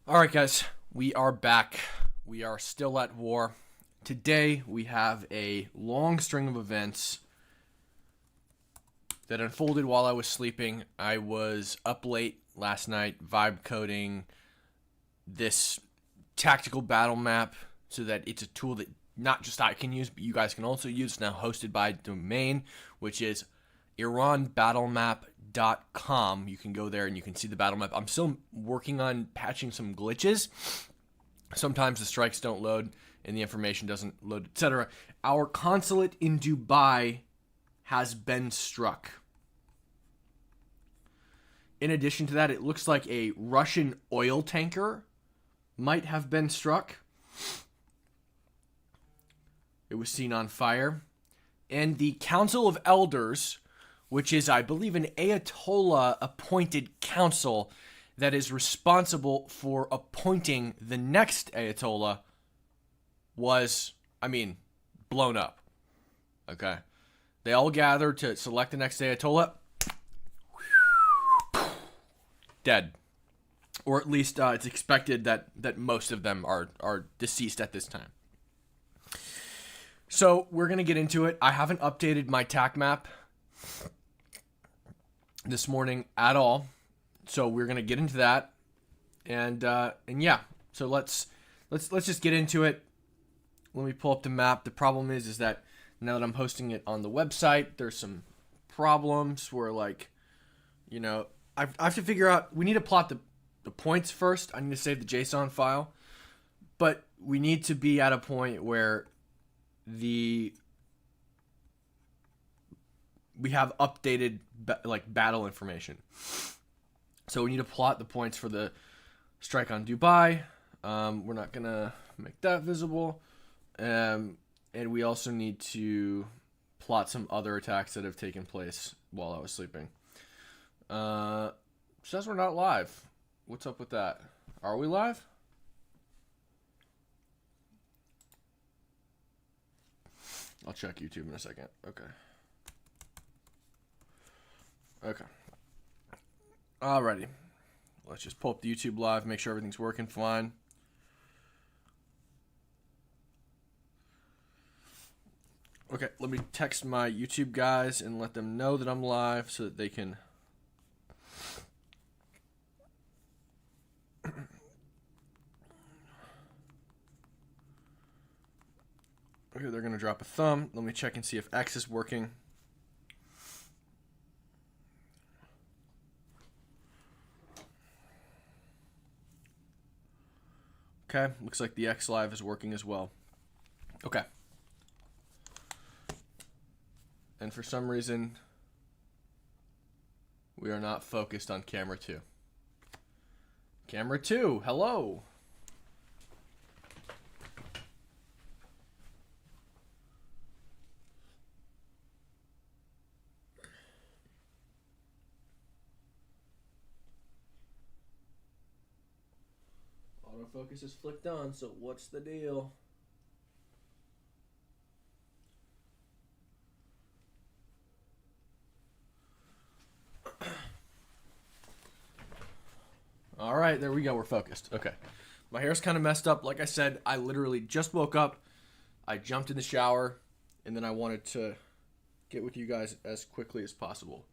All right, guys, we are back. We are still at war. Today, we have a long string of events that unfolded while I was sleeping. I was up late last night vibe coding this tactical battle map so that it's a tool that not just I can use, but you guys can also use. It's now hosted by domain, which is iranbattlemap.com. You can go there and you can see the battle map. I'm still working on patching some glitches. Sometimes the strikes don't load and the information doesn't load, etc. Our consulate in Dubai has been struck. In addition to that, it looks like a Russian oil tanker might have been struck. It was seen on fire. And the Council of Elders, which is, I believe, an Ayatollah-appointed council that is responsible for appointing the next Ayatollah, was, blown up. Okay? They all gathered to select the next Ayatollah. Dead. Or at least it's expected that most of them are deceased at this time. So we're going to get into it. I haven't updated my TAC map this morning at all. So we're going to get into that. And yeah, so let's just get into it. Let me pull up the map. The problem is that now that I'm hosting it on the website, there's some problems where, like, you know, I have to figure out, we need to plot the points first. I need to save the JSON file. But we need to be at a point where we have updated battle information. So we need to plot the points for the strike on Dubai. We're not gonna make that visible. And we also need to plot some other attacks that have taken place while I was sleeping. Says we're not live. What's up with that? Are we live? I'll check YouTube in a second. Okay. Alrighty. Let's just pull up the YouTube live, make sure everything's working fine. Okay, let me text my YouTube guys and let them know that I'm live so that they can... Okay, they're going to drop a thumb. Let me check and see if X is working. Okay, looks like the X Live is working as well. Okay. And for some reason, we are not focused on camera 2. Camera 2, hello. Autofocus is flicked on, so what's the deal? All right, there we go. We're focused. Okay. My hair's kind of messed up. Like I said, I literally just woke up. I jumped in the shower, and then I wanted to get with you guys as quickly as possible.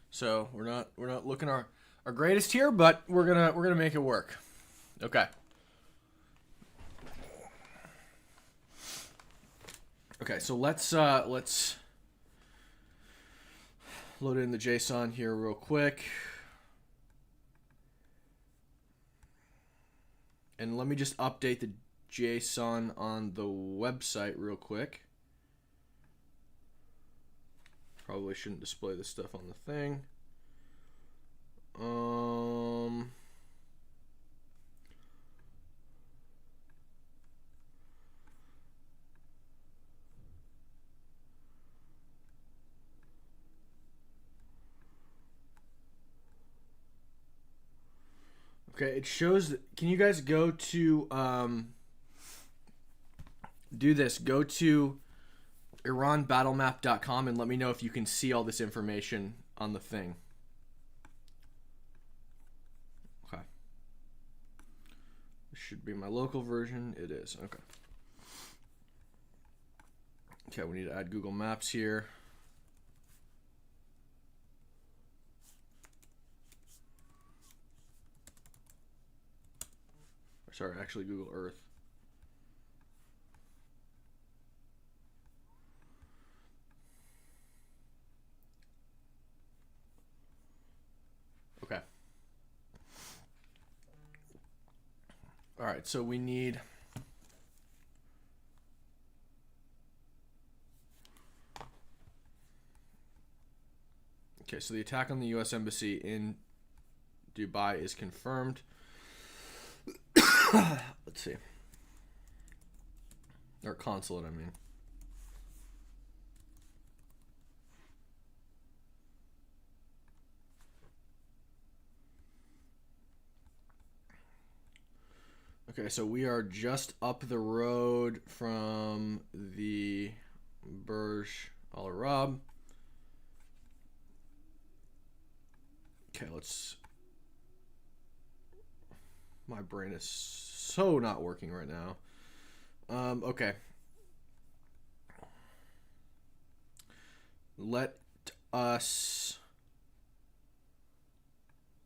So we're not looking our greatest here, but we're gonna make it work. Okay. Okay, so let's load in the JSON here real quick. And let me just update the JSON on the website real quick. Probably shouldn't display this stuff on the thing. Okay, it shows. Can you guys go to do this? Go to iranbattlemap.com and let me know if you can see all this information on the thing. Okay. should be my local version. It is. Okay. Okay, we need to add Google Maps here. Sorry, actually Google Earth. Okay. All right, so we need okay, so the attack on the U.S. Embassy in Dubai is confirmed. Let's see. Or consulate, I mean. Okay, so we are just up the road from the Burj Al Arab. Okay, let's... My brain is so not working right now. Okay. Let us...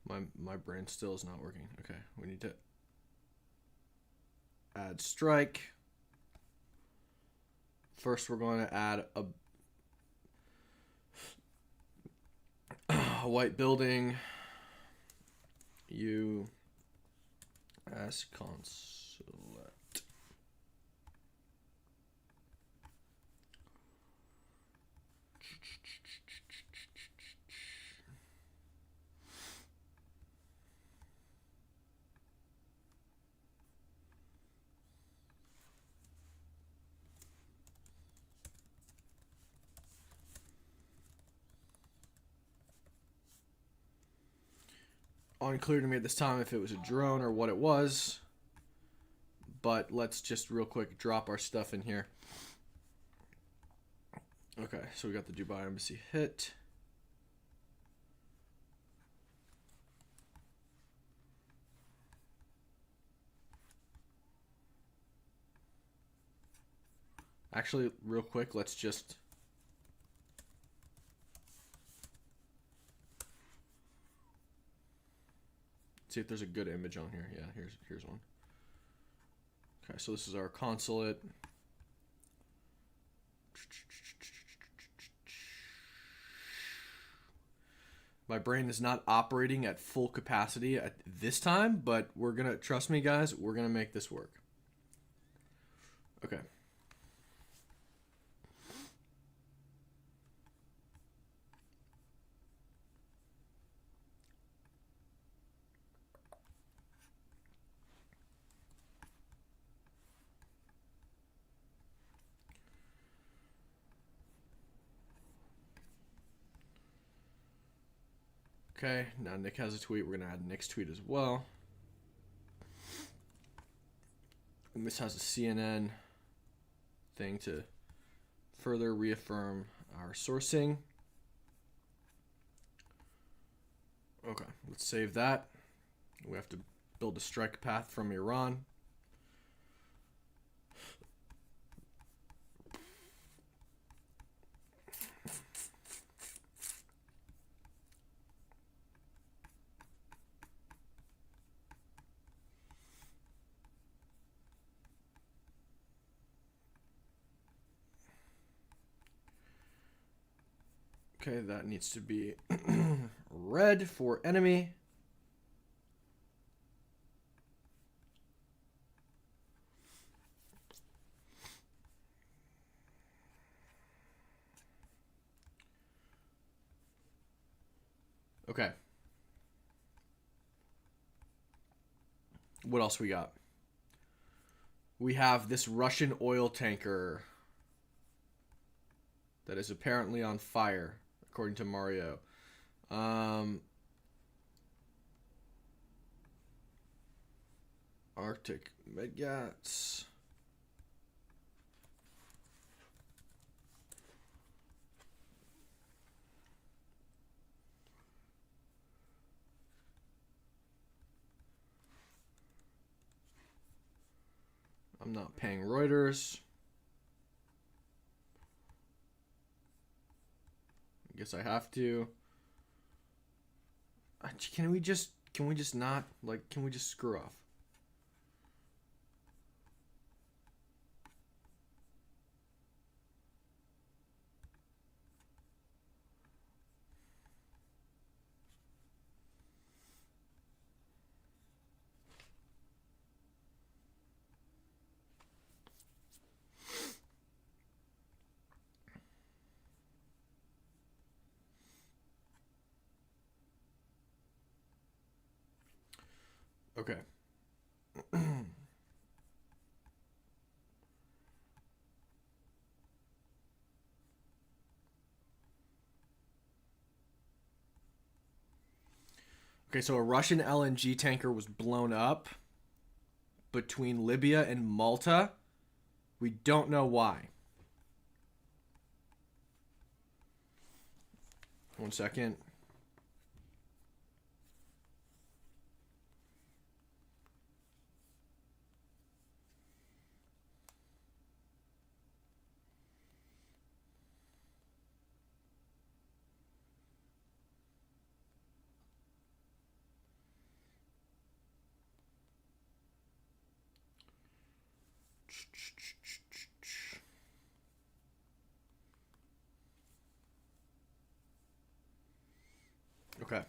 My brain still is not working. Okay, we need to add strike. First, we're going to add a white building. U.S. consulate. Unclear to me at this time if it was a drone or what it was, but let's just real quick drop our stuff in here. Okay, so we got the Dubai Embassy hit. Actually, real quick, let's just... see if there's a good image on here. Yeah, here's one. Okay, so this is our consulate. My brain is not operating at full capacity at this time, but we're gonna, trust me guys, we're gonna make this work. Okay. Okay, now Nick has a tweet. We're going to add Nick's tweet as well. And this has a CNN thing to further reaffirm our sourcing. Okay, let's save that. We have to build a strike path from Iran. Okay, that needs to be red for enemy. Okay. What else we got? We have this Russian oil tanker that is apparently on fire, according to Mario. Arctic Medgats. I'm not paying Reuters. I guess I have to. Can we just not, like, can we just screw off? Okay. Okay, so a Russian LNG tanker was blown up between Libya and Malta. We don't know why. One second. Okay.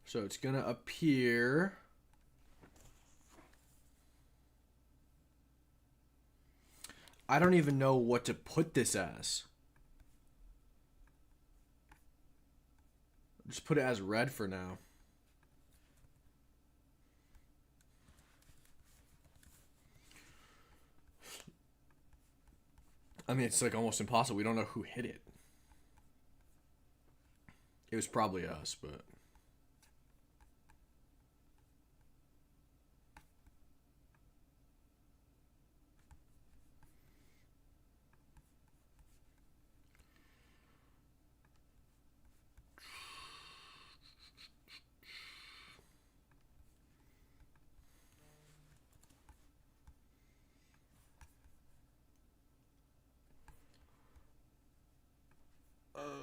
So it's going to appear. I don't even know what to put this as. Just put it as red for now. I mean, it's like almost impossible. We don't know who hit it. It was probably us, but...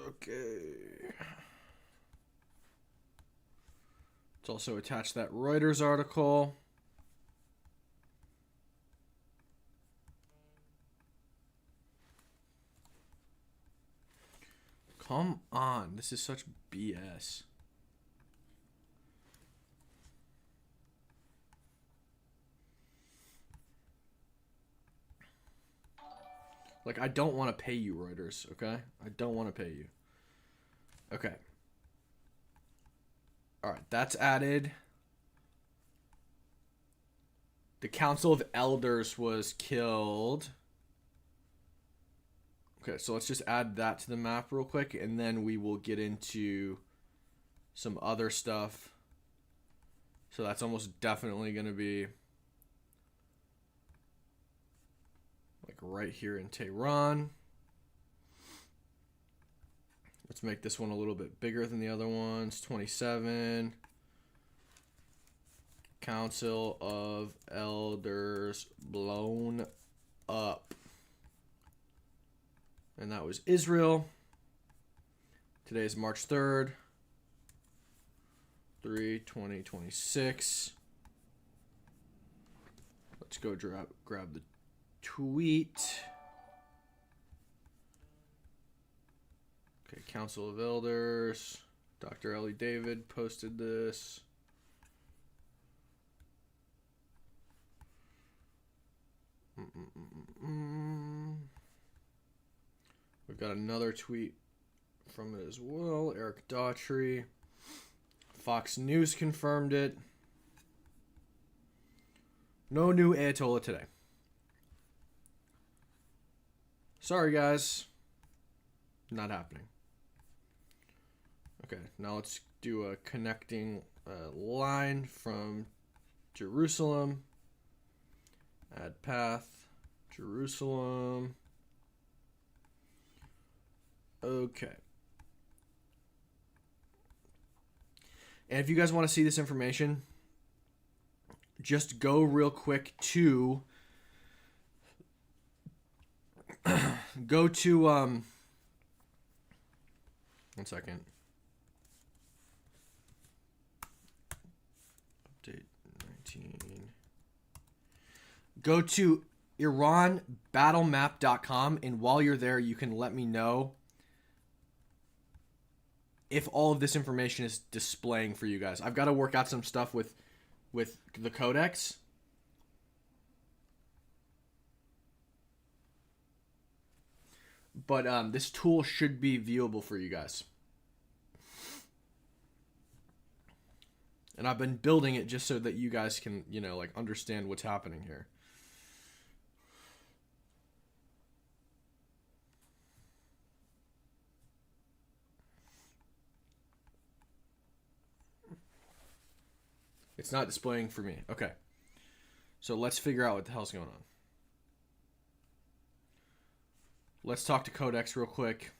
Okay. Let's also attach that Reuters article. Come on. This is such BS. Like, I don't want to pay you, Reuters, okay? I don't want to pay you. Okay. Alright, that's added. The Council of Elders was killed. Okay, so let's just add that to the map real quick, and then we will get into some other stuff. So that's almost definitely going to be like right here in Tehran. Let's make this one a little bit bigger than the other ones. 27. Council of Elders blown up. And that was Israel. Today is March 3rd. 3/20/26. Let's go grab the tweet. Okay, Council of Elders. Dr. Ellie David posted this. We've got another tweet from it as well. Eric Daughtry. Fox News confirmed it. No new Ayatollah today. Sorry, guys. Not happening. Okay, now let's do a connecting line from Jerusalem. Add path. Jerusalem. Okay. And if you guys want to see this information, just go real quick to go to 1 second. Update 19. Go to iranbattlemap.com, and while you're there, you can let me know if all of this information is displaying for you guys. I've got to work out some stuff with the codex. But this tool should be viewable for you guys. And I've been building it just so that you guys can, like understand what's happening here. It's not displaying for me. Okay. So let's figure out what the hell's going on. Let's talk to Codex real quick.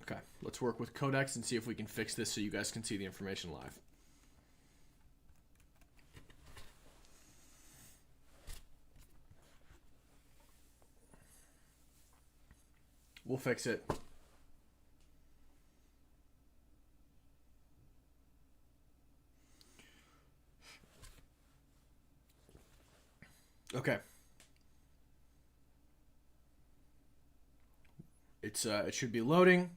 Okay, let's work with Codex and see if we can fix this so you guys can see the information live. We'll fix it. Okay. It should be loading.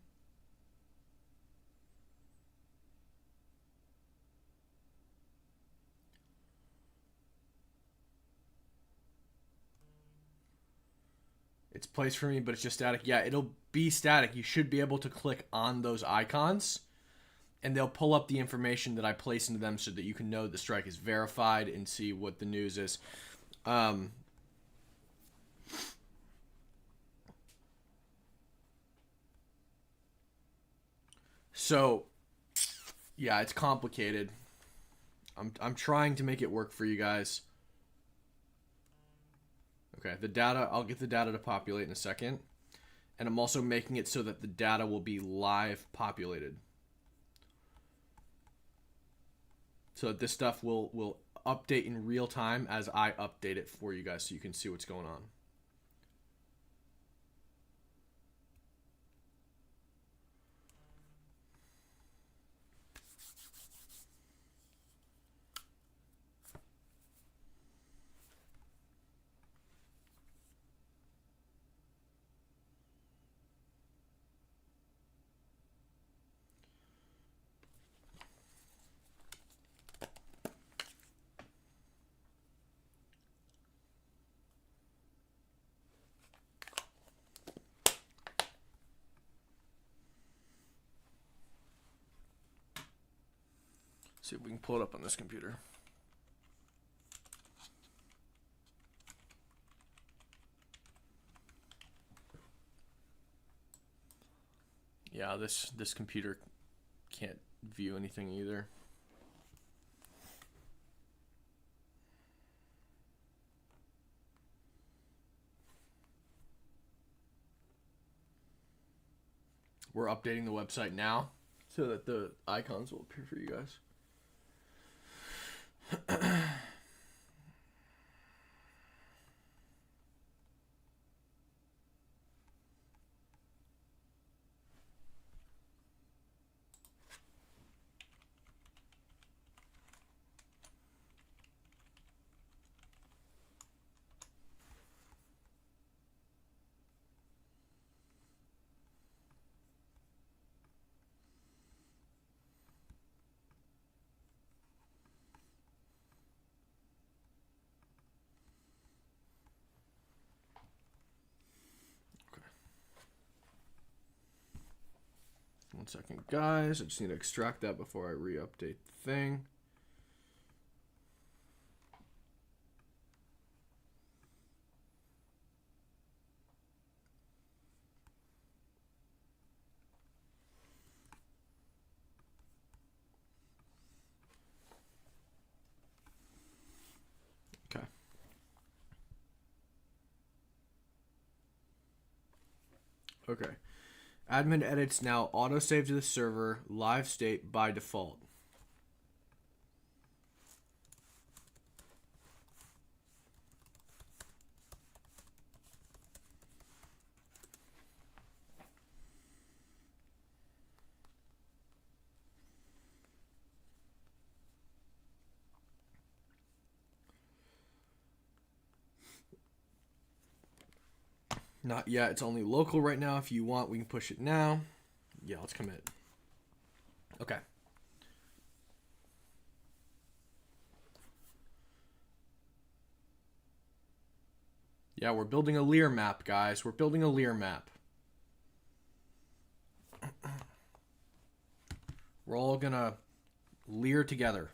It's placed for me, but it's just static. Yeah, it'll be static. You should be able to click on those icons, and they'll pull up the information that I place into them so that you can know the strike is verified and see what the news is. So, yeah, it's complicated. I'm trying to make it work for you guys. Okay, the data, I'll get the data to populate in a second. And I'm also making it so that the data will be live populated. So that this stuff will update in real time as I update it for you guys so you can see what's going on. See if we can pull it up on this computer. Yeah, this computer can't view anything either. We're updating the website now so that the icons will appear for you guys. 1 second, guys. I just need to extract that before I re-update the thing. Okay. Okay. Admin edits now autosave to the server live state by default. Not yet. It's only local right now. If you want, we can push it now. Yeah, let's commit. Okay. Yeah, we're building a Lear map, guys. We're building a Lear map. We're all gonna Lear together.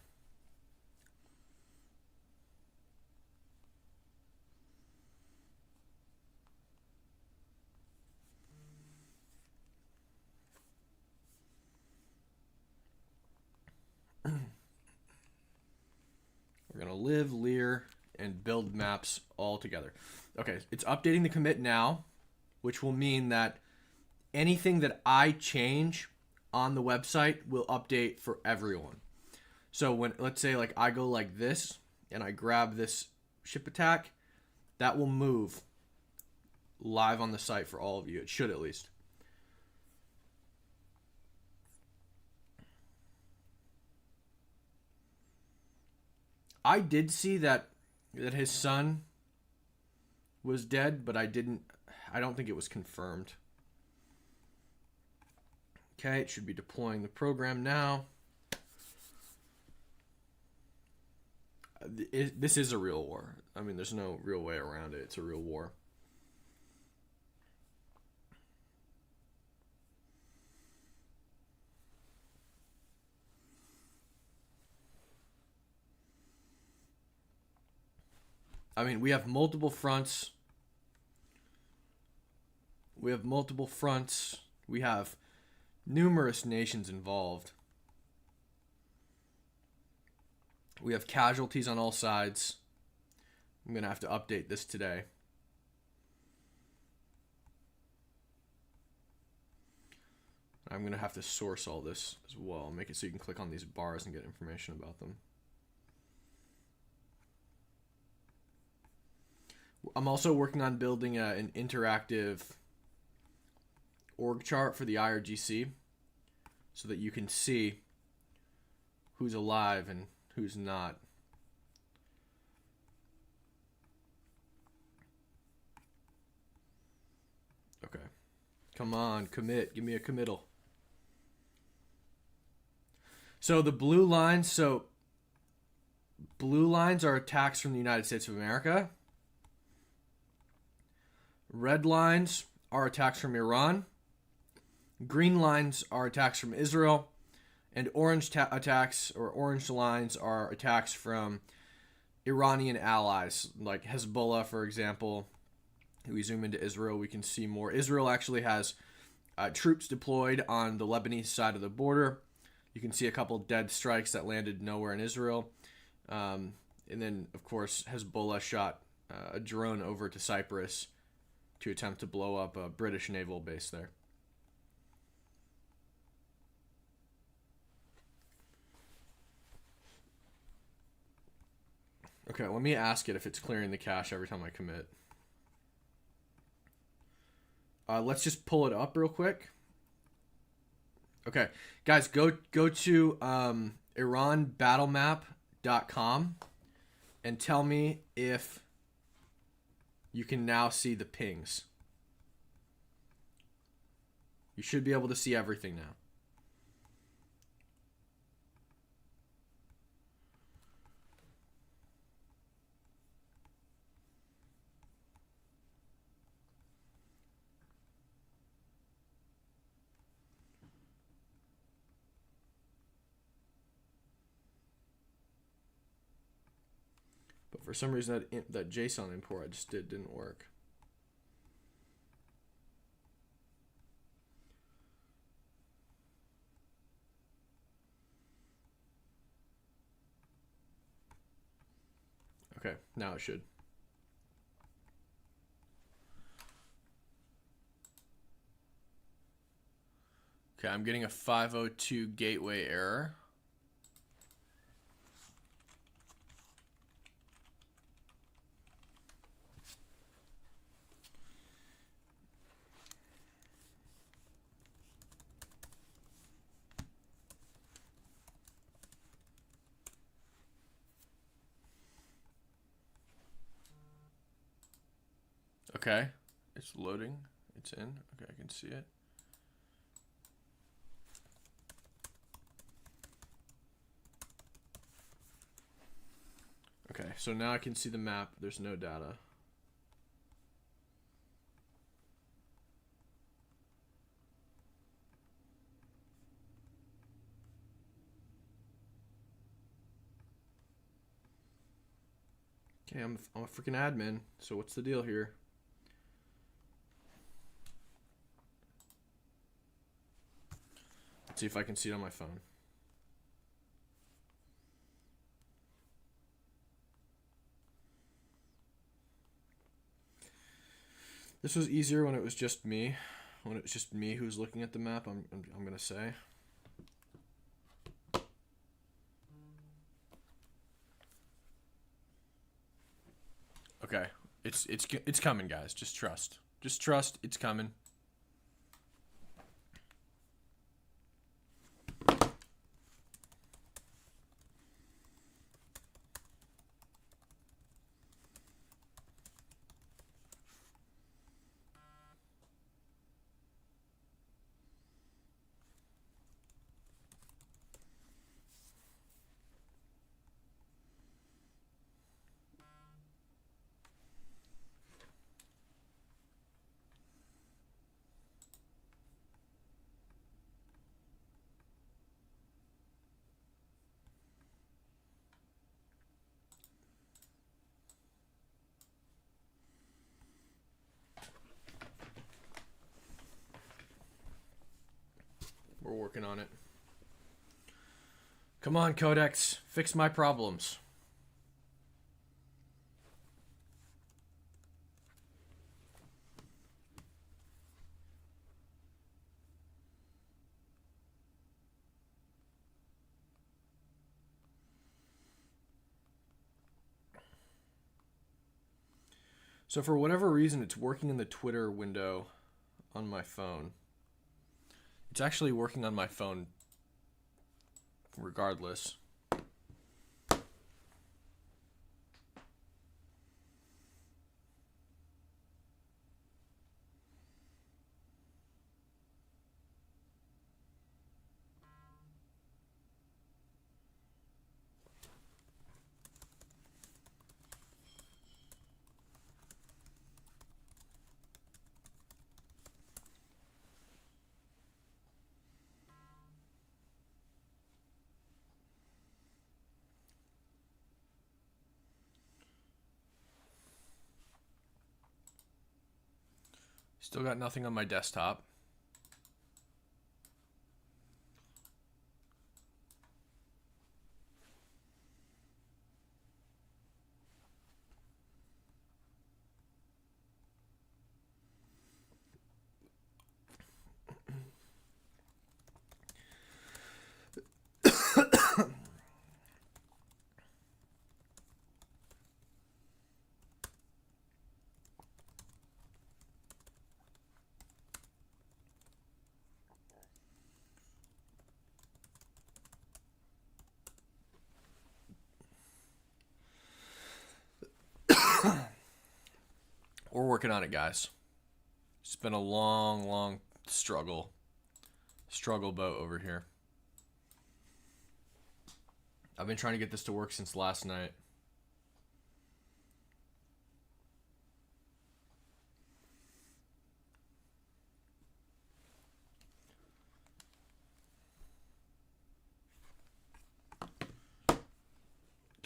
We're gonna live, Lear, and build maps all together. Okay, it's updating the commit now, which will mean that anything that I change on the website will update for everyone. So when, let's say like I go like this and I grab this ship attack, that will move live on the site for all of you. It should, at least. I did see that his son was dead, but I don't think it was confirmed. Okay, it should be deploying the program now. This is a real war. I mean, there's no real way around it. It's a real war. I mean, we have multiple fronts. We have multiple fronts. We have numerous nations involved. We have casualties on all sides. I'm going to have to update this today. I'm going to have to source all this as well. Make it so you can click on these bars and get information about them. I'm also working on building an interactive org chart for the IRGC so that you can see who's alive and who's not. Okay. Come on, commit. Give me a committal. So the blue lines, blue lines are attacks from the United States of America. Red lines are attacks from Iran. Green lines are attacks from Israel. And orange attacks, or orange lines, are attacks from Iranian allies, like Hezbollah, for example. If we zoom into Israel, we can see more. Israel actually has troops deployed on the Lebanese side of the border. You can see a couple dead strikes that landed nowhere in Israel. And then, of course, Hezbollah shot a drone over to Cyprus to attempt to blow up a British naval base there. Okay, let me ask it if it's clearing the cache every time I commit. Let's just pull it up real quick. Okay, guys, go to iranbattlemap.com and tell me if you can now see the pings. You should be able to see everything now. For some reason, that JSON import I just didn't work. Okay, now it should. Okay, I'm getting a 502 gateway error. Okay, it's loading. It's in. Okay, I can see it. Okay, so now I can see the map. There's no data. Okay, I'm a freaking admin. So what's the deal here? Let's see if I can see it on my phone. This was easier when it was just me. When it was just me who was looking at the map, I'm gonna say. Okay, it's coming, guys. Just trust. Just trust. It's coming. We're working on it. Come on, Codex. Fix my problems. So for whatever reason, it's working in the Twitter window on my phone. It's actually working on my phone regardless. Still got nothing on my desktop. We're working on it, guys. It's been a long struggle boat over here. I've been trying to get this to work since last night.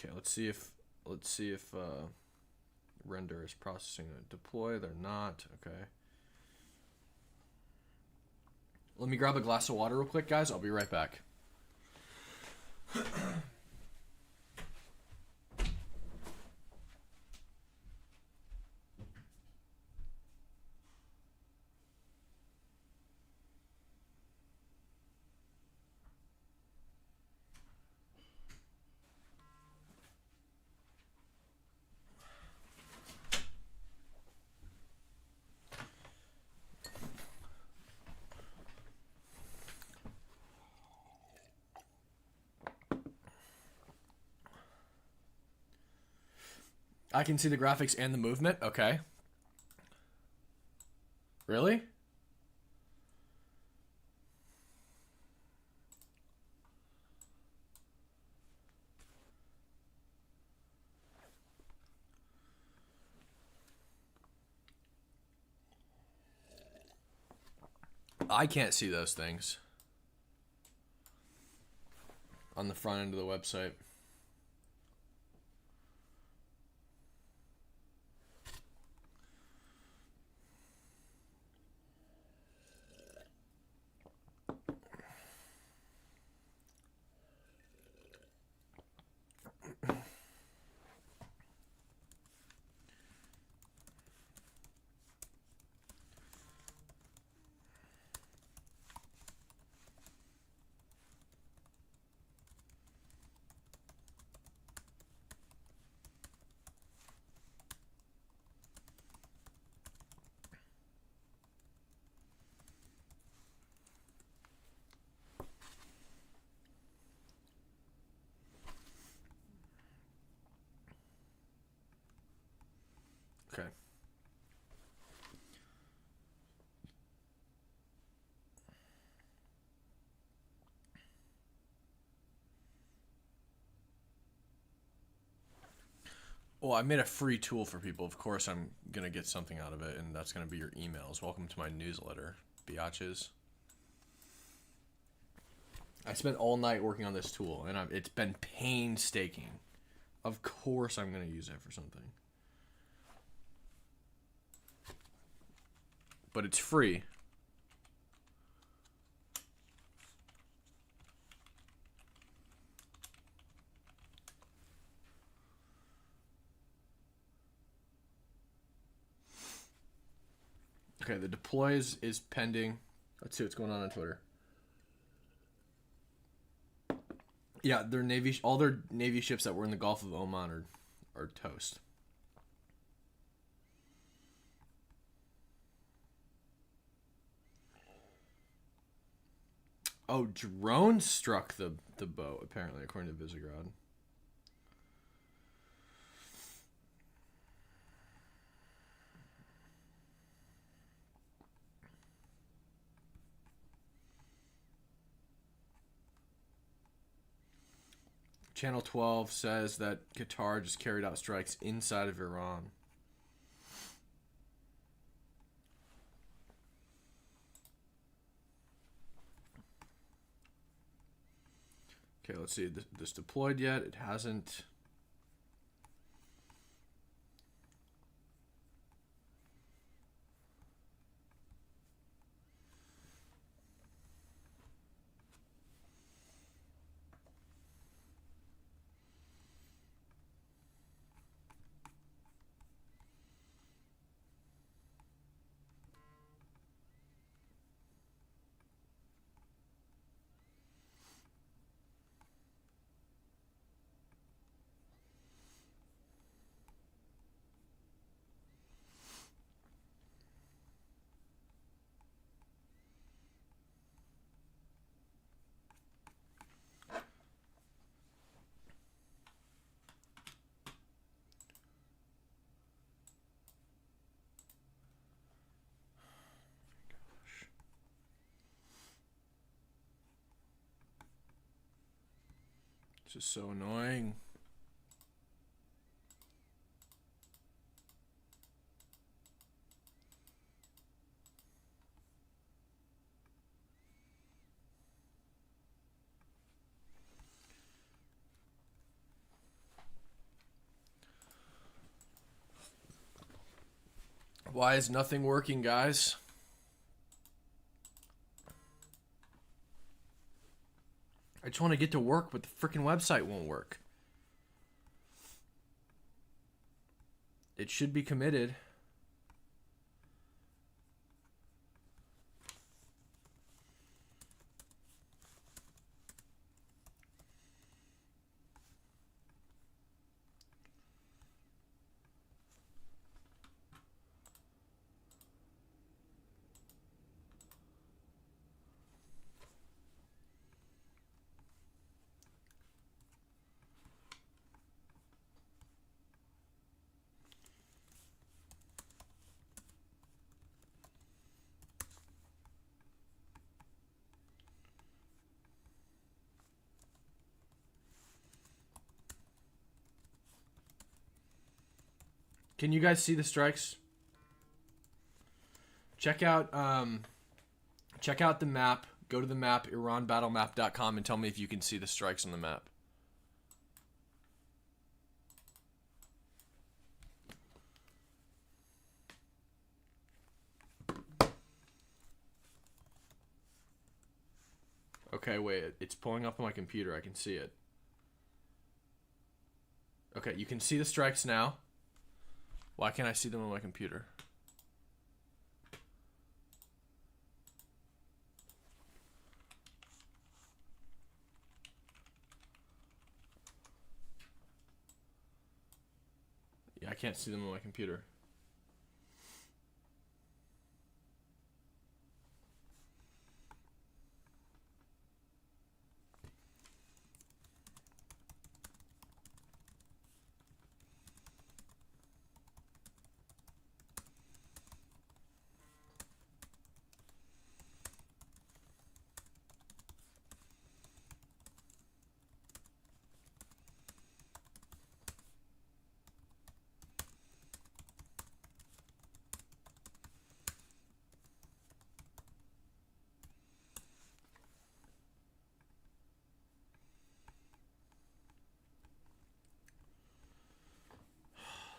Okay, let's see Let's see if render is processing a deploy. They're not. Okay. Let me grab a glass of water real quick, guys. I'll be right back. I can see the graphics and the movement. Okay. Really? I can't see those things on the front end of the website. Okay. Well, I made a free tool for people. Of course, I'm going to get something out of it, and that's going to be your emails. Welcome to my newsletter, biatches. I spent all night working on this tool, and it's been painstaking. Of course, I'm going to use it for something. But it's free. Okay, the deploy is pending. Let's see what's going on Twitter. Yeah, all their Navy ships that were in the Gulf of Oman are toast. Oh, drones struck the boat, apparently, according to Visegrad. Channel 12 says that Qatar just carried out strikes inside of Iran. Okay, let's see. This deployed yet? It hasn't. It's just so annoying. Why is nothing working, guys? I just want to get to work, but the freaking website won't work. It should be committed. Can you guys see the strikes? Check out the map. Go to the map, iranbattlemap.com, and tell me if you can see the strikes on the map. Okay, wait. It's pulling up on my computer. I can see it. Okay, you can see the strikes now. Why can't I see them on my computer? Yeah, I can't see them on my computer.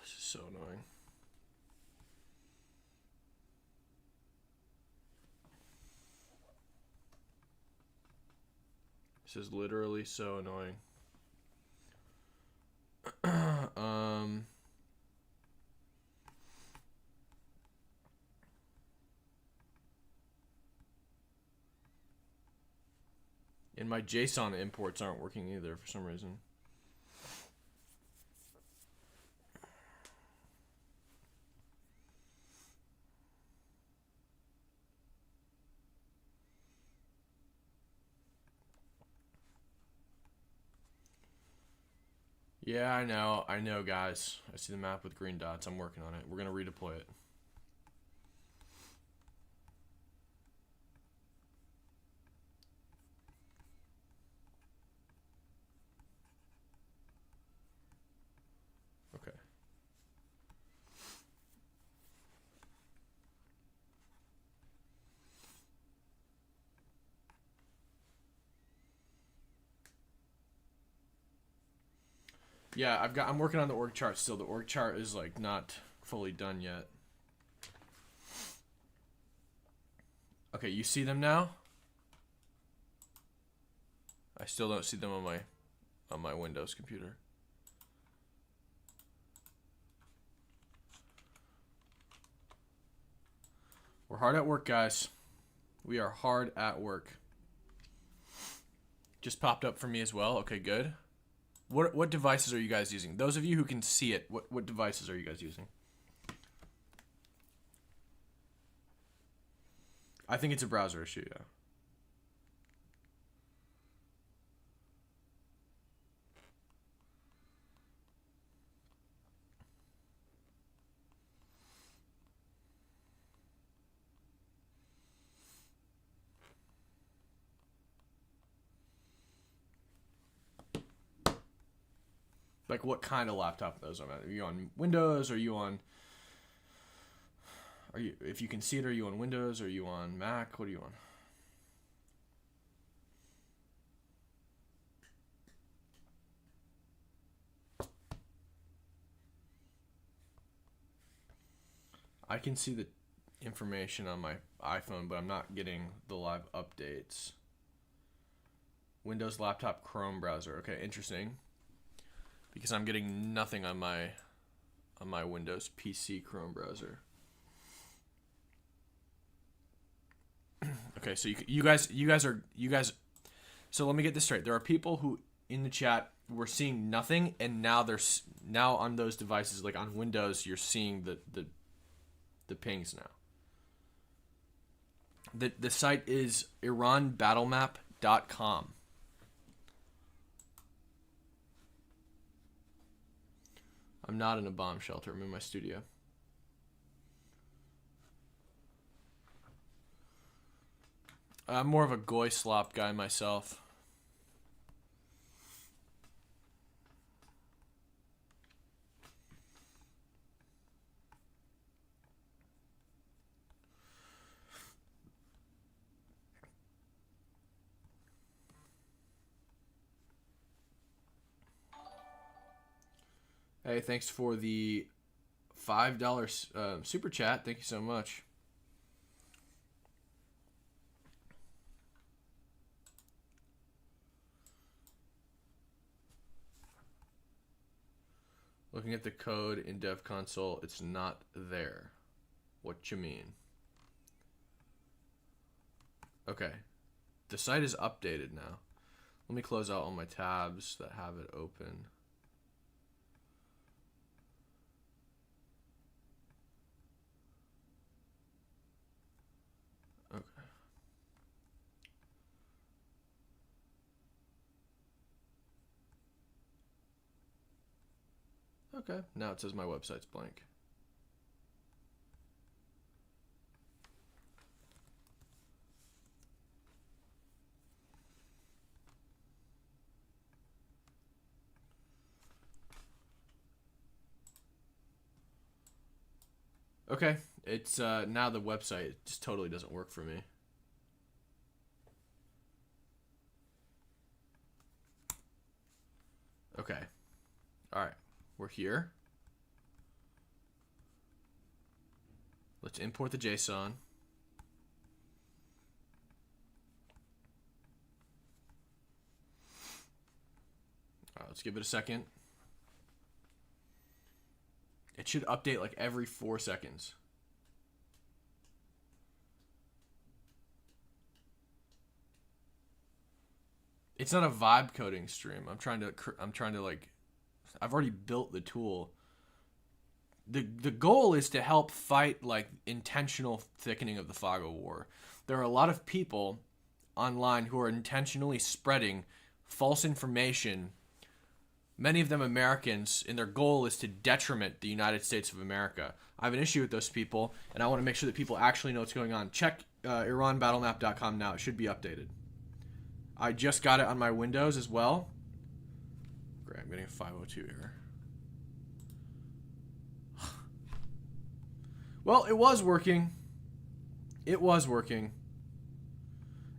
This is so annoying. This is literally so annoying. And my JSON imports aren't working either for some reason. Yeah, I know, guys. I see the map with green dots. I'm working on it. We're gonna redeploy it. Okay. Yeah, I'm working on the org chart still. The org chart is like not fully done yet. Okay, you see them now? I still don't see them on my Windows computer. We're hard at work, guys. We are hard at work. Just popped up for me as well. Okay, good. What devices are you guys using? Those of you who can see it, what devices are you guys using? I think it's a browser issue, yeah. Like, what kind of laptop those are? Are you on Windows? Are you on... if you can see it, are you on Windows? Are you on Mac? What are you on? I can see the information on my iPhone, but I'm not getting the live updates. Windows laptop Chrome browser. Okay, interesting. Because I'm getting nothing on my Windows PC Chrome browser. Okay, so you guys. So let me get this straight. There are people who in the chat were seeing nothing, and now now on those devices, like on Windows, you're seeing the pings now. The site is iranbattlemap.com. I'm not in a bomb shelter. I'm in my studio. I'm more of a goy slop guy myself. Hey, thanks for the $5 super chat. Thank you so much. Looking at the code in Dev Console, it's not there. What you mean? Okay. The site is updated now. Let me close out all my tabs that have it open. Okay. Okay, now it says my website's blank. Okay, it's now the website just totally doesn't work for me. Okay. All right. We're here. Let's import the JSON. All right, let's give it a second. It should update like every 4 seconds. It's not a vibe coding stream. I'm trying to like, I've already built the tool. The goal is to help fight like intentional thickening of the fog of war. There are a lot of people online who are intentionally spreading false information, many of them Americans, and their goal is to detriment the United States of America. I have an issue with those people, and I want to make sure that people actually know what's going on. Check iranbattlemap.com now. It should be updated. I just got it on my Windows as well. Great, I'm getting a 502 here. Well, it was working. It was working.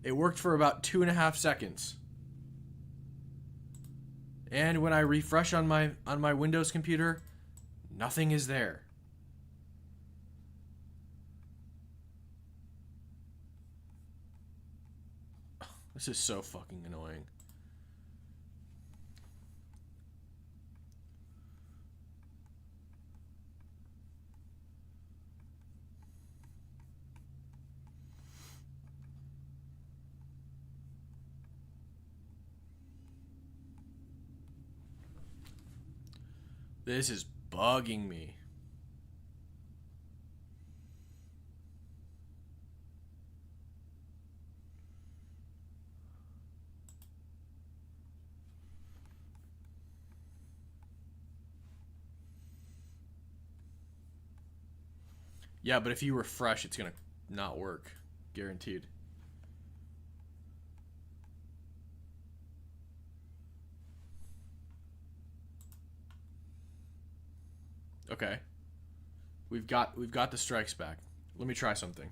It worked for about 2.5 seconds. And when I refresh on my Windows computer, nothing is there. This is so fucking annoying. This is bugging me. Yeah, but if you refresh, it's gonna not work. Guaranteed. Okay. We've got the strikes back. Let me try something.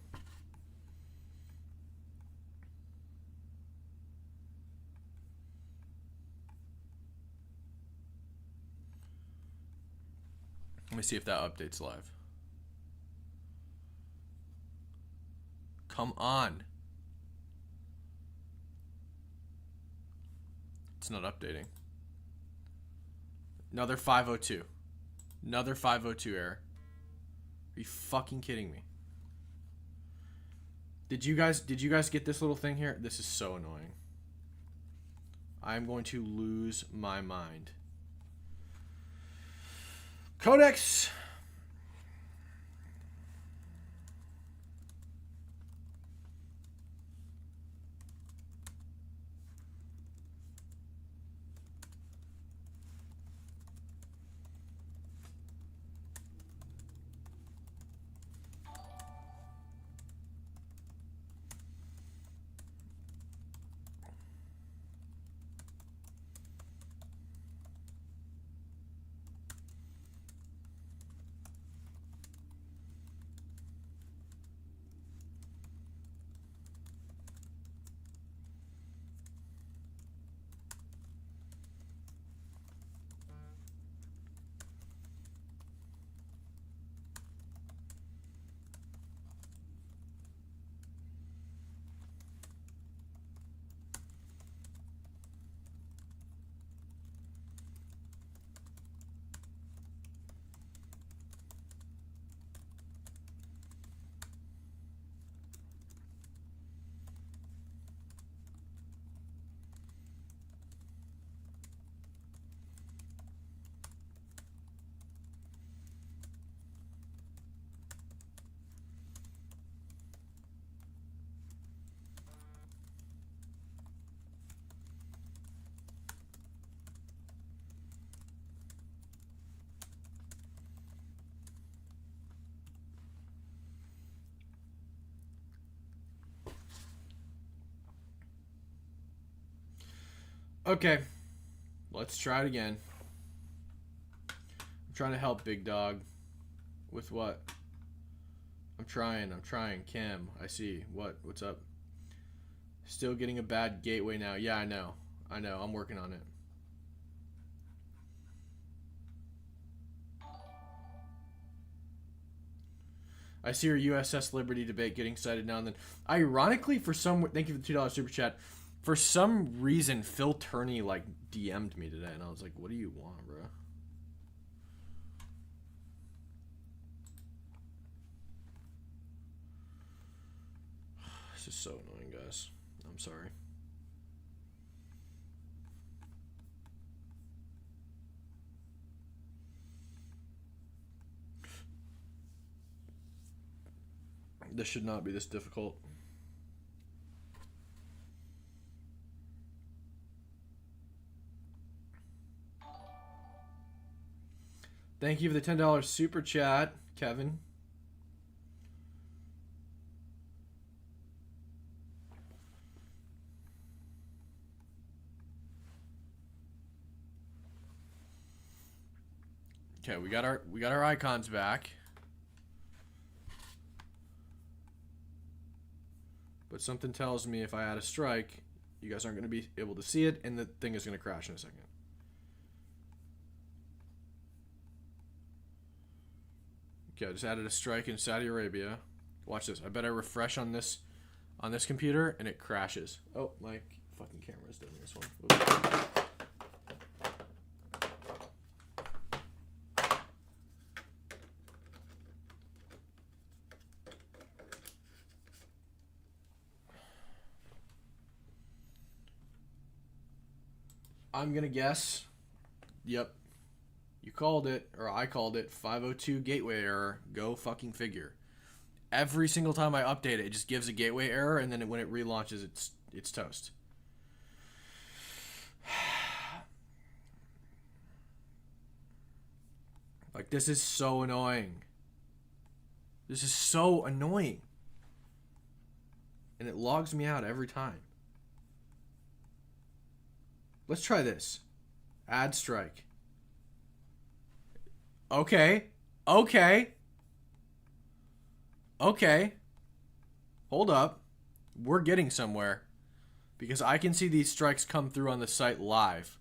Let me see if that updates live. Come on. It's not updating. Another 502. Another 502 error. Are you fucking kidding me? Did you guys get this little thing here? This is so annoying. I'm going to lose my mind. Codex. Okay, let's try it again. I'm trying to help, big dog. With what? I'm trying. Kim, I see. What's up? Still getting a bad gateway now. Yeah, I know. I'm working on it. I see your USS Liberty debate getting cited now and then. Ironically, thank you for the $2 super chat. For some reason, Phil Turney like DM'd me today, and I was like, "What do you want, bro?" This is so annoying, guys. I'm sorry. This should not be this difficult. Thank you for the $10 super chat, Kevin. Okay, we got our icons back. But something tells me if I add a strike, you guys aren't going to be able to see it, and the thing is going to crash in a second. Okay, I just added a strike in Saudi Arabia. Watch this. I bet I refresh on this computer and it crashes. Oh, my fucking camera's doing this one. Oops. I'm gonna guess. Yep. You called it, or I called it, 502 gateway error. Go fucking figure. Every single time I update it, it just gives a gateway error, and then when it relaunches, it's toast. Like, this is so annoying. This is so annoying. And it logs me out every time. Let's try this. Add strike. Okay. Hold up. We're getting somewhere. Because I can see these strikes come through on the site live.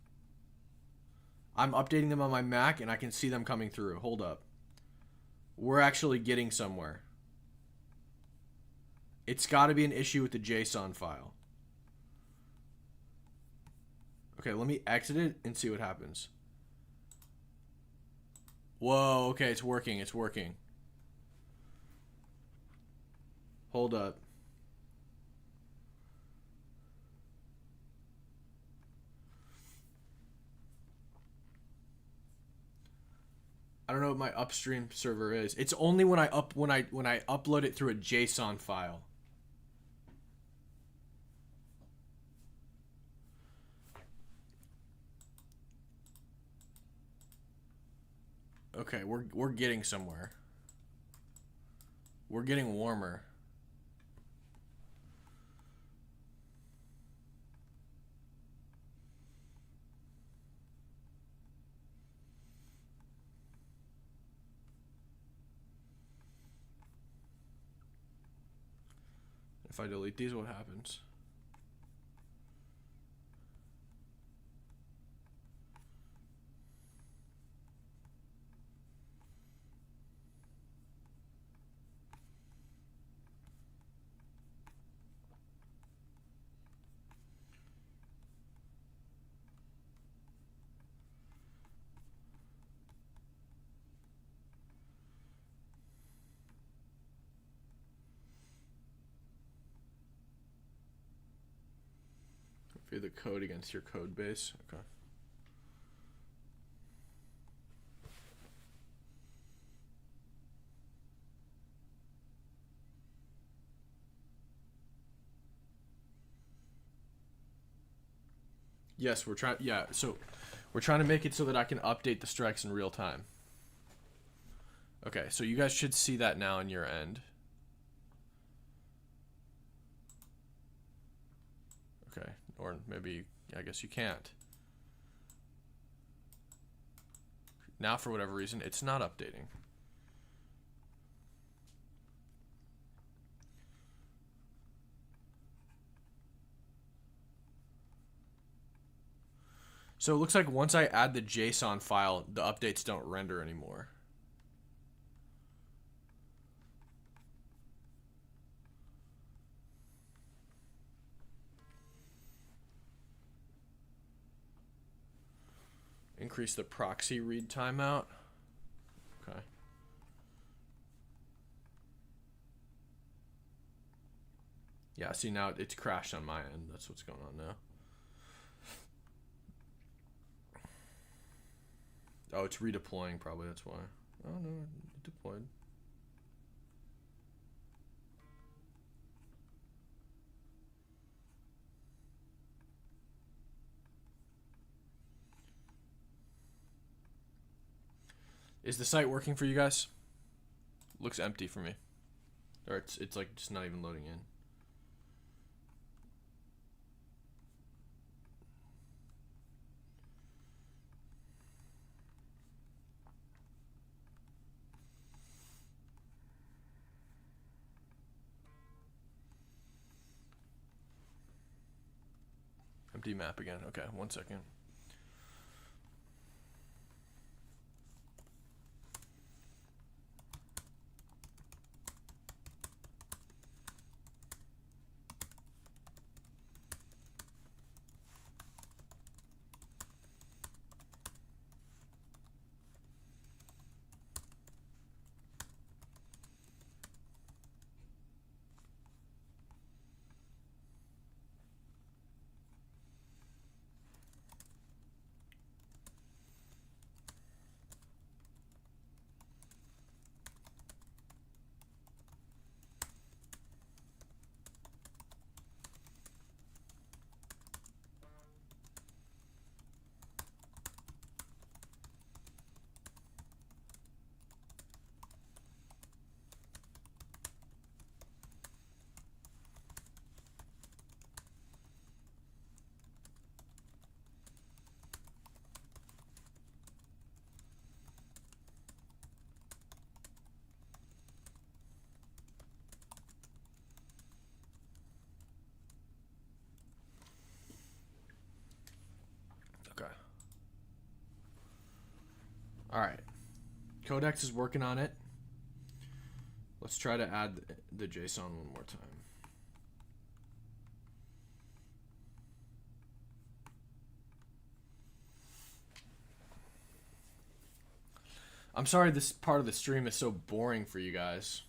I'm updating them on my Mac and I can see them coming through. Hold up. We're actually getting somewhere. It's got to be an issue with the JSON file. Okay, let me exit it and see what happens. Whoa, okay, it's working, it's working. Hold up. I don't know what my upstream server is. It's only when I upload it through a JSON file. Okay, we're getting somewhere. We're getting warmer. If I delete these, what happens? View the code against your code base. Okay. Yes, we're trying. Yeah, so we're trying to make it so that I can update the strikes in real time. Okay, so you guys should see that now on your end. Okay, or maybe, I guess you can't. Now, for whatever reason, it's not updating. So it looks like once I add the JSON file, the updates don't render anymore. Increase the proxy read timeout. Okay. Yeah, see now it's crashed on my end. That's what's going on now. Oh, it's redeploying probably, that's why. Oh no, it deployed. Is the site working for you guys? Looks empty for me. Or it's like just not even loading in. Empty map again. Okay, 1 second. Okay. All right. Codex is working on it. Let's try to add the JSON one more time. I'm sorry this part of the stream is so boring for you guys.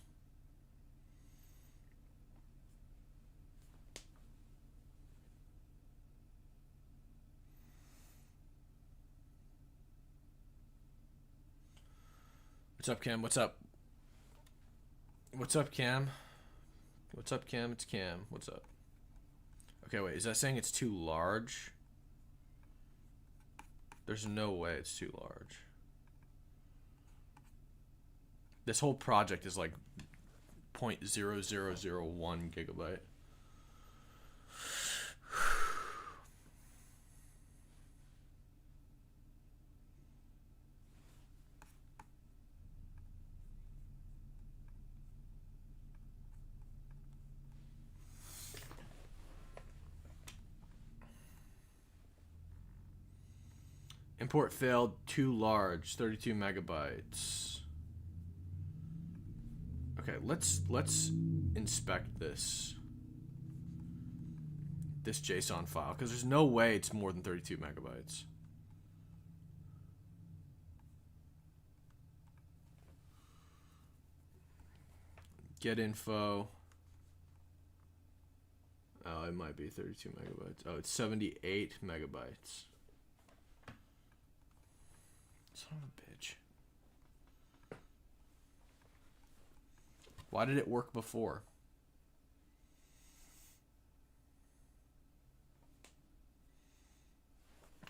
What's up, Cam? What's up? What's up, Cam? What's up, Cam? It's Cam. What's up? Okay, wait. Is that saying it's too large? There's no way it's too large. This whole project is like 0.0001 gigabyte. Import failed, too large, 32 megabytes. Okay, let's inspect this JSON file, because there's no way it's more than 32 megabytes. Get info. Oh, it might be 32 megabytes. Oh, it's 78 megabytes. Son of a bitch. Why did it work before?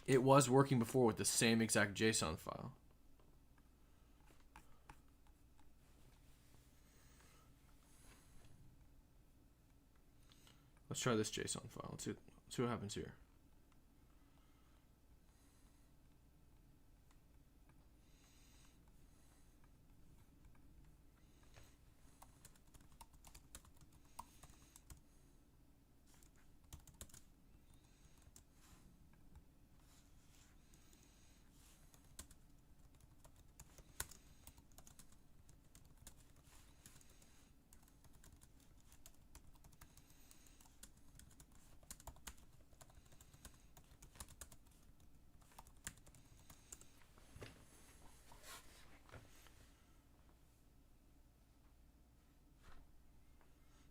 It was working before with the same exact JSON file. Let's try this JSON file. Let's see what happens here.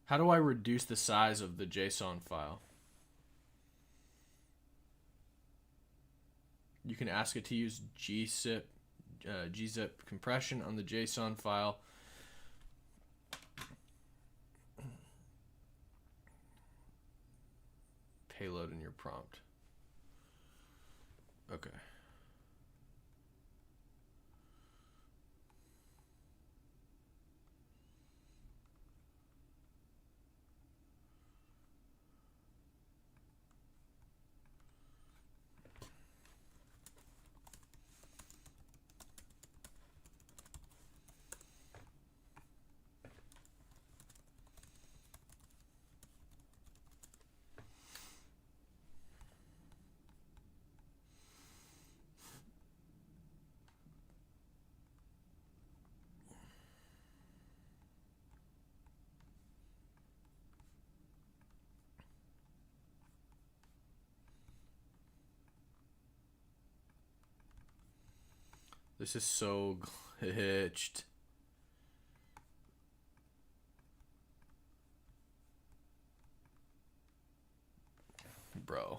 How do I reduce the size of the JSON file? You can ask it to use gzip compression on the JSON file. Payload in your prompt. Okay. This is so glitched. Bro.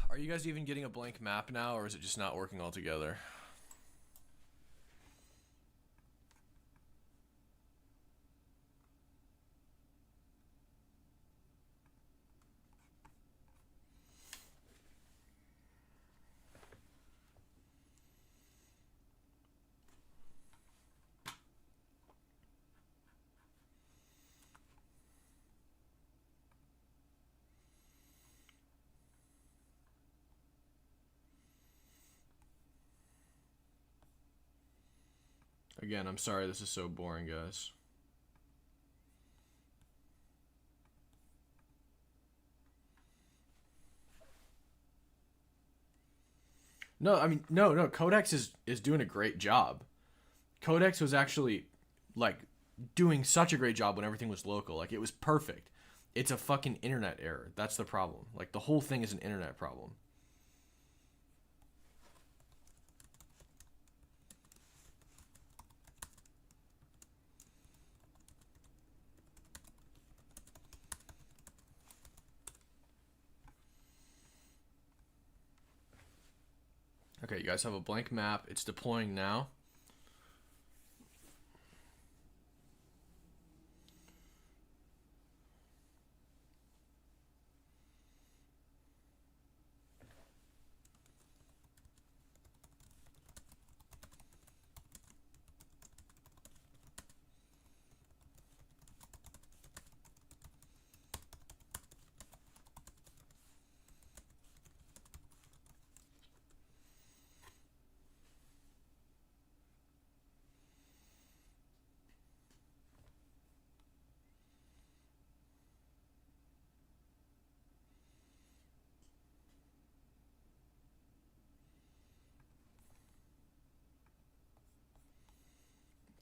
Are you guys even getting a blank map now, or is it just not working altogether? Again, I'm sorry this is so boring, guys. No, I mean, no, Codex is doing a great job. Codex was actually, like, doing such a great job when everything was local. Like, it was perfect. It's a fucking internet error. That's the problem. Like, the whole thing is an internet problem. Okay, you guys have a blank map. It's deploying now.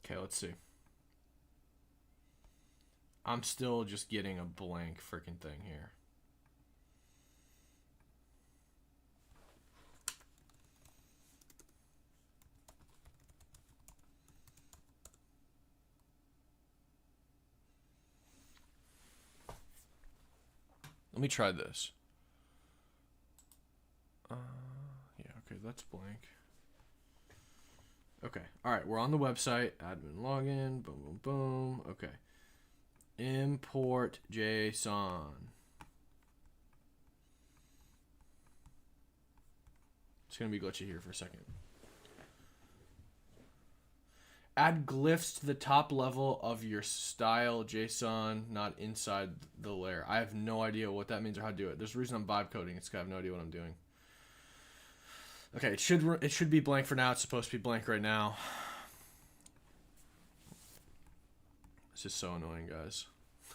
Okay, let's see. I'm still just getting a blank freaking thing here. Let me try this. Yeah, okay, that's blank. Okay, all right, we're on the website. Admin login, boom, boom, boom. Okay. Import JSON. It's going to be glitchy here for a second. Add glyphs to the top level of your style JSON, not inside the layer. I have no idea what that means or how to do it. There's a reason I'm vibe coding. It's because I have no idea what I'm doing. Okay, it should be blank for now. It's supposed to be blank right now. This is so annoying, guys.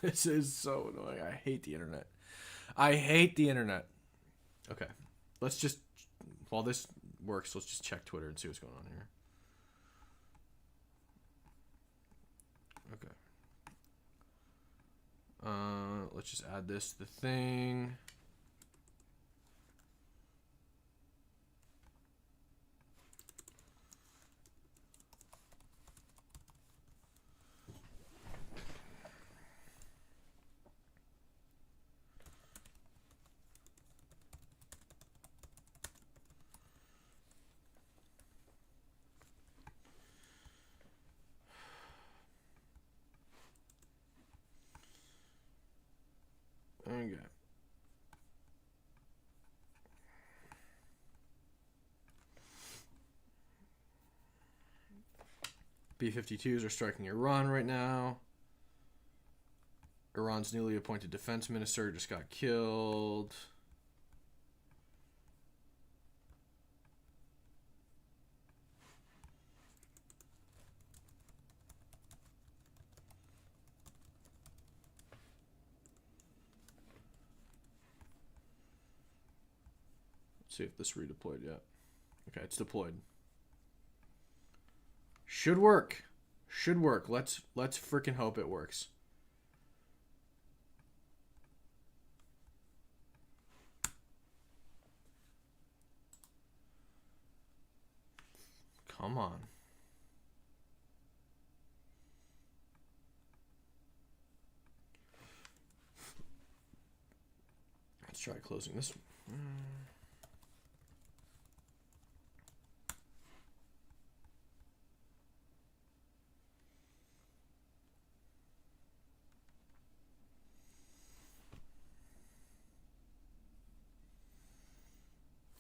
This is so annoying. I hate the internet. I hate the internet. Okay, let's just, while this works, let's just check Twitter and see what's going on here. Okay. Let's just add this to the thing. Okay. B-52s are striking Iran right now. Iran's newly appointed defense minister just got killed. See if this redeployed yet. Okay, it's deployed. Should work. Should work. Let's freaking hope it works. Come on. Let's try closing this one.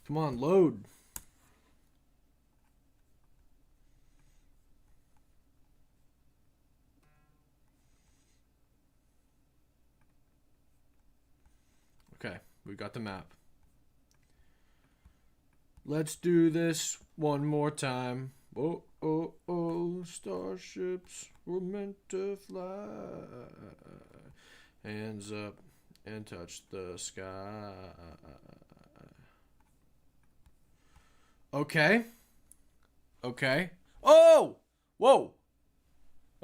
Come on, load. Okay, we got the map. Let's do this one more time. Oh, oh, oh, starships were meant to fly. Hands up and touch the sky. Okay. Okay. Oh! Whoa!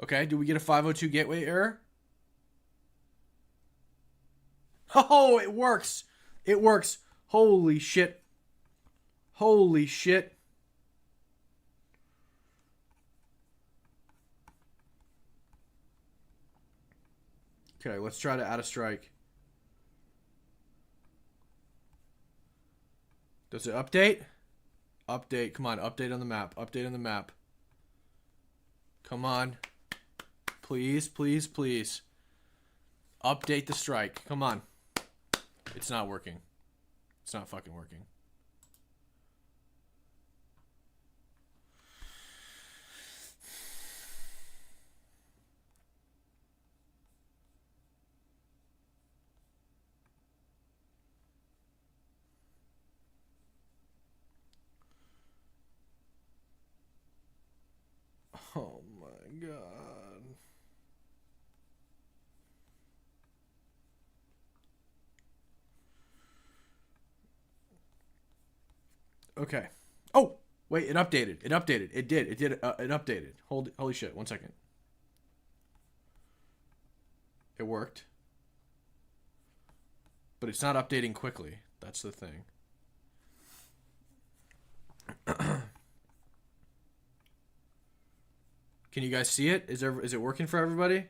Okay, do we get a 502 gateway error? Oh, it works! It works! Holy shit. Holy shit. Okay, let's try to add a strike. Does it update? Update. Come on, update on the map. Update on the map. Come on. Please, please, please. Update the strike. Come on. It's not working. It's not fucking working. Oh my god. Okay. Oh, wait, it updated. It updated. It did. It did. It updated. Holy shit. 1 second. It worked. But it's not updating quickly. That's the thing. Can you guys see it? Is it working for everybody?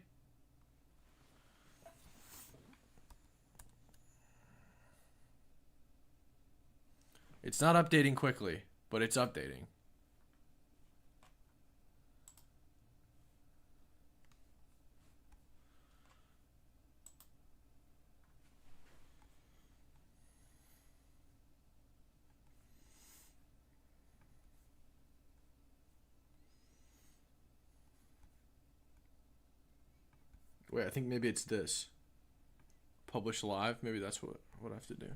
It's not updating quickly, but it's updating. Wait, I think maybe it's this. Publish live. Maybe that's what I have to do.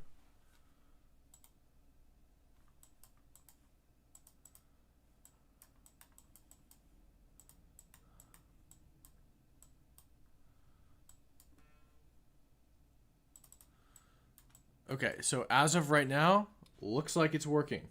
Okay, so as of right now, looks like it's working.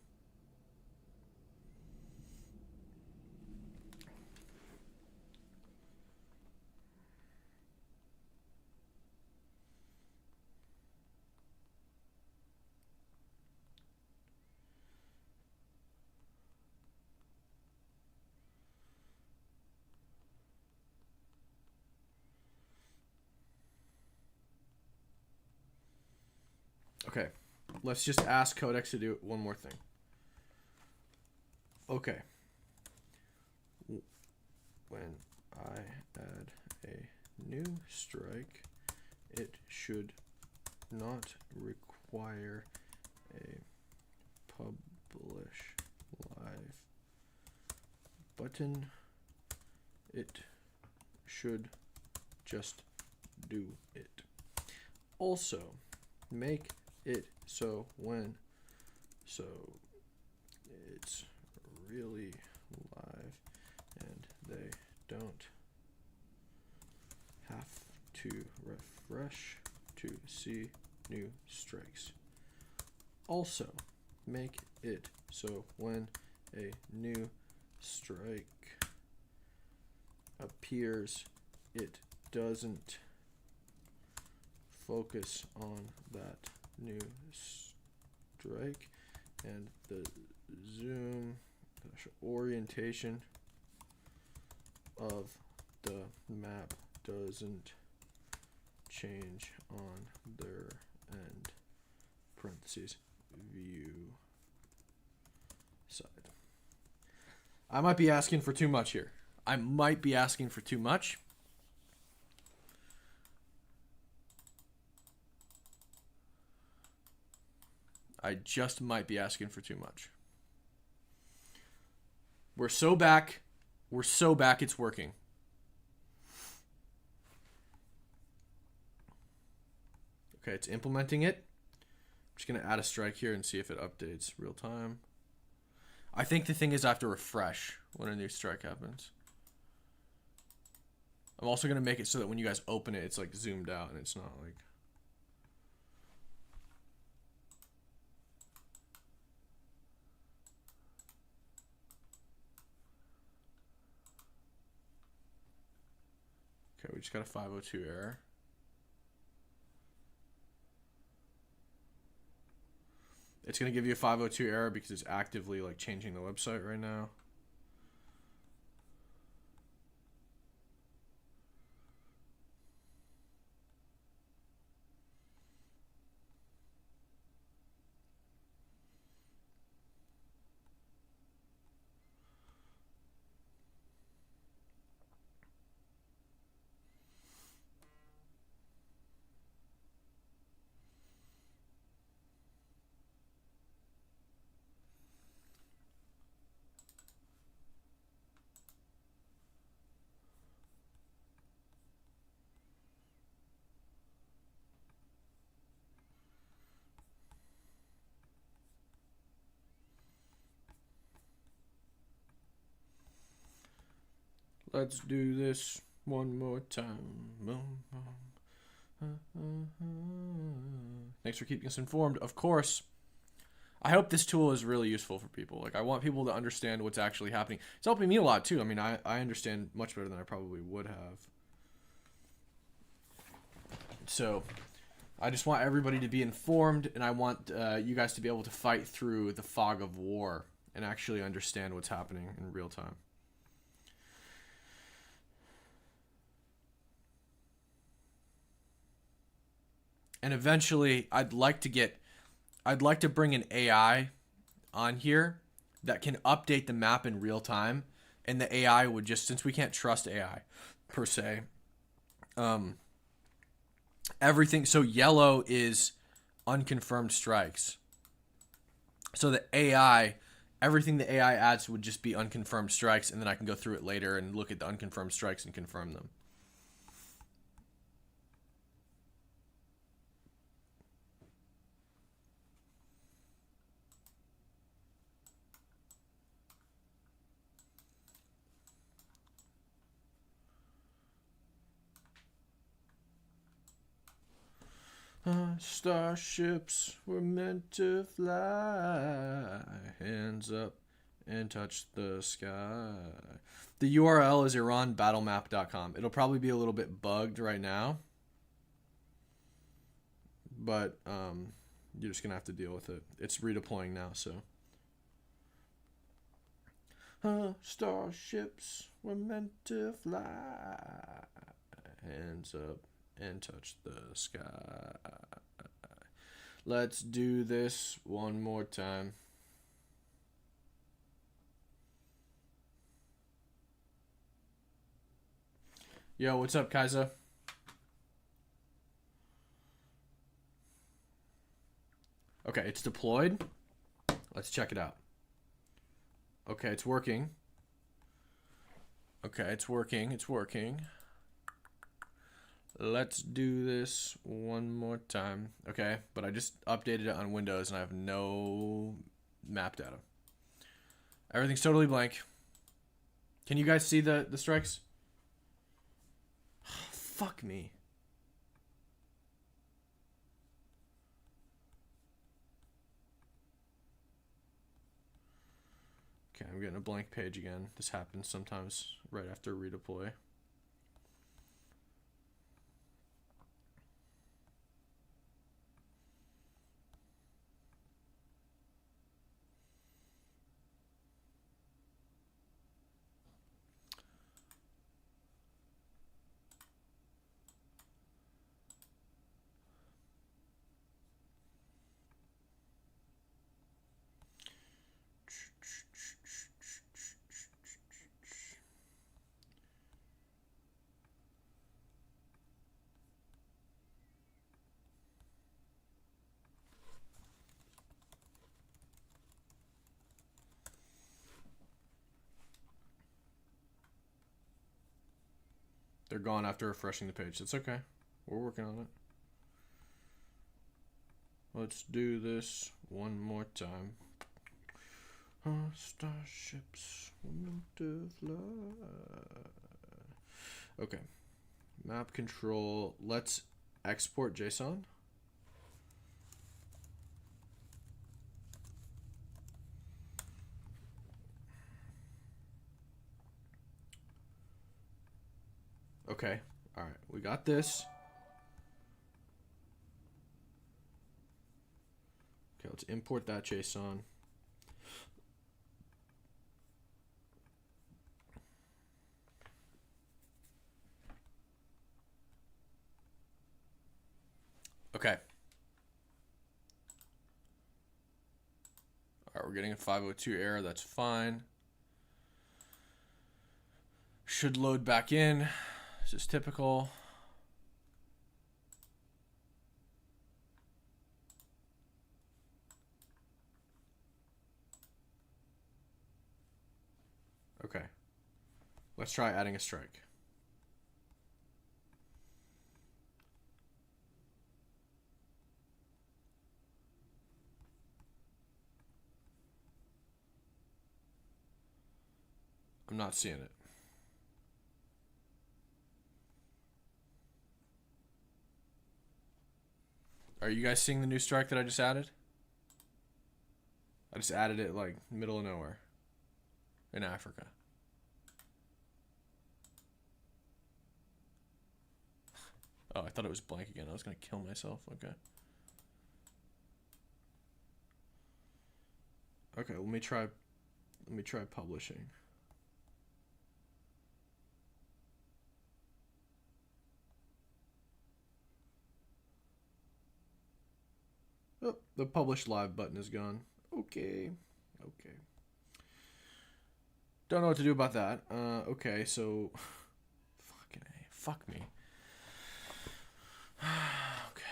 Okay, let's just ask Codex to do one more thing. Okay. When I add a new strike, it should not require a publish live button. It should just do it. Also, make it so it's really live and they don't have to refresh to see new strikes. Also, make it so when a new strike appears, it doesn't focus on that new strike, and the zoom orientation of the map doesn't change on their end. Parentheses view side. I might be asking for too much here. I might be asking for too much. I just might be asking for too much. We're so back. We're so back, it's working. Okay, it's implementing it. I'm just going to add a strike here and see if it updates real time. I think the thing is I have to refresh when a new strike happens. I'm also going to make it so that when you guys open it, it's like zoomed out and it's not like... Okay, we just got a 502 error. It's going to give you a 502 error because it's actively like changing the website right now. Let's do this one more time. Thanks for keeping us informed. Of course. I hope this tool is really useful for people. Like, I want people to understand what's actually happening. It's helping me a lot, too. I mean, I understand much better than I probably would have. So, I just want everybody to be informed, and I want you guys to be able to fight through the fog of war and actually understand what's happening in real time. And eventually, I'd like to bring an AI on here that can update the map in real time, and the AI would just, since we can't trust AI per se, everything. So yellow is unconfirmed strikes. So the AI, everything the AI adds would just be unconfirmed strikes, and then I can go through it later and look at the unconfirmed strikes and confirm them. Starships were meant to fly. Hands up and touch the sky. The URL is iranbattlemap.com. It'll probably be a little bit bugged right now, but you're just gonna have to deal with it. It's redeploying now, so. Starships were meant to fly. Hands up and touch the sky. Let's do this one more time. Yo, what's up, Kaiser? Okay, it's deployed. Let's check it out. Okay, it's working. Okay, it's working. It's working. Let's do this one more time. Okay, but I just updated it on Windows and I have no map data. Everything's totally blank. Can you guys see the strikes? Fuck me. Okay, I'm getting a blank page again. This happens sometimes right after redeploy. They're gone after refreshing the page. It's okay. We're working on it. Let's do this one more time. Starships were meant to fly. Okay. Map control. Let's export JSON. Okay. All right. We got this. Okay, let's import that JSON. Okay. All right, we're getting a 502 error. That's fine. Should load back in. This is typical. Okay. Let's try adding a strike. I'm not seeing it. Are you guys seeing the new strike that I just added? I just added it like middle of nowhere in Africa. Oh, I thought it was blank again. I was gonna kill myself. Okay. Okay, let me try publishing. Oh, the publish live button is gone. Okay. Okay. Don't know what to do about that. Okay, so fucking A. Fuck me. Okay.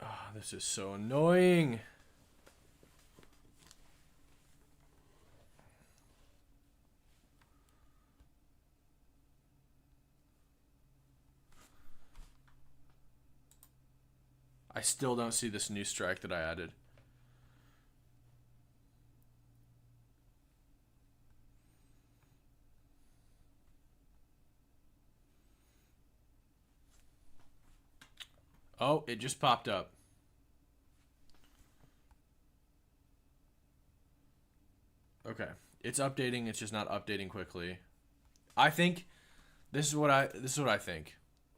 Oh, this is so annoying. I still don't see this new strike that I added. Oh, it just popped up. Okay. It's updating, it's just not updating quickly. I think this is what I think.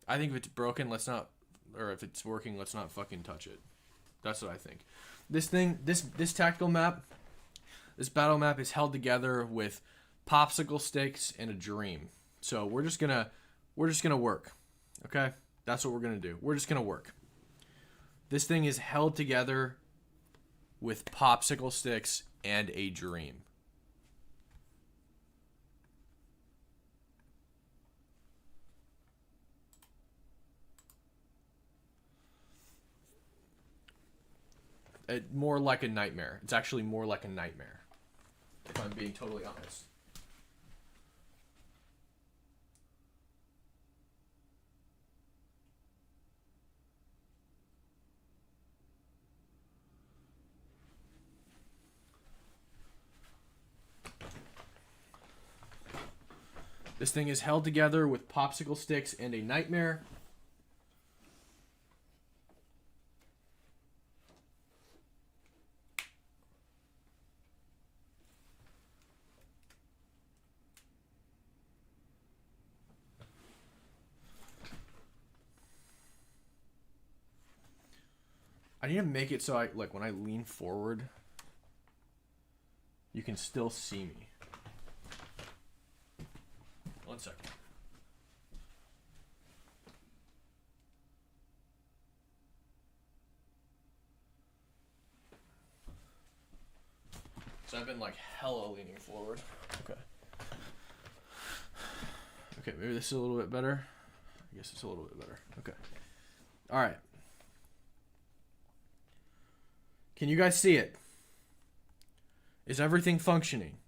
I think if it's broken, let's not, or if it's working, let's not fucking touch it. That's what I think. This thing, this tactical map, this battle map is held together with popsicle sticks and a dream. So we're just gonna work. Okay? That's what we're gonna do. We're just gonna work. This thing is held together with popsicle sticks and a dream. More like a nightmare. It's actually more like a nightmare, if I'm being totally honest. This thing is held together with popsicle sticks and a nightmare. I need to make it so when I lean forward, you can still see me. 1 second. So I've been like hella leaning forward. Okay. Okay, maybe this is a little bit better. I guess it's a little bit better. Okay. All right. Can you guys see it? Is everything functioning?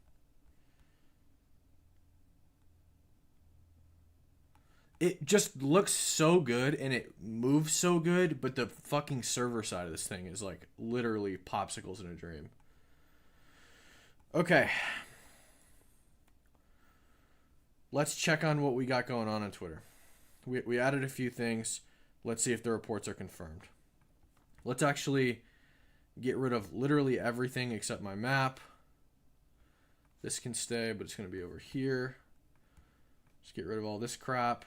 It just looks so good and it moves so good, but the fucking server side of this thing is like literally popsicles in a dream. Okay. Let's check on what we got going on Twitter. We added a few things. Let's see if the reports are confirmed. Let's actually get rid of literally everything except my map. This can stay, but it's going to be over here. Just get rid of all this crap.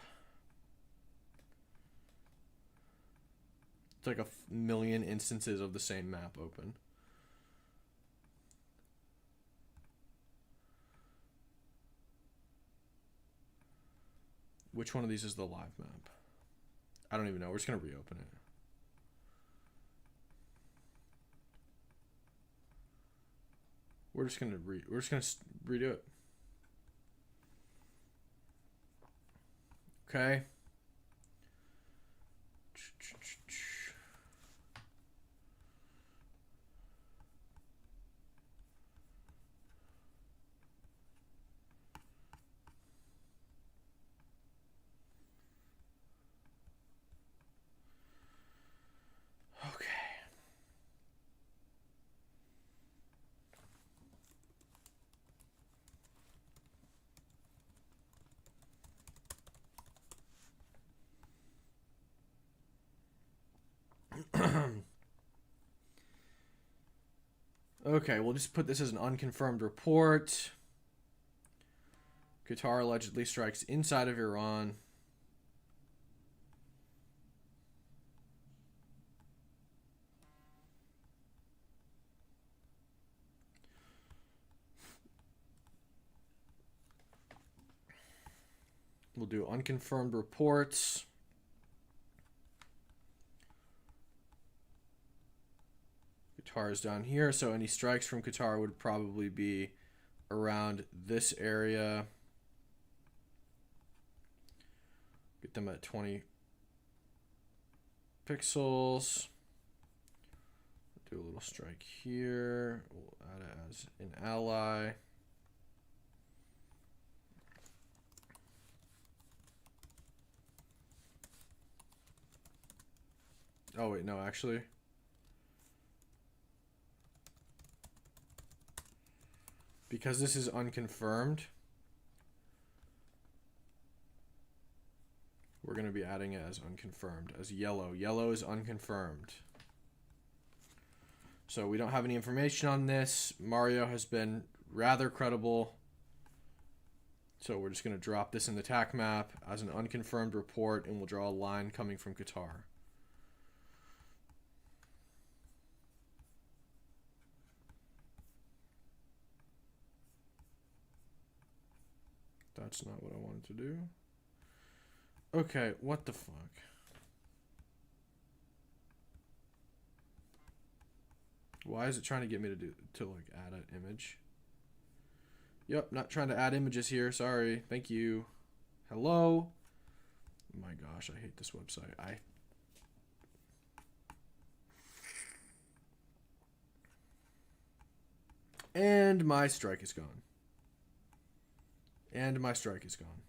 It's like a million instances of the same map open. Which one of these is the live map? I don't even know. We're just going to reopen it. We're just gonna redo it. Okay. Okay, we'll just put this as an unconfirmed report. Qatar allegedly strikes inside of Iran. We'll do unconfirmed reports. Qatar is down here, so any strikes from Qatar would probably be around this area. Get them at 20 pixels. Do a little strike here. We'll add it as an ally. Oh, wait, no, actually. Because this is unconfirmed, we're going to be adding it as unconfirmed, as yellow. Yellow is unconfirmed. So we don't have any information on this. Mario has been rather credible. So we're just going to drop this in the TAC map as an unconfirmed report, and we'll draw a line coming from Qatar. That's not what I wanted to do. Okay, what the fuck? Why is it trying to get me to like add an image? Yep, not trying to add images here. Sorry. Thank you. Hello. Oh my gosh, I hate this website. And my strike is gone. And my strike is gone.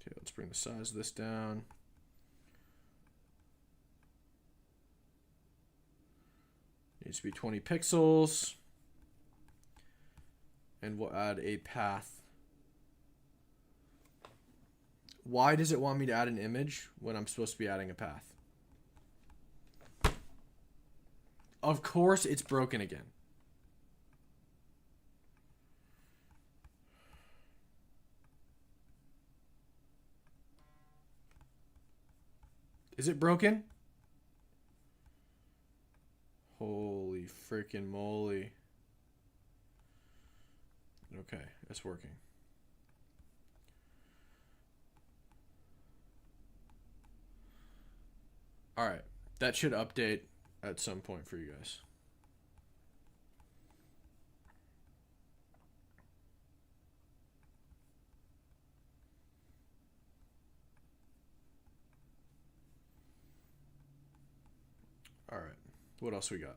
Okay, let's bring the size of this down. Needs to be 20 pixels. And we'll add a path. Why does it want me to add an image when I'm supposed to be adding a path? Of course it's broken again. Is it broken? Holy freaking moly. Okay, it's working. All right, that should update at some point for you guys. All right, what else we got?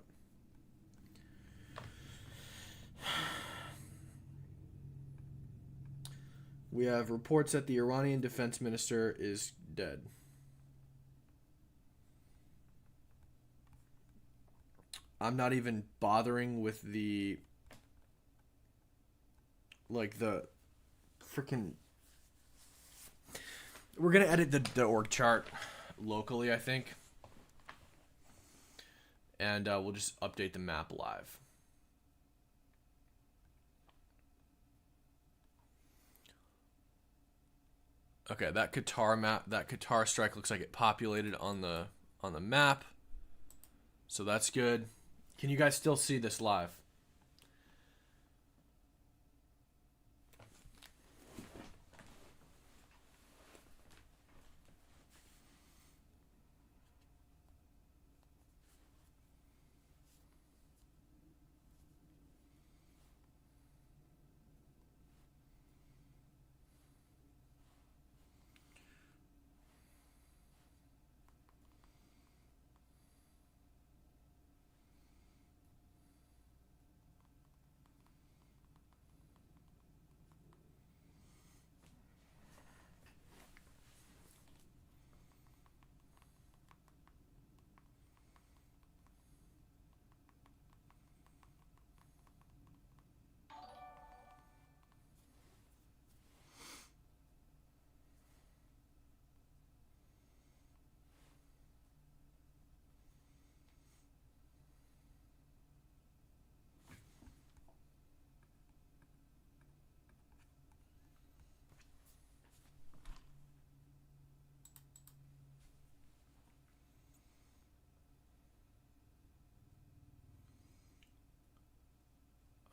We have reports that the Iranian defense minister is dead. I'm not even bothering with the freaking. We're gonna edit the org chart locally, I think, and we'll just update the map live. Okay, that Qatar strike looks like it populated on the map, so that's good. Can you guys still see this live?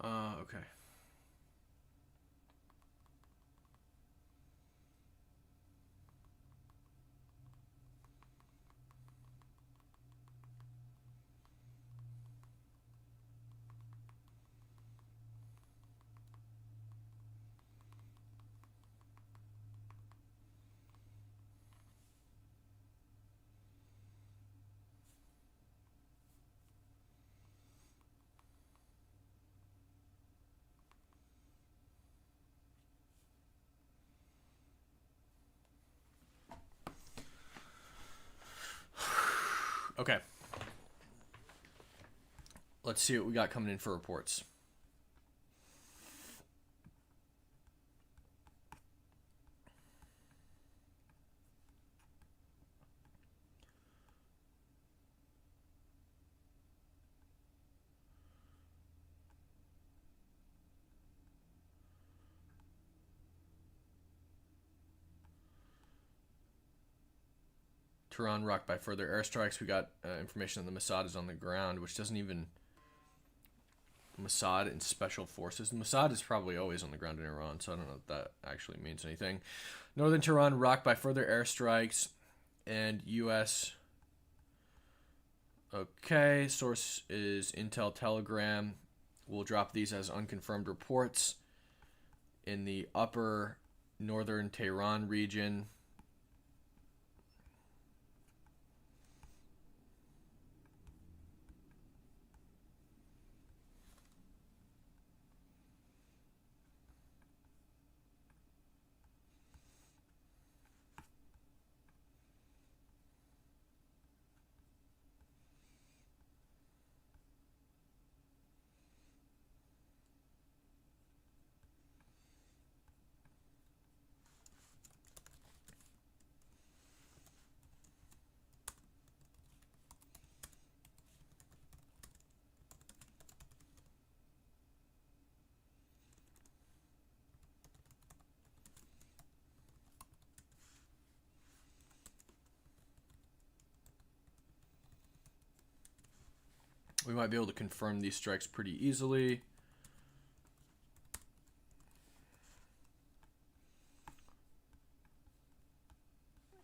Okay. Okay. Let's see what we got coming in for reports. Tehran rocked by further airstrikes. We got information that the Mossad is on the ground, which doesn't even... Mossad and special forces. The Mossad is probably always on the ground in Iran, so I don't know if that actually means anything. Northern Tehran rocked by further airstrikes, and U.S. Okay, source is Intel Telegram. We'll drop these as unconfirmed reports. In the upper northern Tehran region, we might be able to confirm these strikes pretty easily.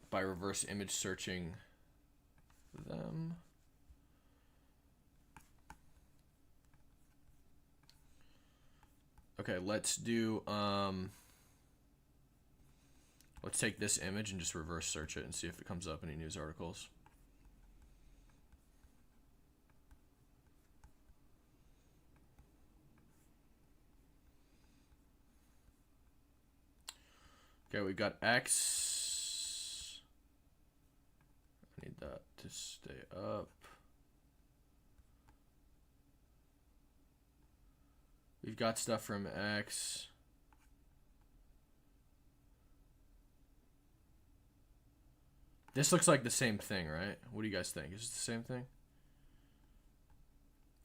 By reverse image searching them. Okay, let's do, let's take this image and just reverse search it and see if it comes up any news articles. Okay, we got X. I need that to stay up. We've got stuff from X. This looks like the same thing, right? What do you guys think? Is it the same thing?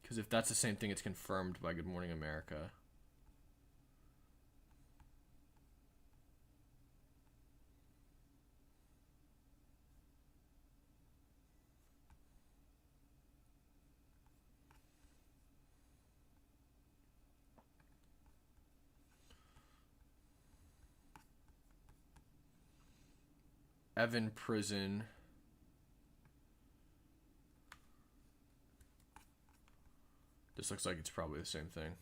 Because if that's the same thing, it's confirmed by Good Morning America. Evan prison. This looks like it's probably the same thing.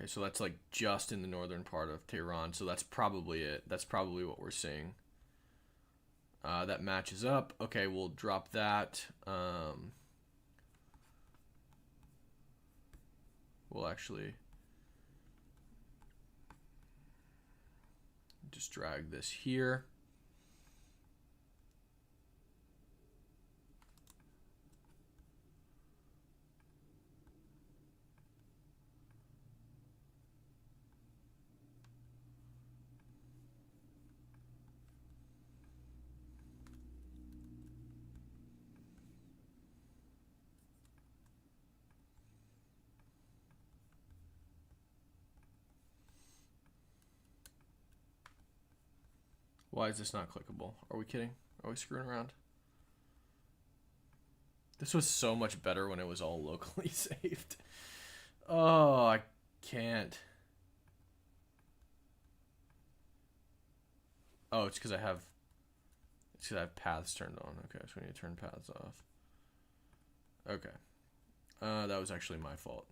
Okay, so that's like just in the northern part of Tehran, so that's probably it. That's probably what we're seeing. That matches up. Okay, we'll drop that. We'll actually just drag this here. Why is this not clickable? Are we kidding? Are we screwing around? This was so much better when it was all locally saved. Oh, I can't. Oh, it's because I have paths turned on. Okay, so we need to turn paths off. Okay. That was actually my fault.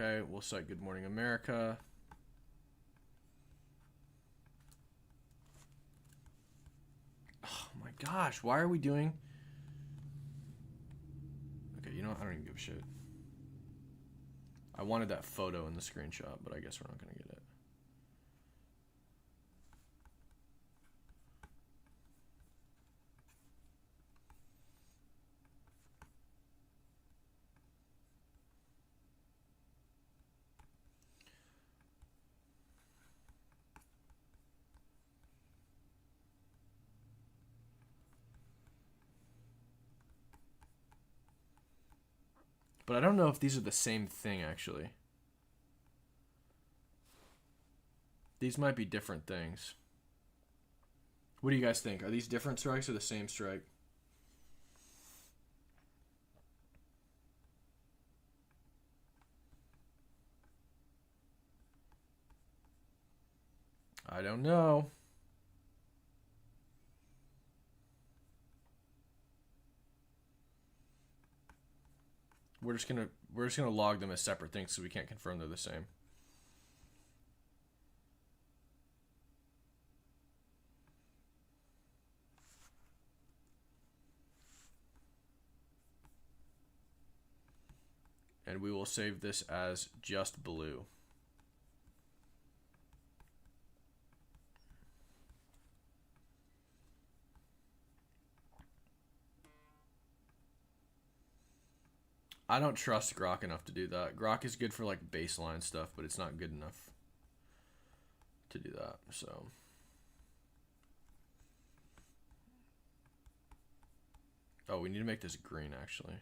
Okay, we'll cite Good Morning America. Oh my gosh, why are we doing... Okay, you know what? I don't even give a shit. I wanted that photo in the screenshot, but I guess we're not going to get it. But I don't know if these are the same thing, actually. These might be different things. What do you guys think? Are these different strikes or the same strike? I don't know. We're just gonna log them as separate things so we can't confirm they're the same. And we will save this as just blue. I don't trust Grok enough to do that. Grok is good for like baseline stuff, but it's not good enough to do that. So oh, we need to make this green actually.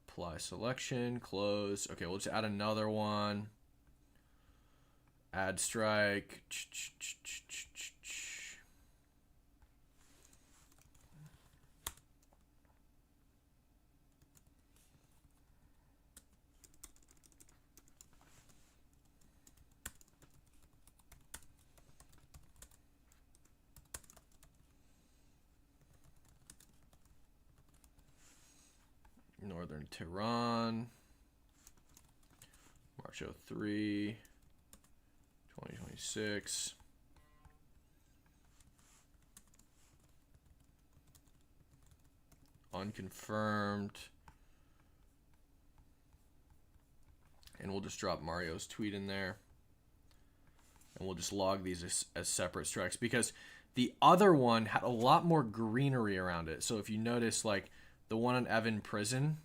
Apply selection, close. Okay, we'll just add another one. Add strike. Northern Tehran, March 03, 2026. Unconfirmed. And we'll just drop Mario's tweet in there. And we'll just log these as separate strikes because the other one had a lot more greenery around it. So if you notice, like, the one on Evan Prison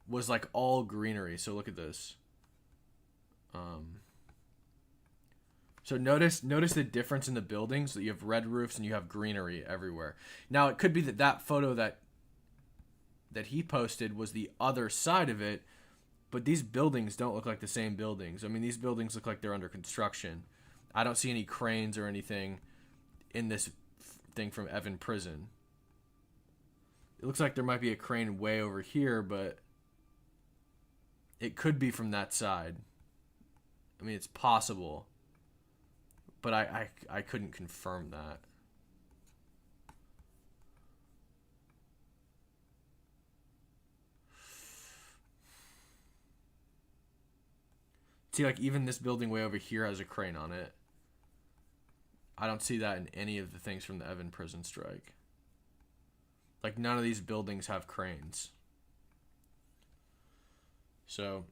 was like all greenery. So look at this. So notice the difference in the buildings. That you have red roofs and you have greenery everywhere. Now it could be that photo that he posted was the other side of it, but these buildings don't look like the same buildings. I mean, these buildings look like they're under construction. I don't see any cranes or anything in this thing from Evan Prison. It looks like there might be a crane way over here, but it could be from that side. I mean, it's possible, but I couldn't confirm that. See, like, even this building way over here has a crane on it. I don't see that in any of the things from the Evan Prison strike. Like, none of these buildings have cranes. So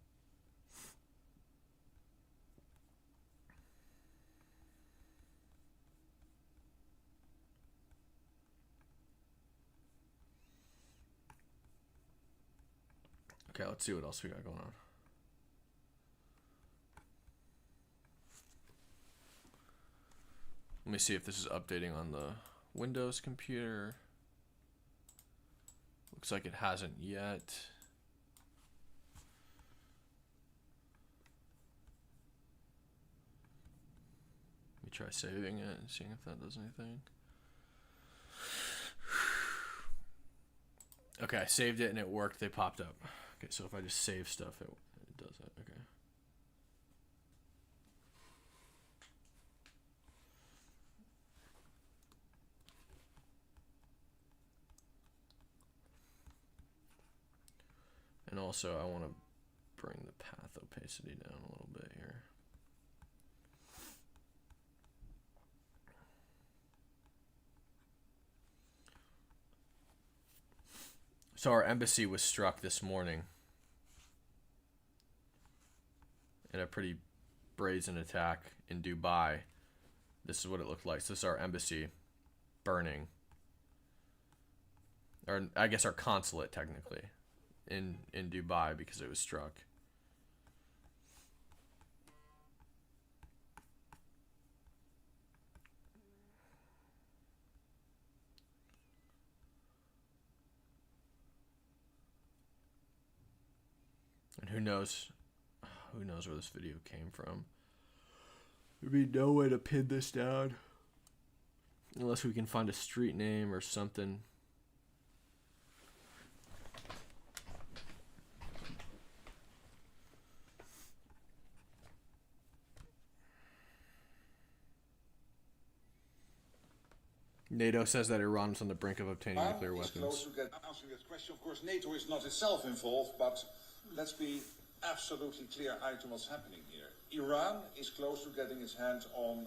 Okay, let's see what else we got going on. Let me see if this is updating on the Windows computer. Looks like it hasn't yet. Let me try saving it and seeing if that does anything. Okay, I saved it and it worked. They popped up. Okay, so if I just save stuff, it does it. Okay. And also, I want to bring the path opacity down a little bit here. So our embassy was struck this morning in a pretty brazen attack in Dubai. This is what it looked like. So this is our embassy burning. Or I guess our consulate technically in Dubai because it was struck. And who knows where this video came from. There'd be no way to pin this down unless we can find a street name or something. NATO says that Iran is on the brink of obtaining nuclear weapons. Close to answering that question. Of course, NATO is not itself involved, but let's be absolutely clear-eyed on what's happening here. Iran is close to getting its hands on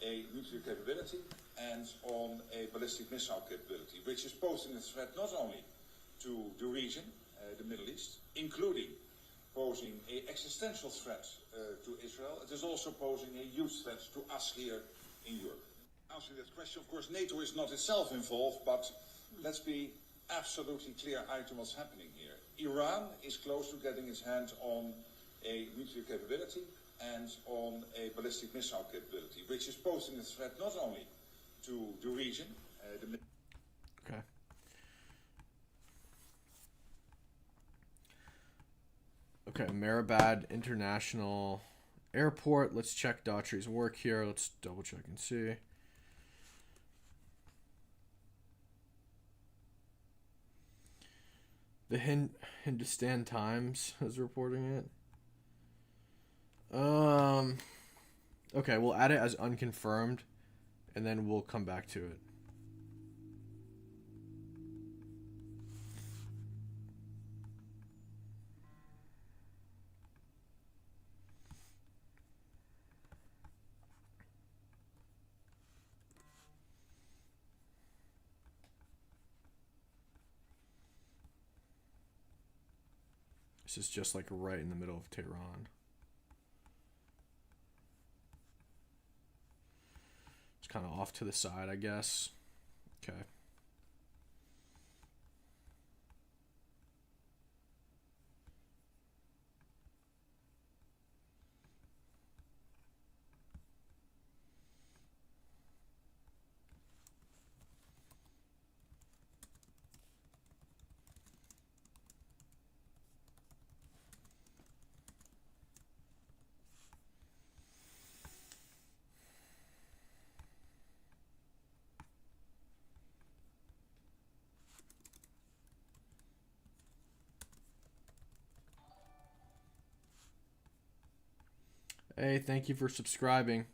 a nuclear capability and on a ballistic missile capability, which is posing a threat not only to the region, the Middle East, including posing an existential threat to Israel. It is also posing a huge threat to us here in Europe. Answering that question, of course, NATO is not itself involved, but let's be absolutely clear-eyed on what's happening here. Iran is close to getting its hands on a nuclear capability and on a ballistic missile capability, which is posing a threat not only to the region, Okay. Okay, Mehrabad International Airport. Let's check Daughtry's work here. Let's double check and see. The Hindustan Times is reporting it. Okay, we'll add it as unconfirmed, and then we'll come back to it. This is just like right in the middle of Tehran. It's kind of off to the side, I guess. Okay. Hey, thank you for subscribing.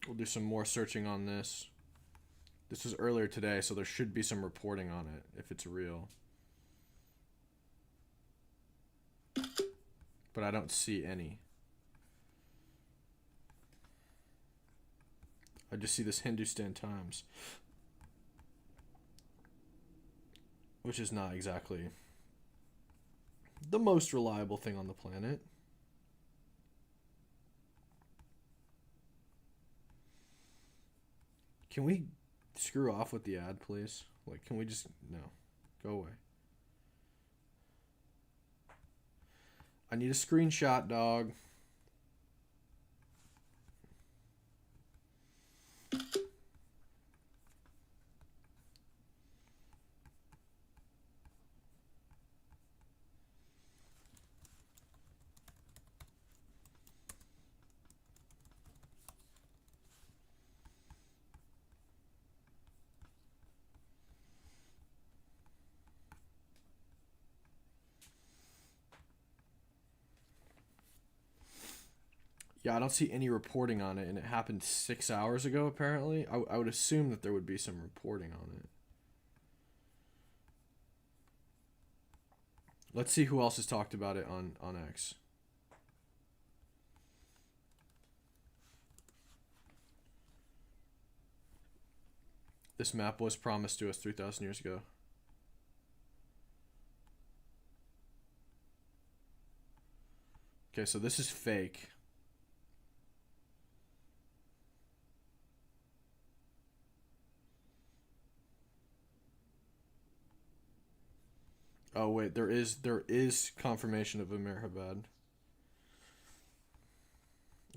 We'll do some more searching on this. This was earlier today, so there should be some reporting on it if it's real. But I don't see any. I just see this Hindustan Times, which is not exactly the most reliable thing on the planet. Can we screw off with the ad, please? Like, can we just... No. Go away. I need a screenshot, dog. Yeah, I don't see any reporting on it, and it happened 6 hours ago, apparently. I would assume that there would be some reporting on it. Let's see who else has talked about it on X. This map was promised to us 3,000 years ago. Okay, so this is fake. Oh wait, there is confirmation of Amerhabad.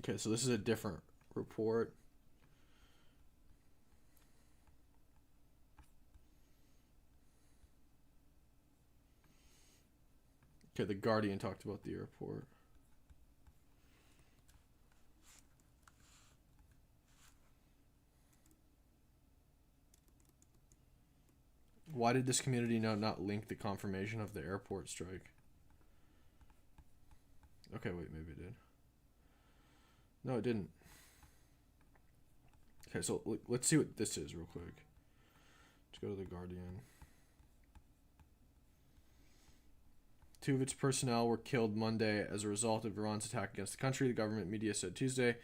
Okay, so this is a different report. Okay, the Guardian talked about the airport. Why did this community note not link the confirmation of the airport strike? Okay, wait, maybe it did. No, it didn't. Okay, so let's see what this is real quick. Let's go to the Guardian. 2 of its personnel were killed Monday as a result of Iran's attack against the country, the government media said Tuesday.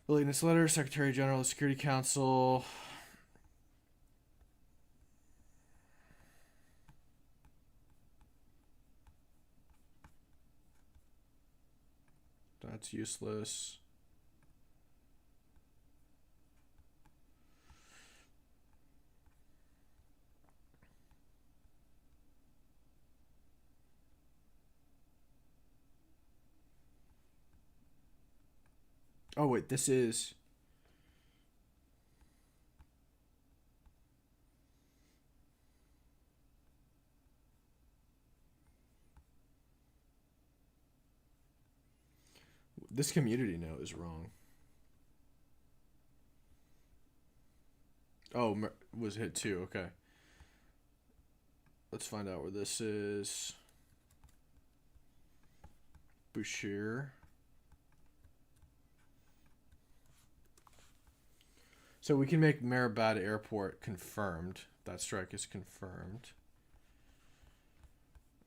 Relating this letter, Secretary General of the Security Council... That's useless. Oh wait, this is... This community note is wrong. Oh, was hit too. Okay. Let's find out where this is. Bushehr. So we can make Mehrabad Airport confirmed. That strike is confirmed.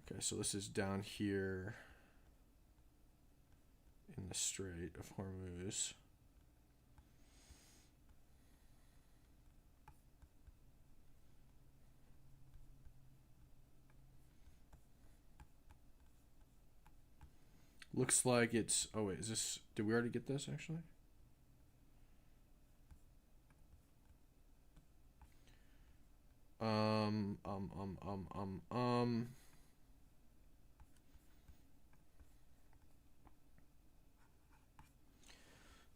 Okay, so this is down here in the Strait of Hormuz. Looks like it's... Oh, wait, is this... Did we already get this, actually?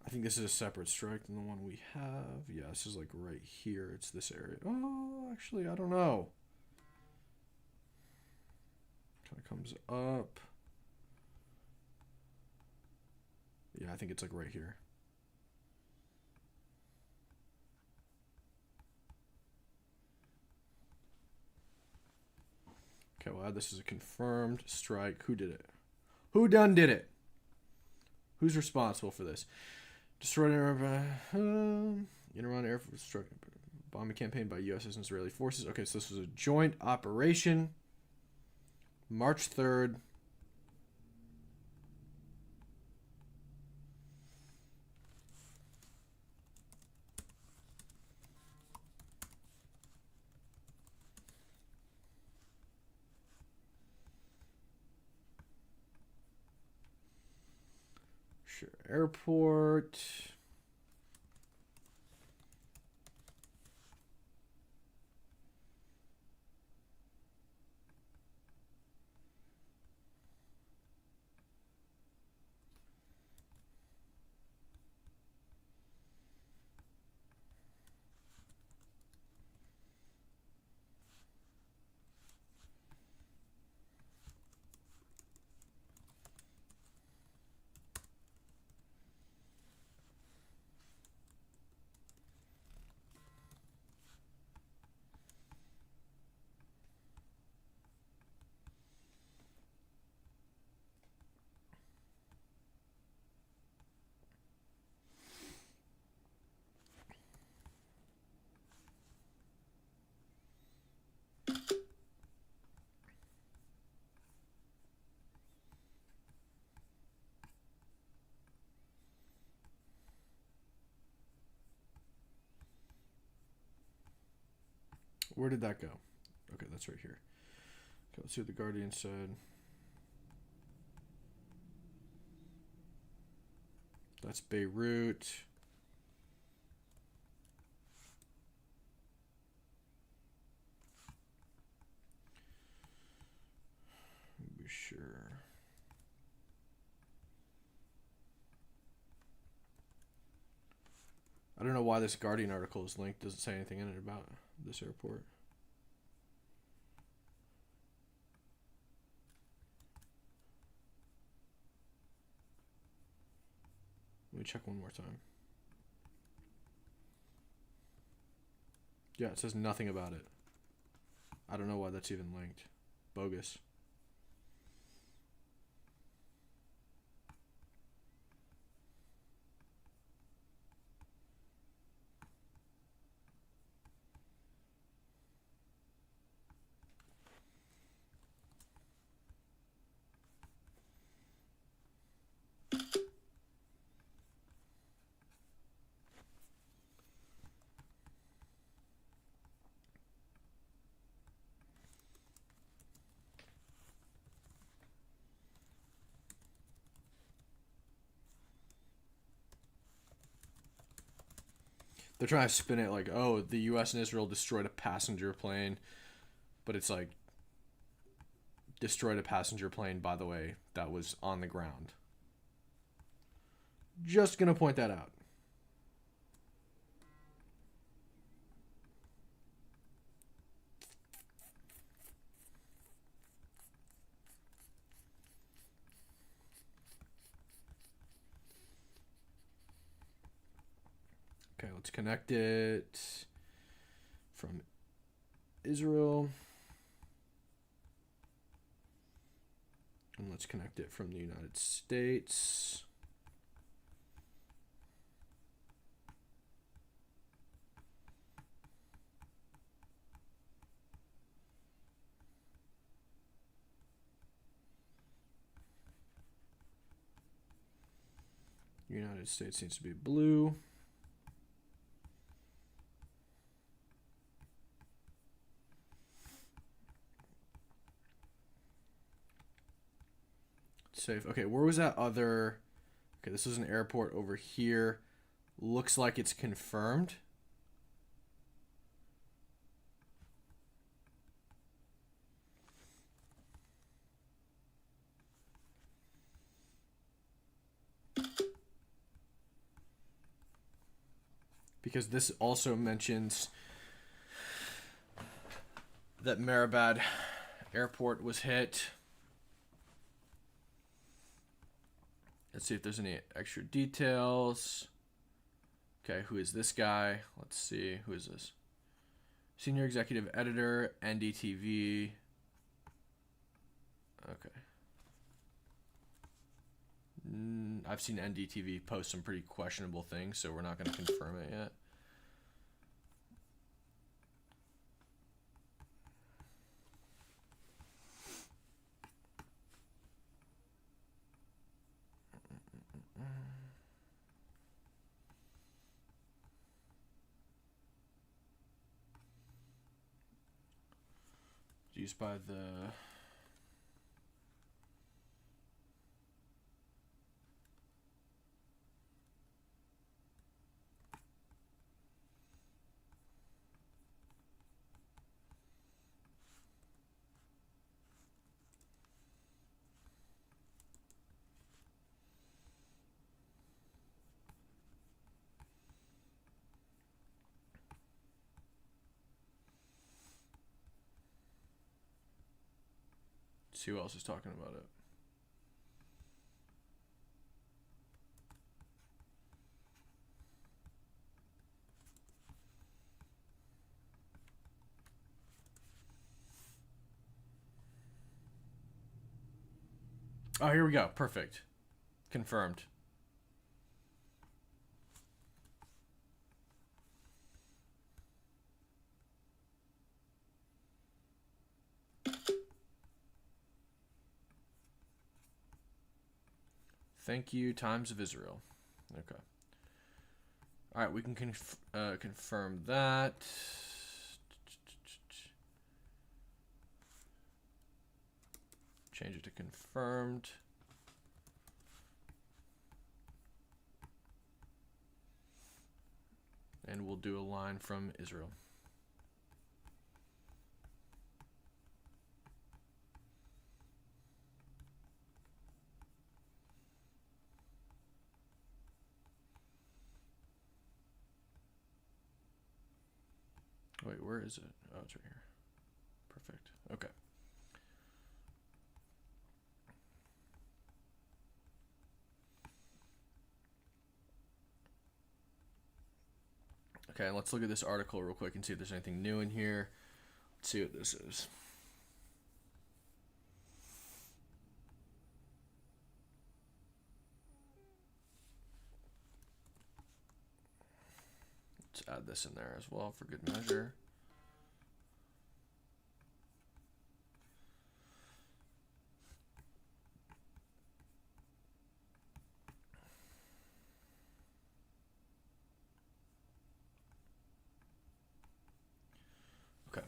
I think this is a separate strike than the one we have. Yeah, this is like right here. It's this area. Oh, actually, I don't know. Kind of comes up. Yeah, I think it's like right here. Okay, well, this is a confirmed strike. Who did it? Who done did it? Who's responsible for this? Destroyed Iran Air Force struck bombing campaign by U.S. and Israeli forces. Okay, so this was a joint operation. March 3rd. Sure, airport. Where did that go? Okay, that's right here. Okay, let's see what the Guardian said. That's Beirut. Be sure. I don't know why this Guardian article is linked. Doesn't say anything in it about this airport. Let me check one more time. Yeah, it says nothing about it. I don't know why that's even linked. Bogus. They're trying to spin it like, oh, the U.S. and Israel destroyed a passenger plane. But it's like, destroyed a passenger plane, by the way, that was on the ground. Just going to point that out. Okay, let's connect it from Israel. And let's connect it from the United States. United States needs to be blue. Safe. Okay, where was that other... Okay, this is an airport over here. Looks like it's confirmed. Because this also mentions that Mehrabad Airport was hit. Let's see if there's any extra details. Okay, who is this guy? Let's see. Who is this? Senior Executive Editor, NDTV. Okay. I've seen NDTV post some pretty questionable things, so we're not going to confirm it yet. Used by the... See who else is talking about it. Oh, here we go. Perfect. Confirmed. Thank you, Times of Israel. Okay. All right, we can confirm that. Change it to confirmed. And we'll do a line from Israel. Wait, where is it? Oh, it's right here. Perfect. Okay. Okay, let's look at this article real quick and see if there's anything new in here. Let's see what this is. Let's add this in there as well for good measure. Okay.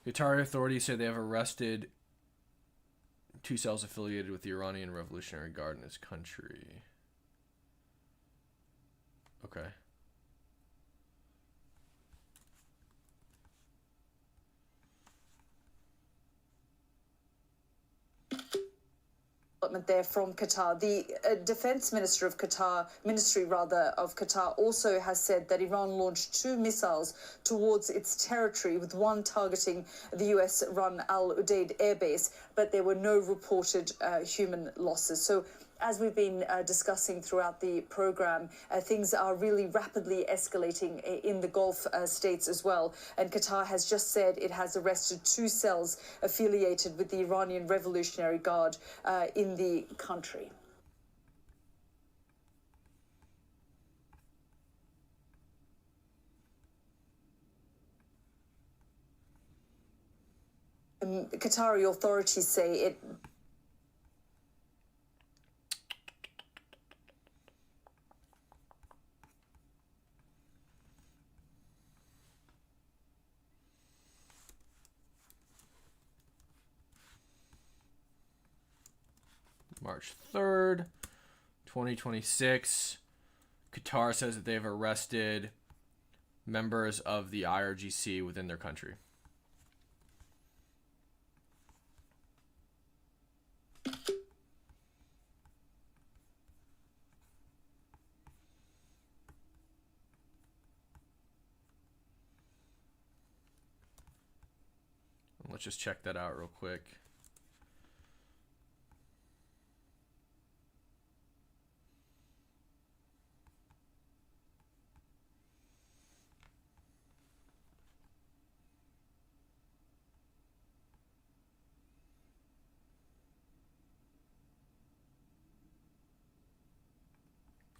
Qatari authorities say they have arrested 2 cells affiliated with the Iranian Revolutionary Guard in his country. Okay. There from Qatar. The defense minister of Qatar, of Qatar, also has said that Iran launched 2 missiles towards its territory, with one targeting the US-run Al Udeid airbase, but there were no reported human losses. So, as we've been discussing throughout the program, things are really rapidly escalating in the Gulf states as well. And Qatar has just said it has arrested 2 cells affiliated with the Iranian Revolutionary Guard in the country. Qatari authorities say it... March 3rd, 2026. Qatar says that they have arrested members of the IRGC within their country. Let's just check that out real quick.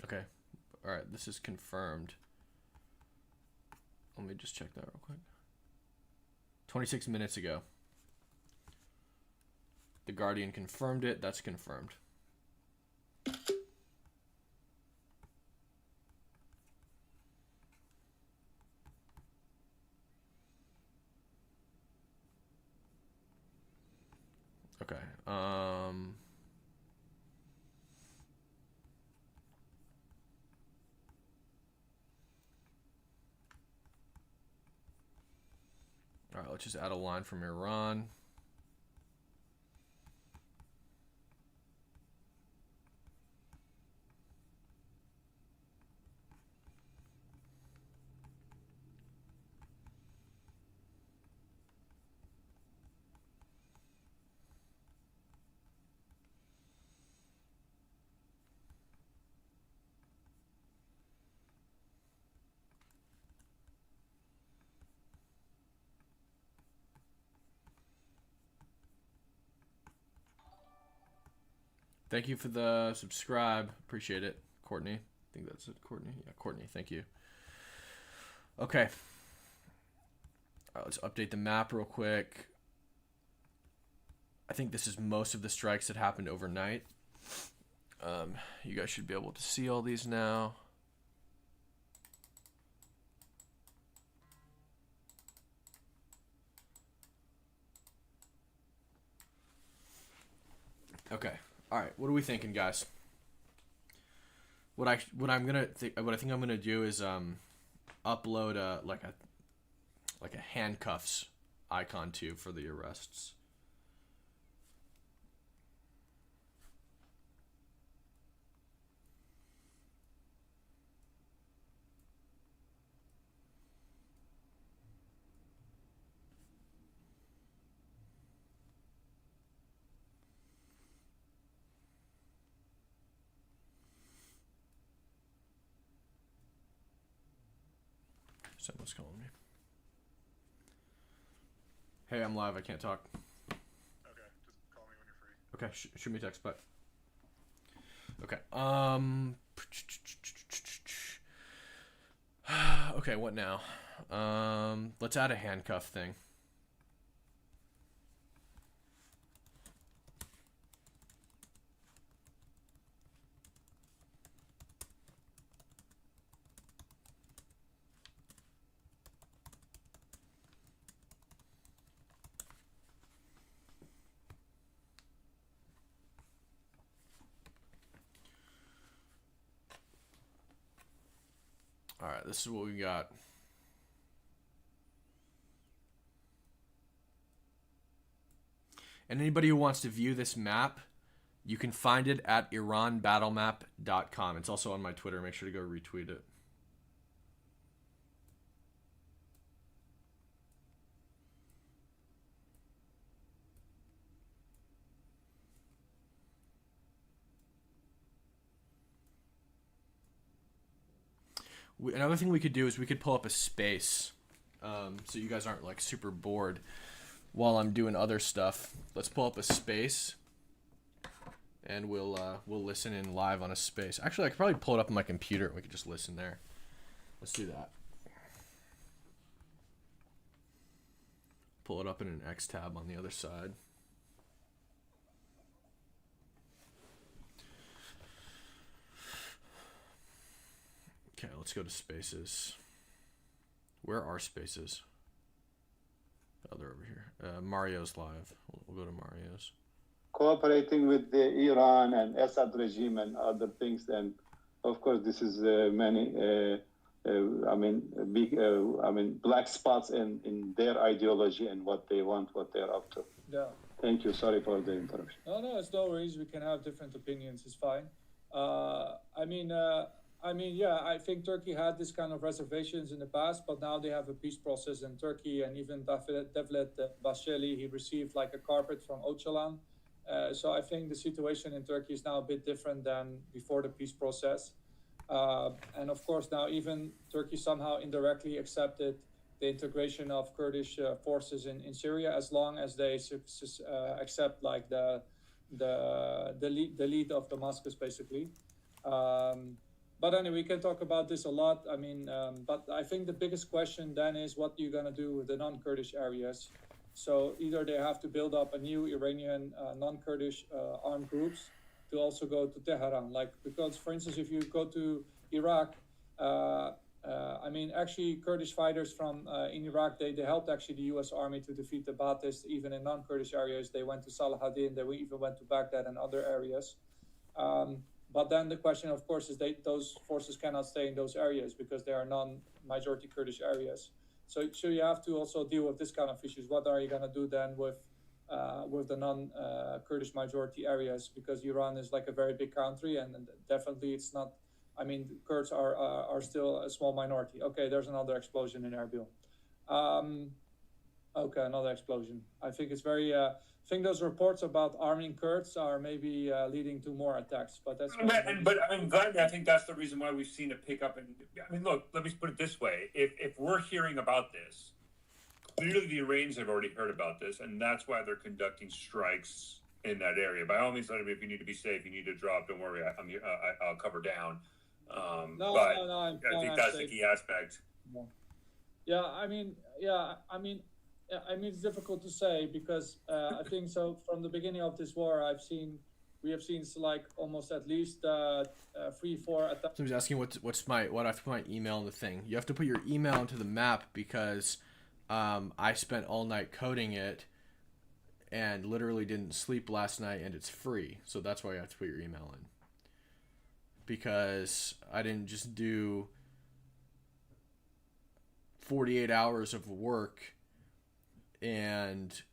Okay. All right, this is confirmed. Let me just check that real quick. 26 minutes ago. The Guardian confirmed it. That's confirmed. Okay. All right, let's just add a line from Iran. Thank you for the subscribe. Appreciate it, Courtney. I think that's it, Courtney. Yeah, Courtney. Thank you. Okay. All right, let's update the map real quick. I think this is most of the strikes that happened overnight. You guys should be able to see all these now. Okay. All right. What are we thinking, guys? What I think I'm gonna do is upload like a handcuffs icon too for the arrests. Someone's calling me. Hey, I'm live. I can't talk. Okay, just call me when you're free. Okay, shoot me a text, but okay. Okay, what now? Let's add a handcuff thing. All right, this is what we got. And anybody who wants to view this map, you can find it at iranbattlemap.com. It's also on my Twitter. Make sure to go retweet it. Another thing we could do is we could pull up a space, so you guys aren't like super bored while I'm doing other stuff. Let's pull up a space, and we'll listen in live on a space. Actually, I could probably pull it up on my computer, and we could just listen there. Let's do that. Pull it up in an X tab on the other side. Okay, let's go to spaces. Where are spaces? Oh, they're over here. Mario's live. We'll go to Mario's. Cooperating with the Iran and Assad regime and other things, and of course, this is black spots in their ideology and what they want, what they're up to. Yeah. Thank you. Sorry for the interruption. No, it's no worries. We can have different opinions. It's fine. I think Turkey had this kind of reservations in the past, but now they have a peace process in Turkey, and even Devlet Bahçeli, he received like a carpet from Öcalan. So I think the situation in Turkey is now a bit different than before the peace process. And of course, now even Turkey somehow indirectly accepted the integration of Kurdish forces in Syria, as long as they accept like the lead of Damascus, basically. But anyway, we can talk about this a lot. But I think the biggest question then is what you're going to do with the non-Kurdish areas. So either they have to build up a new Iranian non-Kurdish armed groups to also go to Tehran. Because, for instance, if you go to Iraq, actually Kurdish fighters from in Iraq, they helped actually the U.S. Army to defeat the Ba'athists, even in non-Kurdish areas. They went to Salahuddin, they even went to Baghdad and other areas. But then the question, of course, is those forces cannot stay in those areas because they are non-majority Kurdish areas. So you have to also deal with this kind of issues. What are you going to do then with the non-Kurdish majority areas? Because Iran is like a very big country, and definitely it's not. Kurds are still a small minority. Okay, there's another explosion in Erbil. Okay, another explosion. I think it's very. I think those reports about arming Kurds are maybe leading to more attacks, but that's. Gladly, I think that's the reason why we've seen a pickup. Look, let me put it this way: if we're hearing about this, clearly the Iranians have already heard about this, and that's why they're conducting strikes in that area. By all means, let me. If you need to be safe, you need to drop. Don't worry, I'll cover down. I think that's the key aspect. It's difficult to say because I think so. From the beginning of this war, we have seen like almost at least 3-4 attacks. Somebody's asking what I have to put my email in the thing. You have to put your email into the map because I spent all night coding it, and literally didn't sleep last night, and it's free. So that's why you have to put your email in. Because I didn't just do 48 hours of work and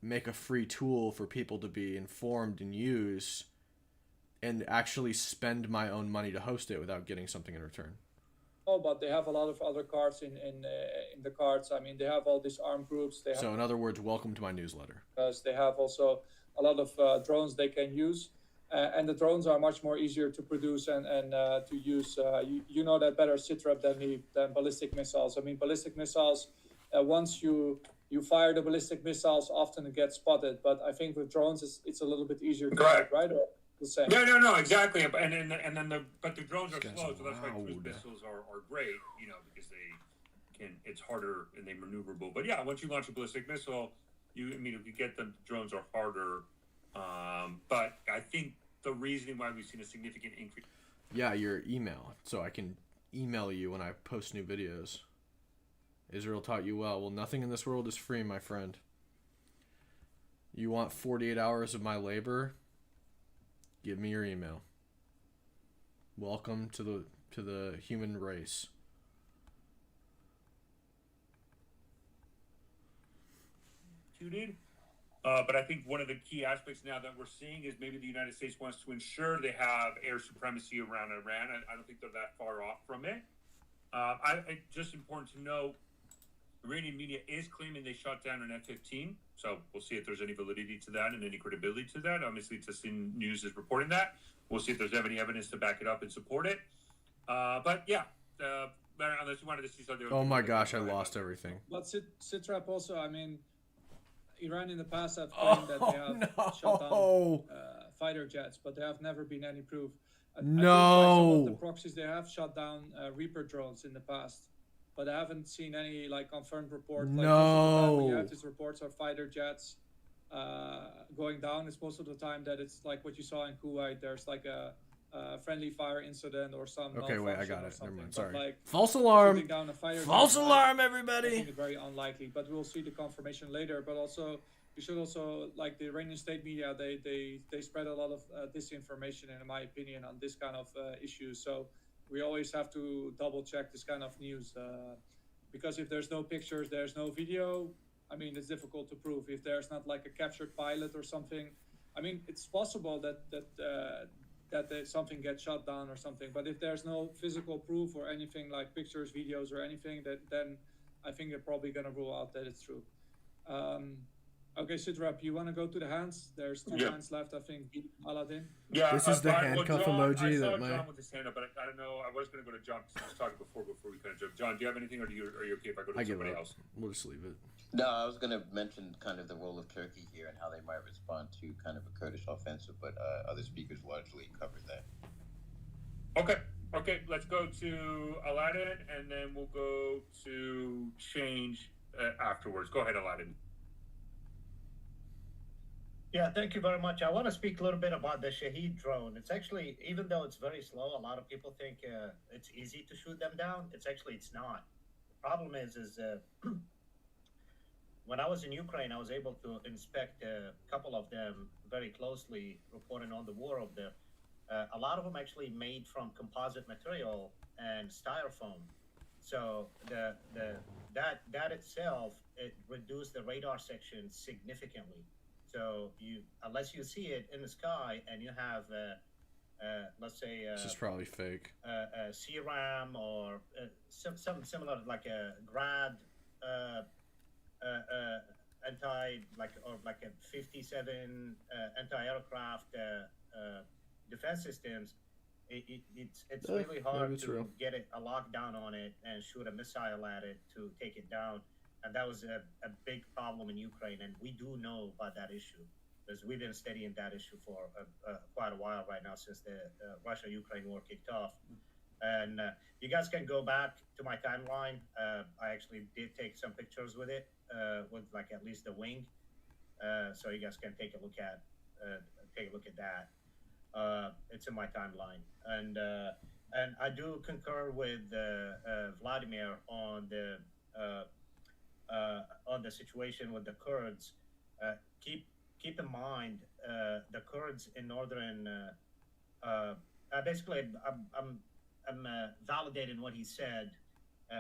make a free tool for people to be informed and use, and actually spend my own money to host it without getting something in return. Oh, but they have a lot of other cards in the cards. I mean, they have all these armed groups. They have, So in other words, welcome to my newsletter. because they have also a lot of drones they can use. And the drones are much more easier to produce and to use. You know that better, Citrap, than me, than ballistic missiles. I mean, ballistic missiles, once you fire the ballistic missiles, often it gets spotted. But I think with drones, it's a little bit easier to Correct. shoot, right? Or the same? No, exactly. But the drones are These guys slow, are so that's why cruise loud. missiles are great, because it's harder and they're maneuverable. But yeah, once you launch a ballistic missile, if you get them, drones are harder. But I think the reasoning why we've seen a significant increase. Yeah, your email. So I can email you when I post new videos. Israel taught you well. Well, nothing in this world is free, my friend. You want 48 hours of my labor? Give me your email. Welcome to the human race. Dude. But I think one of the key aspects now that we're seeing is maybe the United States wants to ensure they have air supremacy around Iran. I don't think they're that far off from it. It's just important to know, Iranian media is claiming they shot down an F-15, so we'll see if there's any validity to that and any credibility to that. Obviously, Tasnim News is reporting that. We'll see if there's any evidence to back it up and support it. But yeah, unless you wanted to see something. Oh my gosh, I lost everything. But Citrap also, I mean, Iran in the past have claimed that they have shot down fighter jets, but there have never been any proof. I think, like, some of the proxies, they have shot down Reaper drones in the past, but I haven't seen any confirmed report. Most of the time when you have these reports of fighter jets going down, it's most of the time that it's like what you saw in Kuwait. There's like a friendly fire incident or some. Okay, wait, I got or it. something. Never mind. But, Sorry. like, False alarm. shooting down a fighter False jet, alarm, I everybody. think it's very unlikely, but we'll see the confirmation later. But also, you should also, like the Iranian state media, they spread a lot of disinformation, in my opinion, on this kind of issues. So we always have to double check this kind of news, because if there's no pictures, there's no video. I mean, it's difficult to prove. If there's not like a captured pilot or something, I mean, it's possible that something gets shut down or something. But if there's no physical proof or anything like pictures, videos, or anything, then I think they're probably gonna rule out that it's true. Okay, Sidrap, you want to go to the hands? There's two hands left, I think. Aladdin. Yeah, This is the handcuff emoji I saw that my. John with his hand up, but I don't know. I was going to go to John because he was talking before we kind of jump. John, do you have anything, or are you okay if I go to I give somebody up. else? We'll just leave it. No, I was going to mention kind of the role of Turkey here and how they might respond to kind of a Kurdish offensive, but other speakers largely covered that. Okay. Let's go to Aladdin, and then we'll go to Change afterwards. Go ahead, Aladdin. Yeah, thank you very much. I want to speak a little bit about the Shaheed drone. It's actually, even though it's very slow, a lot of people think it's easy to shoot them down. It's not. The problem is when I was in Ukraine, I was able to inspect a couple of them very closely, reporting on the war of them. A lot of them actually made from composite material and styrofoam. So that itself, it reduced the radar section significantly. So unless you see it in the sky and you have, let's say, This is probably fake. a CRAM or something similar, like a Grad like a 57 anti-aircraft defense systems, it's really hard to get a lockdown on it and shoot a missile at it to take it down. And that was a big problem in Ukraine, and we do know about that issue because we've been studying that issue for quite a while right now since the Russia-Ukraine war kicked off. And you guys can go back to my timeline. I actually did take some pictures with it, with like at least the wing, so you guys can take a look at that. It's in my timeline, and I do concur with Vladimir on the situation with the Kurds. keep in mind the Kurds in northern. Basically, I'm validating what he said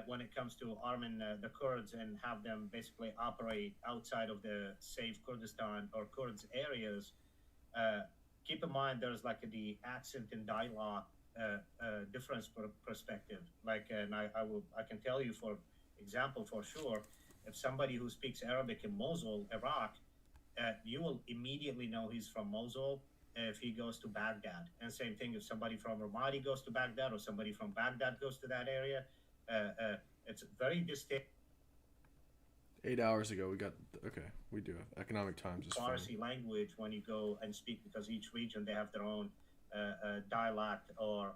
when it comes to arming the Kurds and have them basically operate outside of the safe Kurdistan or Kurds areas. Keep in mind there's like the accent and dialogue difference perspective. Like, and I can tell you for example for sure, if somebody who speaks Arabic in Mosul, Iraq, you will immediately know he's from Mosul if he goes to Baghdad. And same thing if somebody from Ramadi goes to Baghdad or somebody from Baghdad goes to that area. It's very distinct. 8 hours ago, we do have economic times. Is Farsi language when you go and speak, because each region they have their own dialect or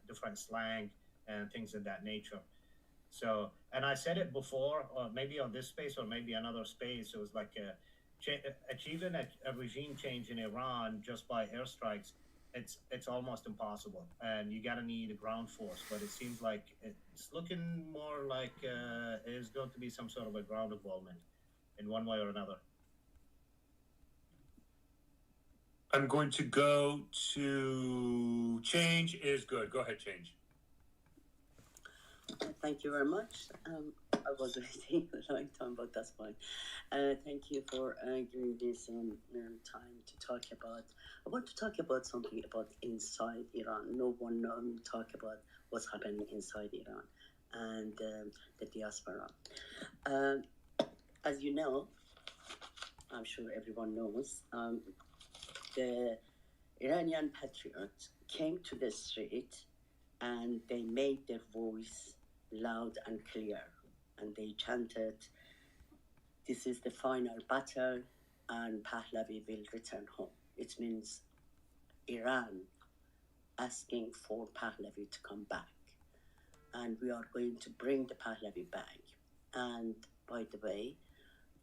different slang and things of that nature. So, and I said it before, or maybe on this space or maybe another space, it was like achieving a regime change in Iran just by airstrikes. It's almost impossible, and you gotta need a ground force. But it seems like it's looking more like there's going to be some sort of a ground involvement in one way or another. I'm going to go to Change is good. Go ahead, Change. Thank you very much. I was waiting a long time, but that's fine. Thank you for giving this time to talk about. I want to talk about something about inside Iran. No one talk about what's happening inside Iran and the diaspora. As you know, I'm sure everyone knows, the Iranian patriots came to the street and they made their voice loud and clear. And they chanted, "This is the final battle and Pahlavi will return home." It means Iran asking for Pahlavi to come back. And we are going to bring the Pahlavi back. And by the way,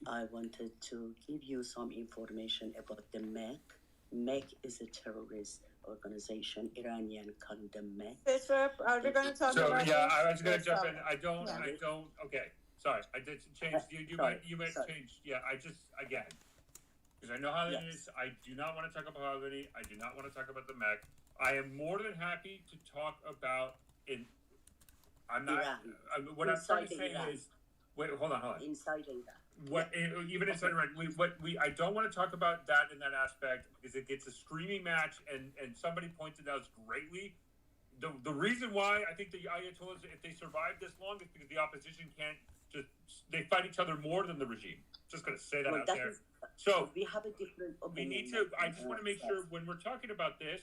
I wanted to give you some information about the MEC. MEC is a terrorist organization. Iranian condemn MEC. Bishop, are we going to talk So about yeah, this? I was going to jump in. Yeah. I don't. Okay, sorry. I did change. You might change. Yeah, I just again because I know how it is. I do not want to talk about Albany. I do not want to talk about the MEC. I am more than happy to talk about in. I'm not. What I'm trying to say is, wait, hold on. Inside Iran. What even inside Iran, I don't want to talk about that in that aspect because it gets a screaming match, and somebody pointed out greatly. The reason why I think the Ayatollahs, if they survive this long, is because the opposition can't they fight each other more than the regime. Just going to say that out there. So we have a different opinion. We need to. I just want to make sure when we're talking about this,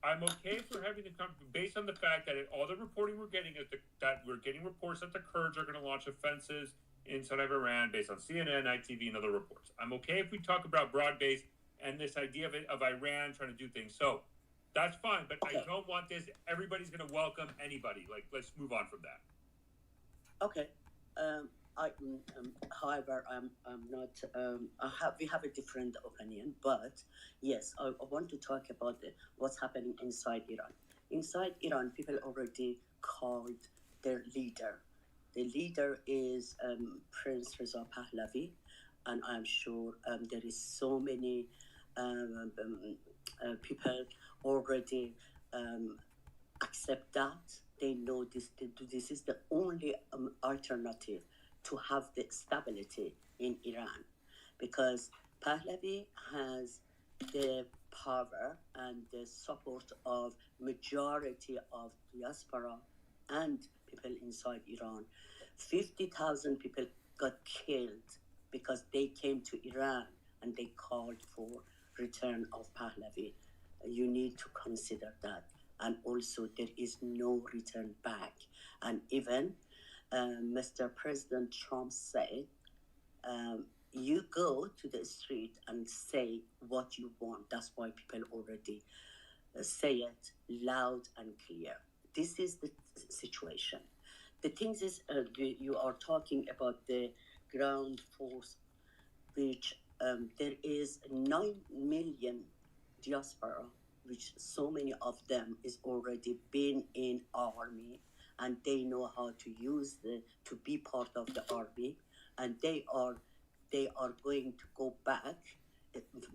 I'm okay for having the based on the fact that all the reporting we're getting is that we're getting reports that the Kurds are going to launch offensives inside of Iran based on CNN, ITV, and other reports. I'm okay if we talk about broad-based and this idea of Iran trying to do things. So that's fine, but okay. I don't want this. Everybody's going to welcome anybody. Like, let's move on from that. Okay. However, I'm not. We have a different opinion, but yes, I want to talk about what's happening inside Iran. Inside Iran, people already called their leader. The leader is Prince Reza Pahlavi, and I'm sure there is so many people already accept that. They know this is the only alternative to have the stability in Iran, because Pahlavi has the power and the support of majority of diaspora and people inside Iran. 50,000 people got killed because they came to Iran and they called for return of Pahlavi. You need to consider that. And also there is no return back. And even Mr. President Trump said, you go to the street and say what you want. That's why people already say it loud and clear. This is the situation. The thing is, you are talking about the ground force, which there is 9 million diaspora, which so many of them is already been in army, and they know how to use to be part of the army, and they they are going to go back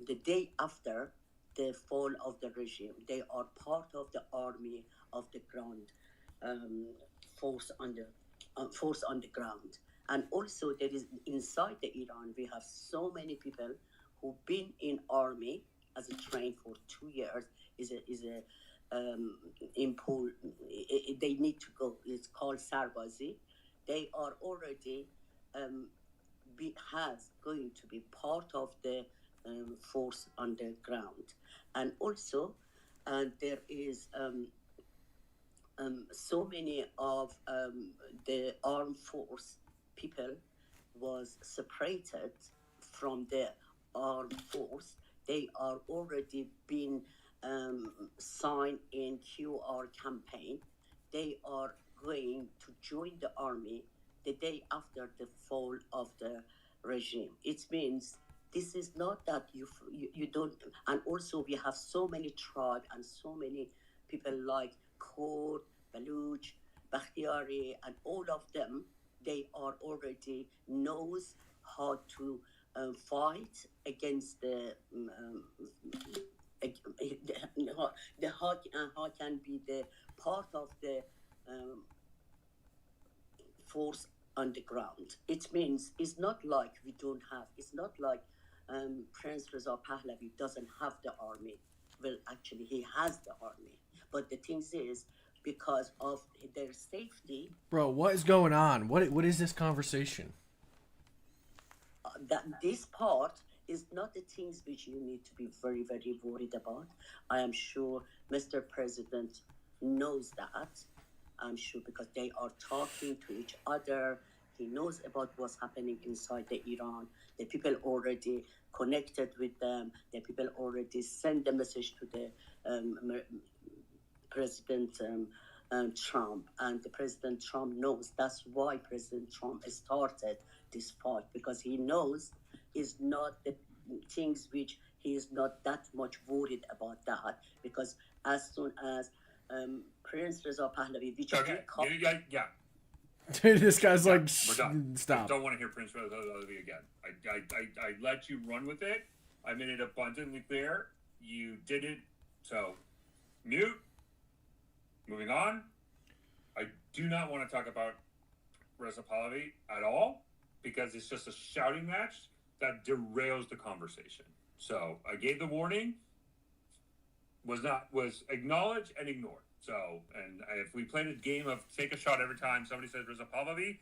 the day after the fall of the regime. They are part of the army of the ground, force on the ground. And also there is inside the Iran, we have so many people who've been in army as a train for 2 years. They need to go. It's called Sarbazi. They are already going to be part of the force on the ground. And also there is so many of the armed force people was separated from the armed force. They are already been signed in QR campaign. They are going to join the army the day after the fall of the regime. It means this is not that you don't. And also we have so many tribes and so many people like Kurd, Baluch, Bakhtiari, and all of them. They are already knows how to fight against how can be the part of the force on the ground. It means it's not like we don't have. It's not like Prince Reza Pahlavi doesn't have the army. Well, actually, he has the army. But the thing is, because of their safety. Bro, what is going on? What is this conversation? That this part is not the things which you need to be very, very worried about. I am sure Mr. President knows that. I'm sure because they are talking to each other. He knows about what's happening inside the Iran. The people already connected with them. The people already send the message to the President Trump. And the President Trump knows. That's why President Trump started this fight, because he knows is not the things which he is not that much worried about that, because as soon as Prince Reza Pahlavi, which yeah. Dude, this guy's like, we're done. Stop. I don't want to hear Prince Reza Pahlavi again. I let you run with it. I made it abundantly clear. You did it. So, mute. Moving on. I do not want to talk about Reza Pahlavi at all, because it's just a shouting match that derails the conversation. So I gave the warning, was acknowledged and ignored. So, and if we played a game of take a shot every time somebody says Reza Pahlavi,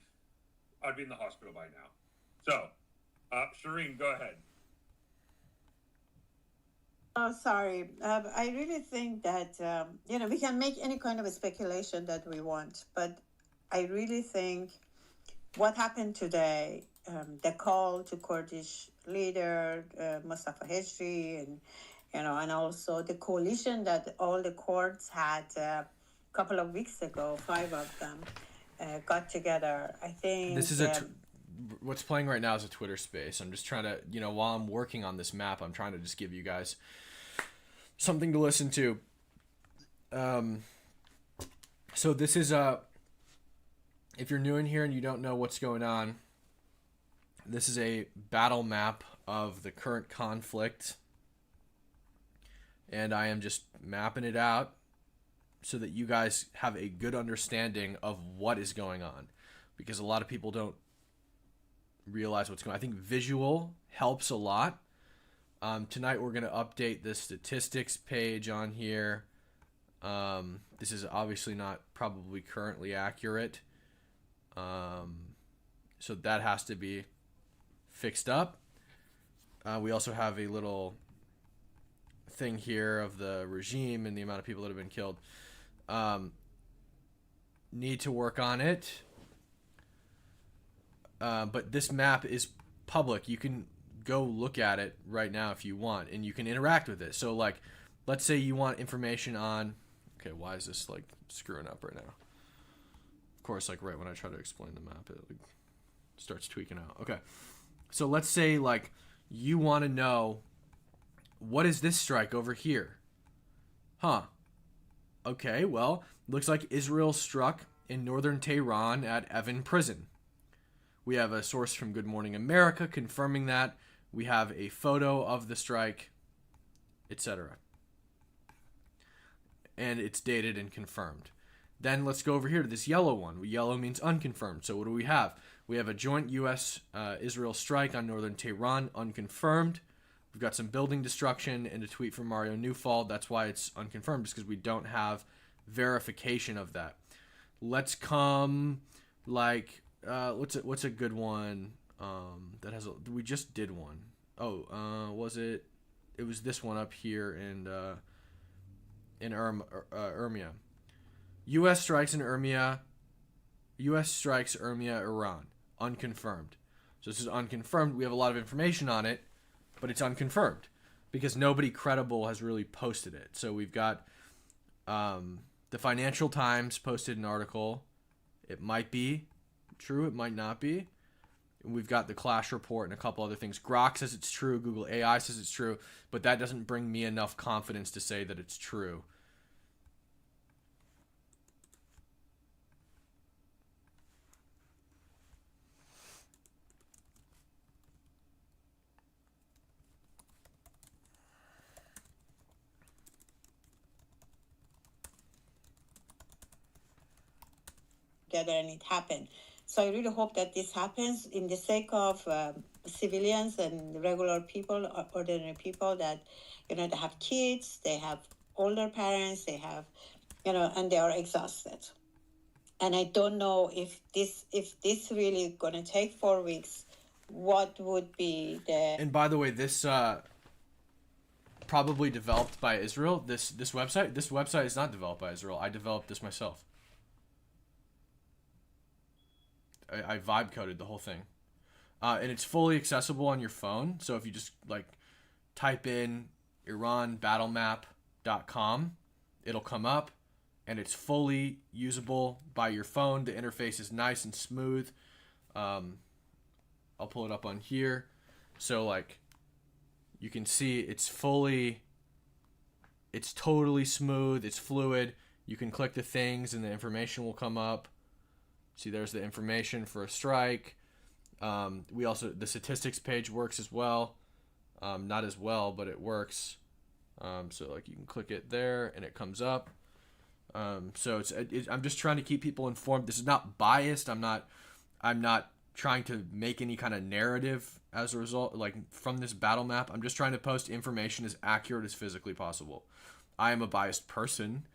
I'd be in the hospital by now. So, Shireen, go ahead. Oh, sorry. I really think that, we can make any kind of a speculation that we want, but I really think what happened today, the call to Kurdish leader Mustafa Hejri, and also the coalition that all the Kurds had a couple of weeks ago, 5 of them got together. I think this is what's playing right now is a Twitter space. I'm just trying to, while I'm working on this map, I'm trying to just give you guys something to listen to. So this is if you're new in here and you don't know what's going on, this is a battle map of the current conflict. And I am just mapping it out so that you guys have a good understanding of what is going on. Because a lot of people don't realize what's going on. I think visual helps a lot. Tonight we're going to update the statistics page on here. This is obviously not probably currently accurate. So that has to be fixed up. We also have a little thing here of the regime and the amount of people that have been killed. Need to work on it. But this map is public. You can go look at it right now if you want, and you can interact with it. So, like, let's say you want information on... Okay, why is this, like, screwing up right now? Of course, like, right when I try to explain the map, it like, starts tweaking out. Okay. So let's say, like, you want to know, what is this strike over here? Huh. Okay, well, looks like Israel struck in northern Tehran at Evin Prison, We have a source from Good Morning America confirming that. We have a photo of the strike, etc. And it's dated and confirmed. Then let's go over here to this yellow one. Yellow means unconfirmed. So what do we have? We have a joint U.S.-Israel strike on northern Tehran, unconfirmed. We've got some building destruction and a tweet from Mario Newfall. That's why it's unconfirmed, just because we don't have verification of that. Let's come what's a good one that has we just did one. Was it? It was this one up here in Urmia. U.S. strikes in Urmia. U.S. strikes Urmia, Iran. Unconfirmed. So this is unconfirmed. We have a lot of information on it, but it's unconfirmed because nobody credible has really posted it. So we've got the Financial Times posted an article. It might be true. It might not be. We've got the Clash Report and a couple other things. Grok says it's true. Google AI says it's true. But that doesn't bring me enough confidence to say that it's true. Together and it happened. So I really hope that this happens in the sake of civilians and regular people, ordinary people that, they have kids, they have older parents, they have, and they are exhausted. And I don't know if this really going to take 4 weeks, what would be the... And by the way, this probably developed by Israel, this website. This website is not developed by Israel. I developed this myself. I vibe coded the whole thing. And it's fully accessible on your phone. So if you just type in iranbattlemap.com, it'll come up and it's fully usable by your phone. The interface is nice and smooth. I'll pull it up on here. So you can see it's totally smooth. It's fluid. You can click the things and the information will come up. See, there's the information for a strike. The statistics page works as well. Not as well, but it works. So you can click it there and it comes up. So I'm just trying to keep people informed. This is not biased. I'm not trying to make any kind of narrative as a result, from this battle map. I'm just trying to post information as accurate as physically possible. I am a biased person.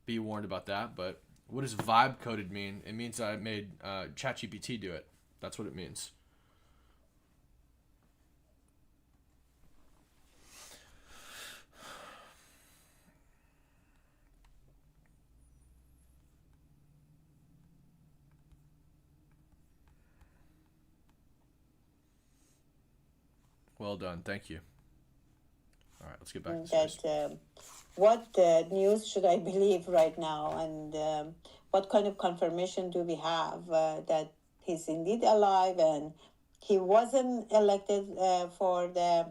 Be warned about that, but what does vibe coded mean? It means I made ChatGPT do it. That's what it means. Well done. Thank you. All right, let's get back to this. What news should I believe right now, and what kind of confirmation do we have that he's indeed alive and he wasn't elected for the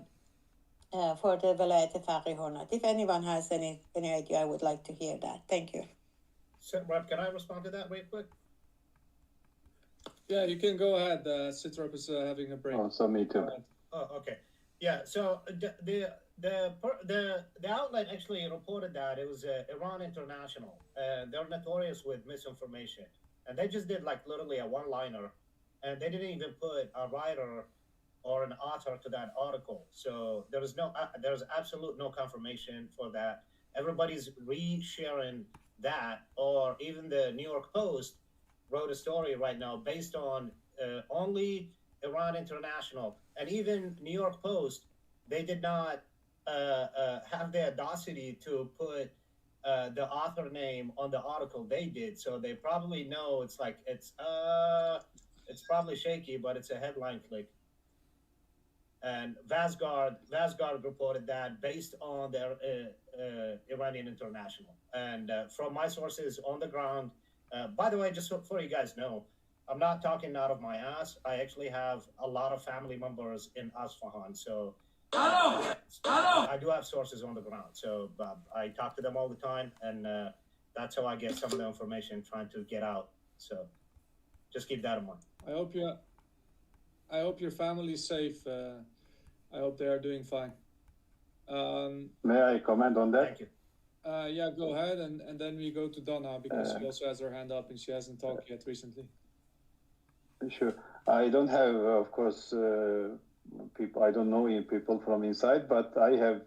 Velayat Faqih or not? If anyone has any idea, I would like to hear that. Thank you. So, Rob, can I respond to that real quick? Yeah, you can go ahead. Sitrop is having a break. Oh, so me too. Oh, okay. Yeah. So the outlet actually reported that it was Iran International. They're notorious with misinformation, and they just did literally a one-liner, and they didn't even put a writer or an author to that article. So there's absolute no confirmation for that. Everybody's re-sharing that, or even the New York Post wrote a story right now based on only Iran International, and even New York Post, they did not have the audacity to put the author name on the article. They did, so they probably know it's probably shaky, but it's a headline click. And Vasgard reported that based on their Iranian International, and from my sources on the ground. By the way, just so you guys know, I'm not talking out of my ass. I actually have a lot of family members in Isfahan, so I do have sources on the ground. So I talk to them all the time, and that's how I get some of the information trying to get out. So just keep that in mind. I hope you I hope your family's safe. I hope they are doing fine. May I comment on that? Thank you. Yeah, go ahead, and then we go to Donna because she also has her hand up and she hasn't talked yet recently. Sure. I don't have, of course, people. I don't know people from inside, but I have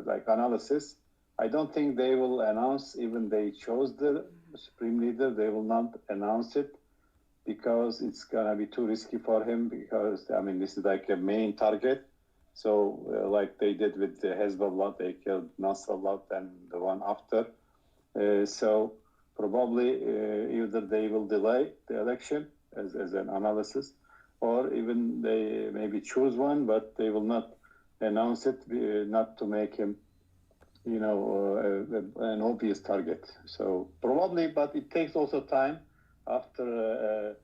like analysis. I don't think they will announce, even they chose the supreme leader, they will not announce it because it's gonna be too risky for him. Because I mean, this is like a main target. So, like they did with the Hezbollah, they killed Nasrallah and the one after. So probably either they will delay the election as an analysis, or even they maybe choose one, but they will not announce it, not to make him, you know, an obvious target. So probably, but it takes also time after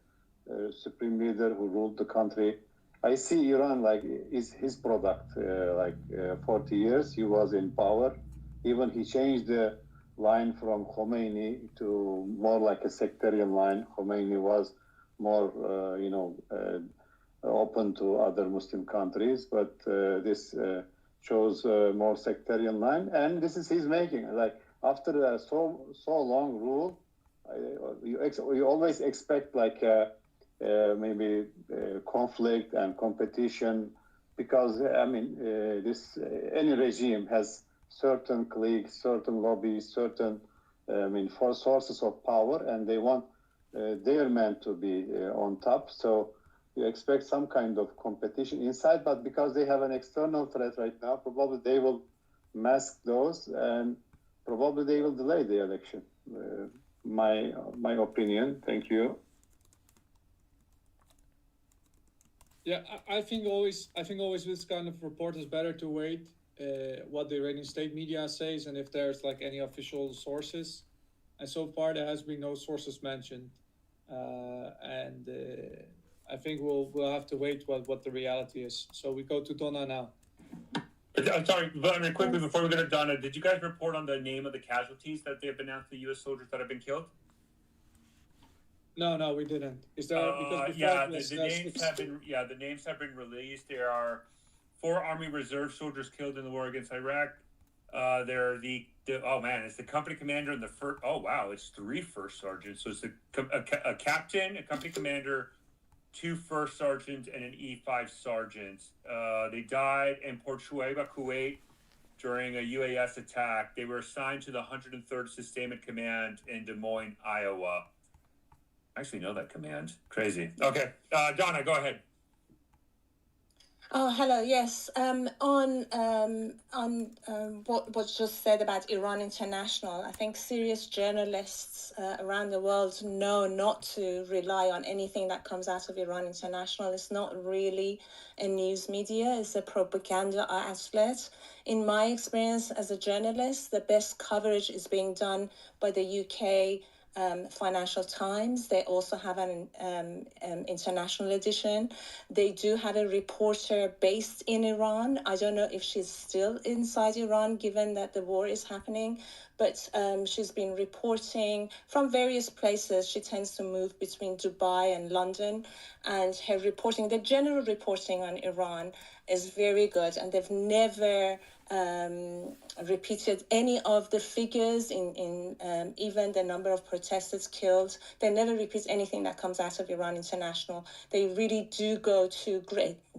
a supreme leader who ruled the country. I see Iran like is his product. 40 years he was in power. Even he changed the line from Khomeini to more like a sectarian line. Khomeini was more, open to other Muslim countries, but this shows more sectarian line. And this is his making. Like after so long rule, you always expect like maybe conflict and competition, because I mean any regime has certain cliques, certain lobbies, certain for sources of power, and they want their men to be on top. So you expect some kind of competition inside, but because they have an external threat right now, probably they will mask those and probably they will delay the election. My opinion. Thank you. Yeah, I think always with this kind of report it's better to wait what the Iranian state media says and if there's like any official sources. And so far there has been no sources mentioned, and I think we'll have to wait what the reality is. So we go to Donna now. I'm sorry, Vladimir, quickly before we go to Donna, did you guys report on the name of the casualties that they have announced, the U.S. soldiers that have been killed? No, we didn't. Is there because the names have been released. There are 4 Army Reserve soldiers killed in the war against Iraq. They're it's the company commander and the first. Oh wow, it's 3 first sergeants. So it's a captain, a company commander, 2 first sergeants, and an E5 sergeant. They died in Port Shuaibah, Kuwait, during a UAS attack. They were assigned to the 103rd Sustainment Command in Des Moines, Iowa. I actually know that command. Crazy. Okay, Donna, go ahead. Oh, hello. Yes. On what was just said about Iran International, I think serious journalists around the world know not to rely on anything that comes out of Iran International. It's not really a news media. It's a propaganda outlet. In my experience as a journalist, the best coverage is being done by the UK Financial Times. They also have an international edition. They do have a reporter based in Iran. I don't know if she's still inside Iran, given that the war is happening, but she's been reporting from various places. She tends to move between Dubai and London, and her reporting, the general reporting on Iran, is very good, and they've never repeated any of the figures in even the number of protesters killed. They never repeat anything that comes out of Iran International. They really do go to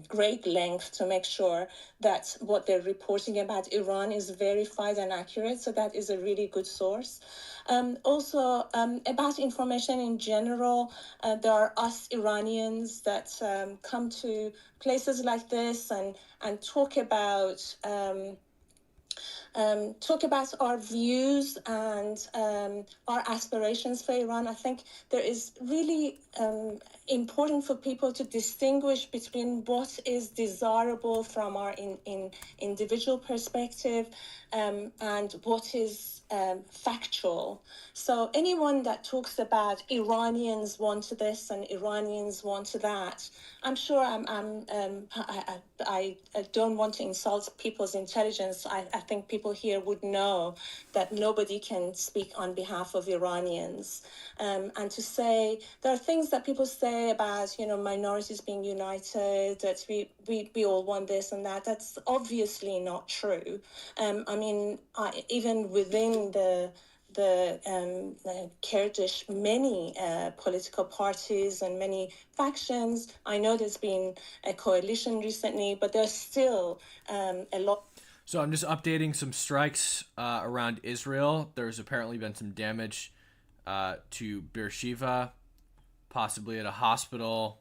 great length to make sure that what they're reporting about Iran is verified and accurate. So that is a really good source. Also, about information in general, there are us Iranians that come to places like this and talk about our views and our aspirations for Iran. I think there is really important for people to distinguish between what is desirable from our individual perspective and what is factual. So anyone that talks about Iranians want this and Iranians want that, I'm sure I don't want to insult people's intelligence. I think people people here would know that nobody can speak on behalf of Iranians. And to say, there are things that people say about, minorities being united, that we all want this and that. That's obviously not true. Even within the Kurdish, many political parties and many factions. I know there's been a coalition recently, but there's still a lot. So I'm just updating some strikes around Israel. There's apparently been some damage to Beersheba, possibly at a hospital.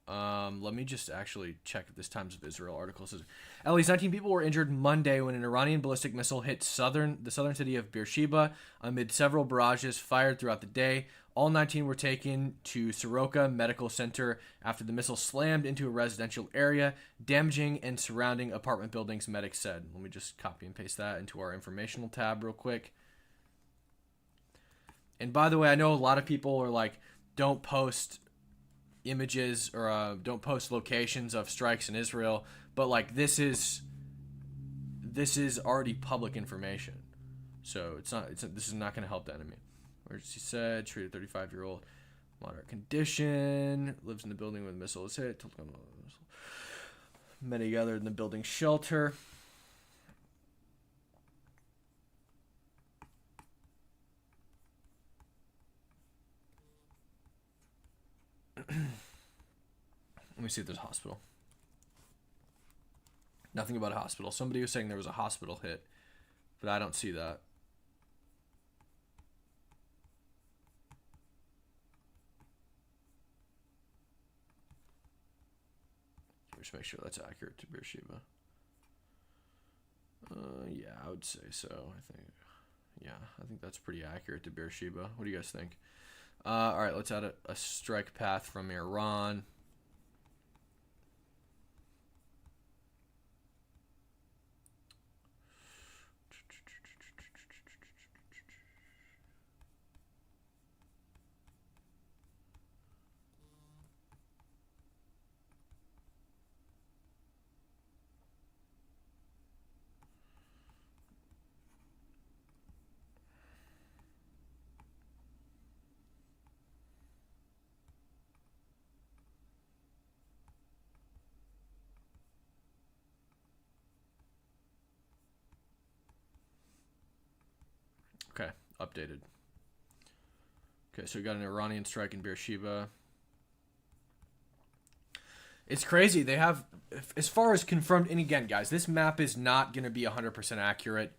Let me just actually check if this Times of Israel article says at least 19 people were injured Monday when an Iranian ballistic missile hit the southern city of Beersheba amid several barrages fired throughout the day. All 19 were taken to Soroka Medical Center after the missile slammed into a residential area, damaging and surrounding apartment buildings, medics said. Let me just copy and paste that into our informational tab real quick. And by the way, I know a lot of people are like, don't post images or don't post locations of strikes in Israel, but like this is already public information, so this is not going to help the enemy. Emergency said treated 35-year-old moderate condition, lives in the building where the missile is hit. Many gathered in the building shelter. Let me see if there's a hospital. Nothing about a hospital. Somebody was saying there was a hospital hit, but I don't see that. Just make sure that's accurate to Beersheba. Yeah, I would say so. I think that's pretty accurate to Beersheba. What do you guys think? All right, let's add a strike path from Iran. Okay, updated. Okay, so we got an Iranian strike in Beersheba. It's crazy. They have, as far as confirmed, and again, guys, this map is not going to be 100% accurate.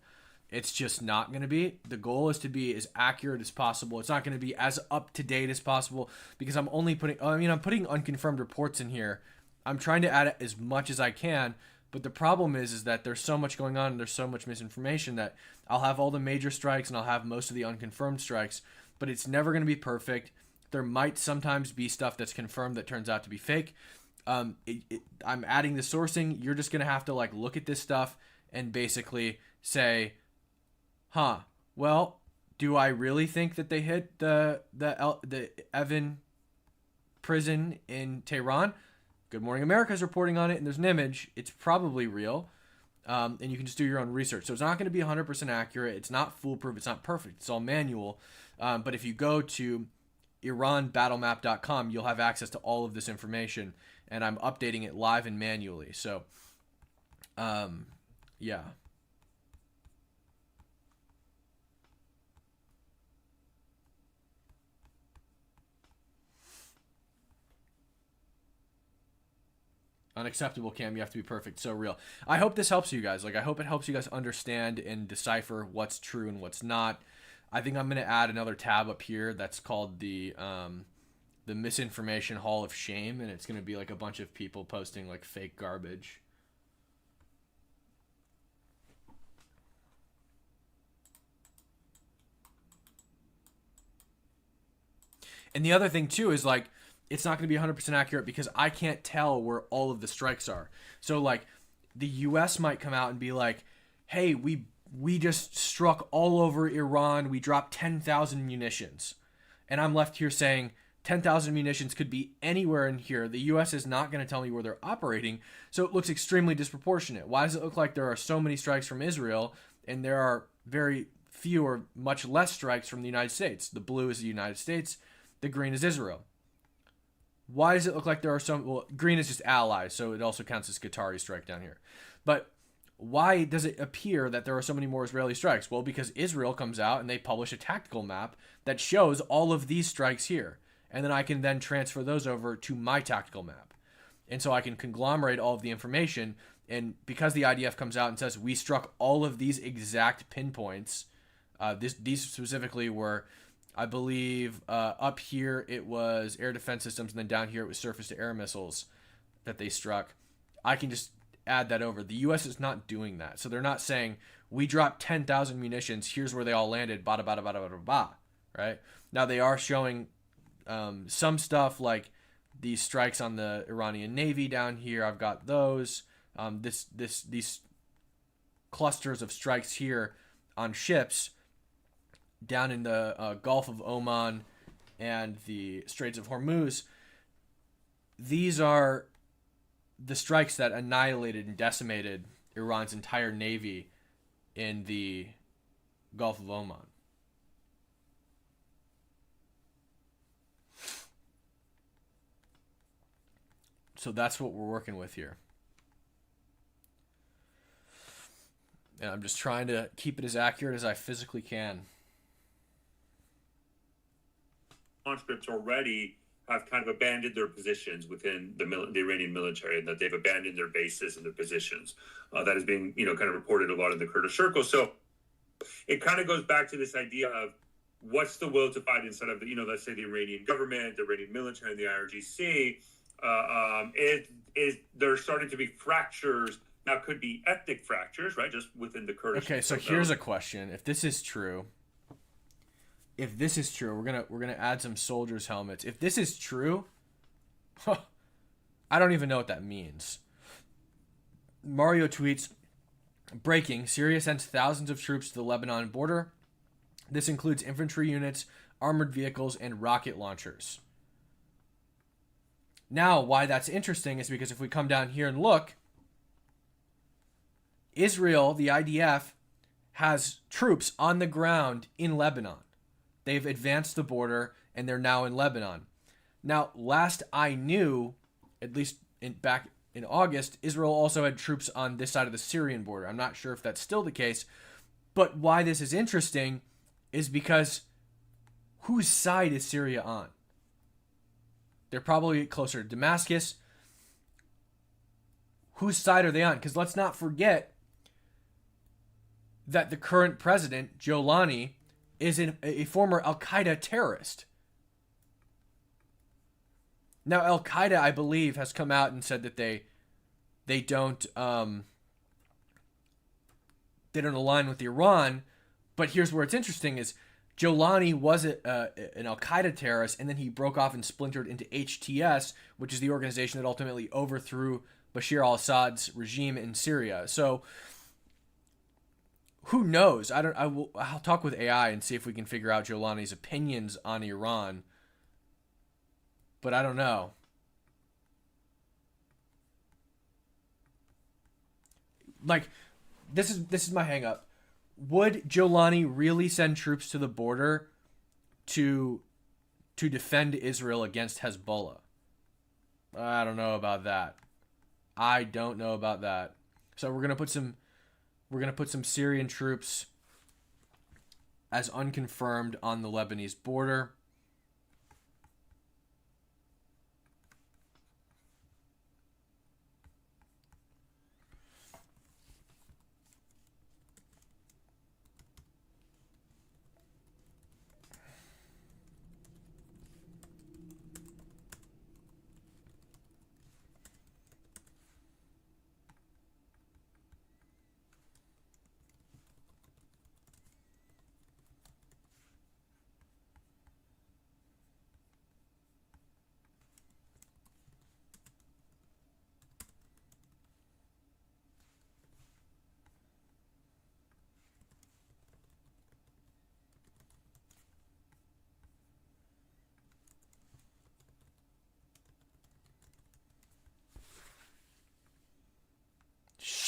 It's just not going to be. The goal is to be as accurate as possible. It's not going to be as up-to-date as possible because I'm putting unconfirmed reports in here. I'm trying to add as much as I can. But the problem is that there's so much going on and there's so much misinformation that I'll have all the major strikes and I'll have most of the unconfirmed strikes, but it's never going to be perfect. There might sometimes be stuff that's confirmed that turns out to be fake. I'm adding the sourcing. You're just going to have to like look at this stuff and basically say, well, do I really think that they hit the Evin prison in Tehran? Good Morning America is reporting on it, and there's an image. It's probably real, and you can just do your own research. So it's not going to be 100% accurate. It's not foolproof. It's not perfect. It's all manual. But if you go to IranBattleMap.com, you'll have access to all of this information, and I'm updating it live and manually. So, yeah. Unacceptable, Cam. You have to be perfect. So real. I hope this helps you guys. Like, I hope it helps you guys understand and decipher what's true and what's not. I think I'm going to add another tab up here that's called the Misinformation Hall of Shame, and it's going to be like a bunch of people posting like fake garbage. And the other thing too is like, it's not going to be 100% accurate because I can't tell where all of the strikes are. So like the US might come out and be like, hey, we just struck all over Iran. We dropped 10,000 munitions. And I'm left here saying 10,000 munitions could be anywhere in here. The U.S. is not going to tell me where they're operating, so it looks extremely disproportionate. Why does it look like there are so many strikes from Israel and there are very few or much less strikes from the United States? The blue is the United States, the green is Israel. Why does it look like there are some... Well, green is just allies, so it also counts as Qatari strike down here. But why does it appear that there are so many more Israeli strikes? Well, because Israel comes out and they publish a tactical map that shows all of these strikes here. And then I can then transfer those over to my tactical map. And so I can conglomerate all of the information. And because the IDF comes out and says, we struck all of these exact pinpoints, these specifically were... I believe up here it was air defense systems, and then down here it was surface-to-air missiles that they struck. I can just add that over. The U.S. is not doing that. So they're not saying, we dropped 10,000 munitions, here's where they all landed, bada, bada, bada, bada, bada, right? Now they are showing some stuff like these strikes on the Iranian Navy down here. I've got those. These clusters of strikes here on ships down in the Gulf of Oman and the Straits of Hormuz. These are the strikes that annihilated and decimated Iran's entire navy in the Gulf of Oman. So that's what we're working with here. And I'm just trying to keep it as accurate as I physically can. Conscripts already have kind of abandoned their positions within the Iranian military, and that they've abandoned their bases and their positions. That is being, kind of reported a lot in the Kurdish circle. So it kind of goes back to this idea of what's the will to fight inside of the, let's say the Iranian government, the Iranian military, and the IRGC. There's starting to be fractures. Now, it could be ethnic fractures, right? Just within the Kurdish. Okay, so here's a question: if this is true. We're gonna add some soldiers' helmets. If this is true, I don't even know what that means. Mario tweets, breaking, Syria sends thousands of troops to the Lebanon border. This includes infantry units, armored vehicles, and rocket launchers. Now, why that's interesting is because if we come down here and look, Israel, the IDF, has troops on the ground in Lebanon. They've advanced the border, and they're now in Lebanon. Now, last I knew, at least back in August, Israel also had troops on this side of the Syrian border. I'm not sure if that's still the case. But why this is interesting is because whose side is Syria on? They're probably closer to Damascus. Whose side are they on? Because let's not forget that the current president, Jolani, is a former Al-Qaeda terrorist. Now, Al-Qaeda, I believe, has come out and said that they don't align with Iran. But here's where it's interesting: is Jolani was an Al-Qaeda terrorist, and then he broke off and splintered into HTS, which is the organization that ultimately overthrew Bashar al-Assad's regime in Syria. So who knows? I'll talk with AI and see if we can figure out Jolani's opinions on Iran. But I don't know. Like, this is my hang up. Would Jolani really send troops to the border to defend Israel against Hezbollah? I don't know about that. So we're gonna put some Syrian troops as unconfirmed on the Lebanese border.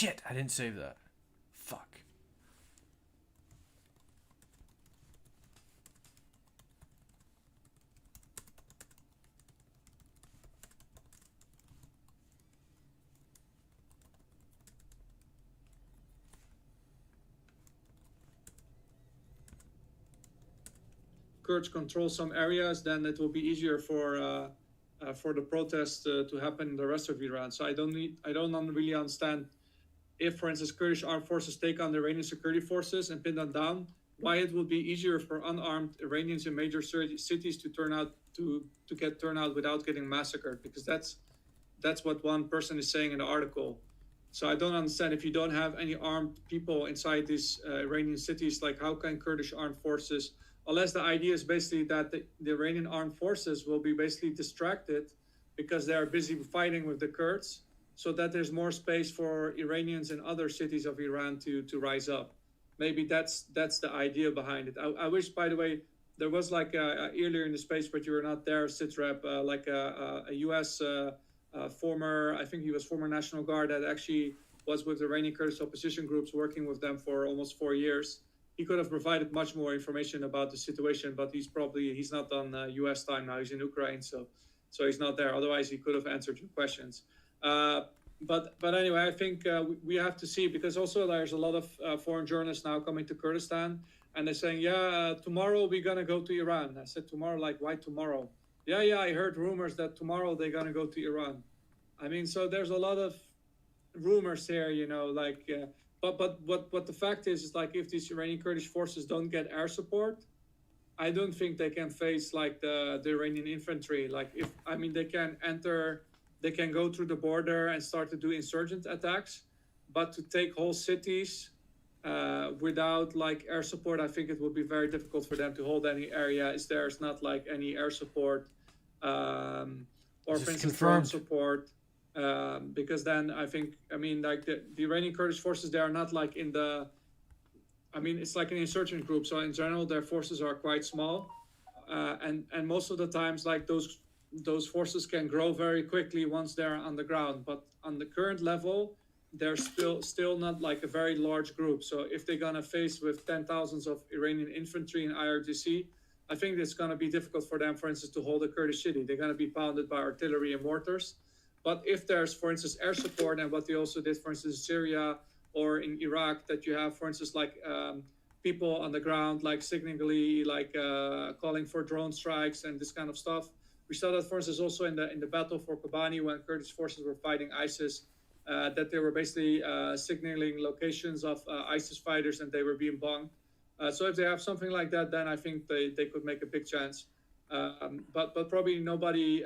Shit, I didn't save that. Fuck. Kurds control some areas, then it will be easier for the protests to happen in the rest of Iran. So I don't really understand if, for instance, Kurdish armed forces take on the Iranian security forces and pin them down, why it would be easier for unarmed Iranians in major cities to get turnout without getting massacred, because that's what one person is saying in the article. So I don't understand, if you don't have any armed people inside these Iranian cities, like how can Kurdish armed forces, unless the idea is basically that the Iranian armed forces will be basically distracted because they are busy fighting with the Kurds, so that there's more space for Iranians in other cities of Iran to rise up. Maybe that's the idea behind it. I wish, by the way, there was like earlier in the space, but you were not there, Sitrep, like a U.S. Former, I think he was former National Guard that actually was with Iranian Kurdish opposition groups, working with them for almost 4 years. He could have provided much more information about the situation, but he's not on U.S. time now. He's in Ukraine, so he's not there. Otherwise, he could have answered your questions. But anyway, I think we have to see, because also there's a lot of foreign journalists now coming to Kurdistan, and they're saying, tomorrow we're gonna go to Iran. I said, tomorrow, like, why tomorrow? Yeah, I heard rumors that tomorrow they're gonna go to Iran. I mean, so there's a lot of rumors here, like. But what the fact is like, if these Iranian Kurdish forces don't get air support, I don't think they can face like the Iranian infantry. Like, they can enter, they can go through the border and start to do insurgent attacks, but to take whole cities without like air support, I think it would be very difficult for them to hold any area. There's not like any air support or, for instance, drone support. Because then like the Iranian Kurdish forces, they are not like it's like an insurgent group. So in general, their forces are quite small. And most of the times, like those forces can grow very quickly once they're on the ground. But on the current level, they're still not like a very large group. So if they're going to face with 10,000s of Iranian infantry in IRGC, I think it's going to be difficult for them, for instance, to hold a Kurdish city. They're going to be pounded by artillery and mortars. But if there's, for instance, air support, and what they also did, for instance, in Syria or in Iraq, that you have, for instance, like people on the ground, like signally, like calling for drone strikes and this kind of stuff. We saw that, for instance, also in the battle for Kobani, when Kurdish forces were fighting ISIS, that they were basically signaling locations of ISIS fighters, and they were being bombed. So if they have something like that, then I think they could make a big chance. But probably nobody.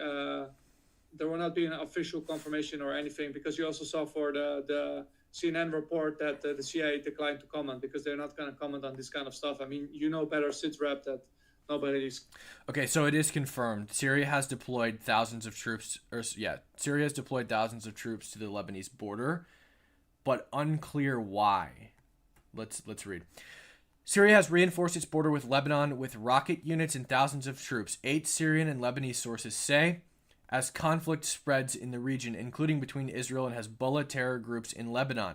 There will not be an official confirmation or anything, because you also saw for the CNN report that the CIA declined to comment, because they're not going to comment on this kind of stuff. I mean, better, Sitrep, that nobody's. Okay, so it is confirmed. Syria has deployed thousands of troops. Syria has deployed thousands of troops to the Lebanese border, but unclear why. Let's read. Syria has reinforced its border with Lebanon with rocket units and thousands of troops, 8 Syrian and Lebanese sources say, as conflict spreads in the region, including between Israel and Hezbollah terror groups in Lebanon.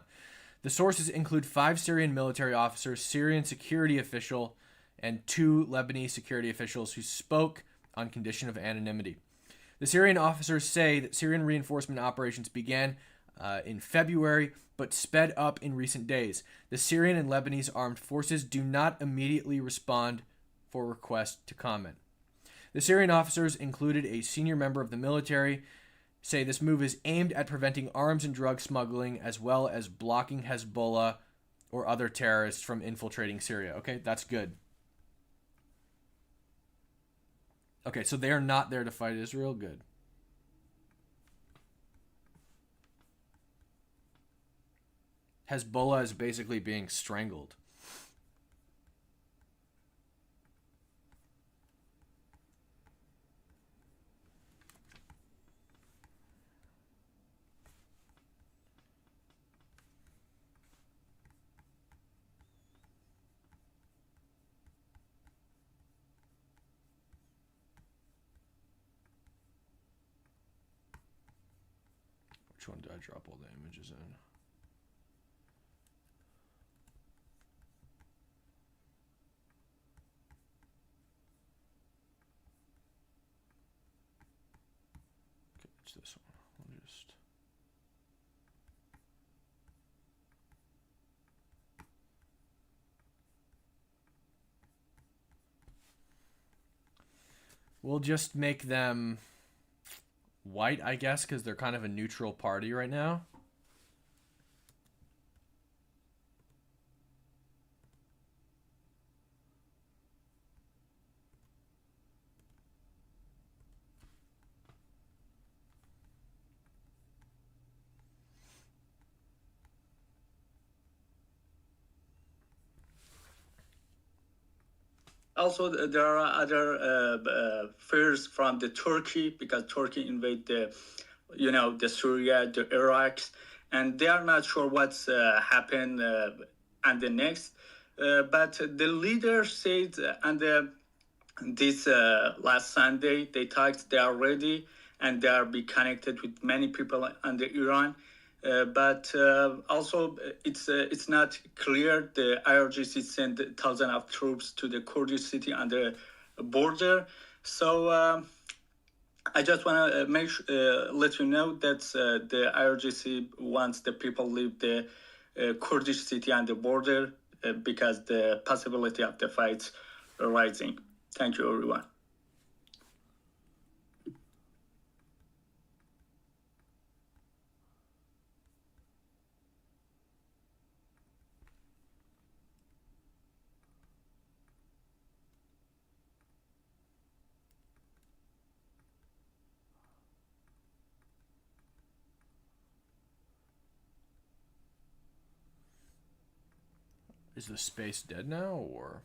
The sources include 5 Syrian military officers, Syrian security official, and 2 Lebanese security officials who spoke on condition of anonymity. The Syrian officers say that Syrian reinforcement operations began in February, but sped up in recent days. The Syrian and Lebanese armed forces do not immediately respond for requests to comment. The Syrian officers, included a senior member of the military, say this move is aimed at preventing arms and drug smuggling, as well as blocking Hezbollah or other terrorists from infiltrating Syria. Okay, that's good. Okay, so they are not there to fight Israel. Good. Hezbollah is basically being strangled. Which one did I drop all the images in? Where's this one? We'll just... We'll just make them white, I guess, because they're kind of a neutral party right now. Also, there are other fears from the Turkey, because Turkey invade the, the Syria, the Iraq, and they are not sure what's happened and the next. But the leader said this last Sunday, they talked, they are ready, and they are be connected with many people under Iran. But also, it's not clear. The IRGC sent thousands of troops to the Kurdish city on the border. So I just want to let you know that the IRGC wants the people leave the Kurdish city on the border because the possibility of the fights are rising. Thank you, everyone. Is the space dead now, or?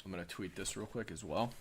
I'm going to tweet this real quick as well.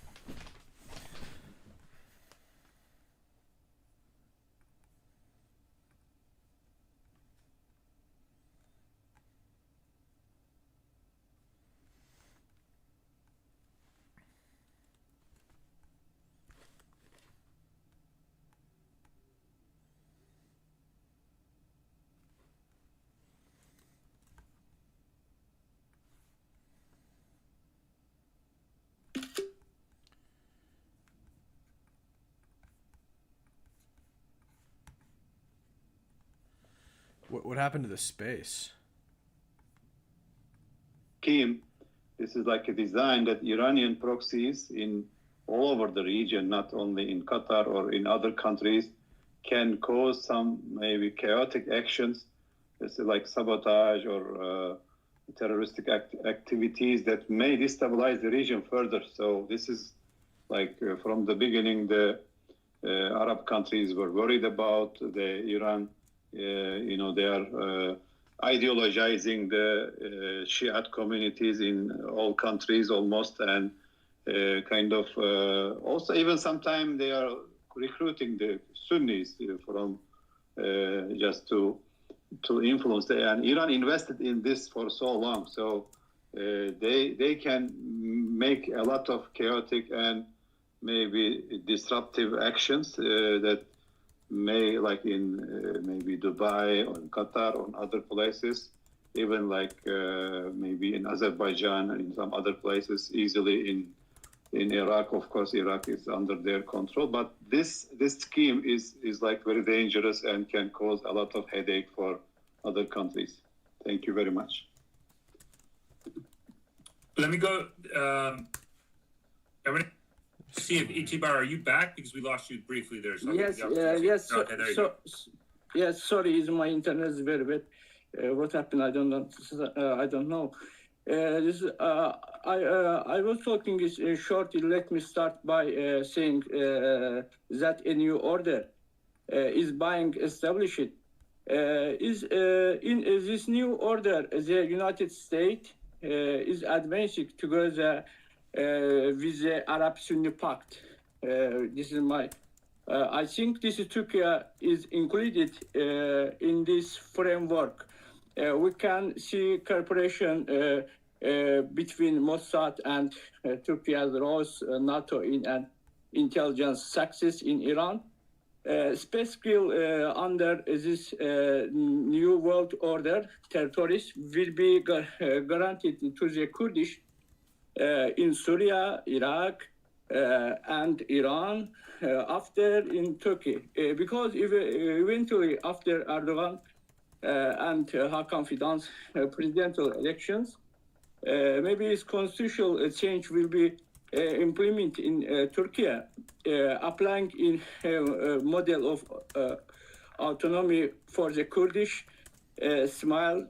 What happened to the space? Kim, this is like a design that Iranian proxies in all over the region, not only in Qatar or in other countries, can cause some maybe chaotic actions, like sabotage or terroristic activities that may destabilize the region further. So this is like from the beginning, the Arab countries were worried about the Iran. They are ideologizing the Shiite communities in all countries almost, and kind of also even sometimes they are recruiting the Sunnis from just to influence them. And Iran invested in this for so long, so they can make a lot of chaotic and maybe disruptive actions that may, like in maybe Dubai or in Qatar or in other places, even like maybe in Azerbaijan and in some other places, easily in Iraq. Of course, Iraq is under their control, but this scheme is like very dangerous and can cause a lot of headache for other countries. Thank you very much. Let me go. See if Itibar, are you back? Because we lost you briefly there. So yes. Okay, there you go. Yes, sorry, my internet is very bad. What happened? I don't know. I don't know. I was talking shortly. Let me start by saying that a new order is being established. In this new order, the United States is advancing together with the Arab Sunni Pact. This is my. I think this Turkey is included in this framework. We can see cooperation between Mossad and Turkey's roles, NATO in an intelligence success in Iran. specifically under this new world order, territories will be granted to the Kurdish in Syria, Iraq, and Iran, after in Turkey, because eventually after Erdogan and Hakan Fidan's presidential elections, maybe his constitutional change will be implemented in Turkey, applying in a model of autonomy for the Kurdish, smile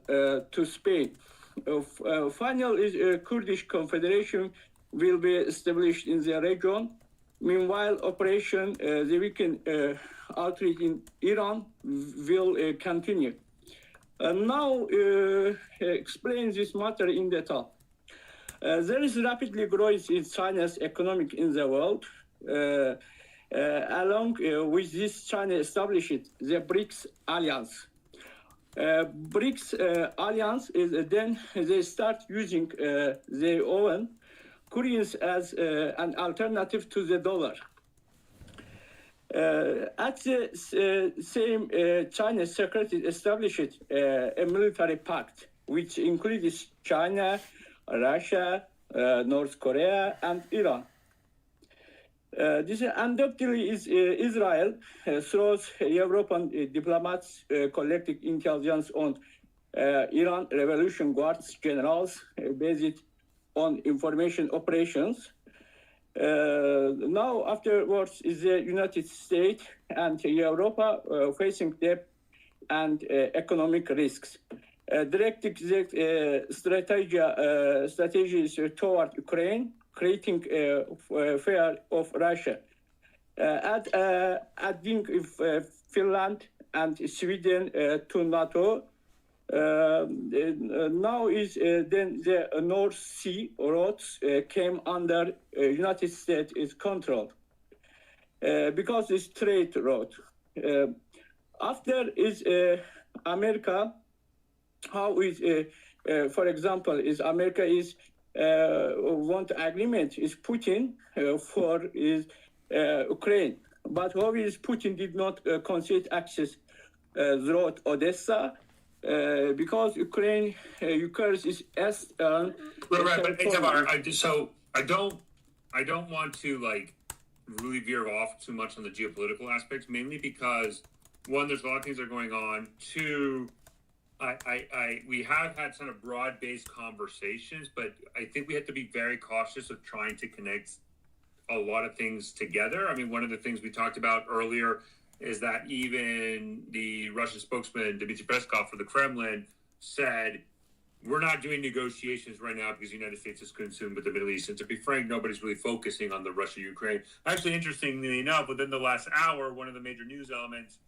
to Spain. Finally, Kurdish Confederation will be established in the region. Meanwhile, Operation the Weekend outreach in Iran will continue. Now, explain this matter in detail. There is rapidly growth in China's economic in the world. Along with this, China established the BRICS Alliance. BRICS Alliance is then they start using their own currency as an alternative to the dollar. At the same China secretly established a military pact which includes China, Russia, North Korea, and Iran. This undoubtedly is Israel through European diplomats collecting intelligence on Iran Revolution Guards generals based on information operations. Now, afterwards, is the United States and Europe facing debt and economic risks, directing the strategies toward Ukraine, creating fear of Russia, adding Finland and Sweden to NATO. Now is then the North Sea roads came under United States control because it's trade road. After is America, how is for example is America is want agreement is Putin for is Ukraine, but how is Putin did not concede access the road Odessa. Because Ukraine is eastern. Right, but Itamar, I don't want to like really veer off too much on the geopolitical aspects, mainly because one, there's a lot of things that are going on. Two, we have had sort of broad-based conversations, but I think we have to be very cautious of trying to connect a lot of things together. I mean, one of the things we talked about earlier is that even the Russian spokesman, Dmitry Peskov for the Kremlin, said, we're not doing negotiations right now because the United States is consumed with the Middle East. And to be frank, nobody's really focusing on the Russia-Ukraine. Actually, interestingly enough, within the last hour, one of the major news elements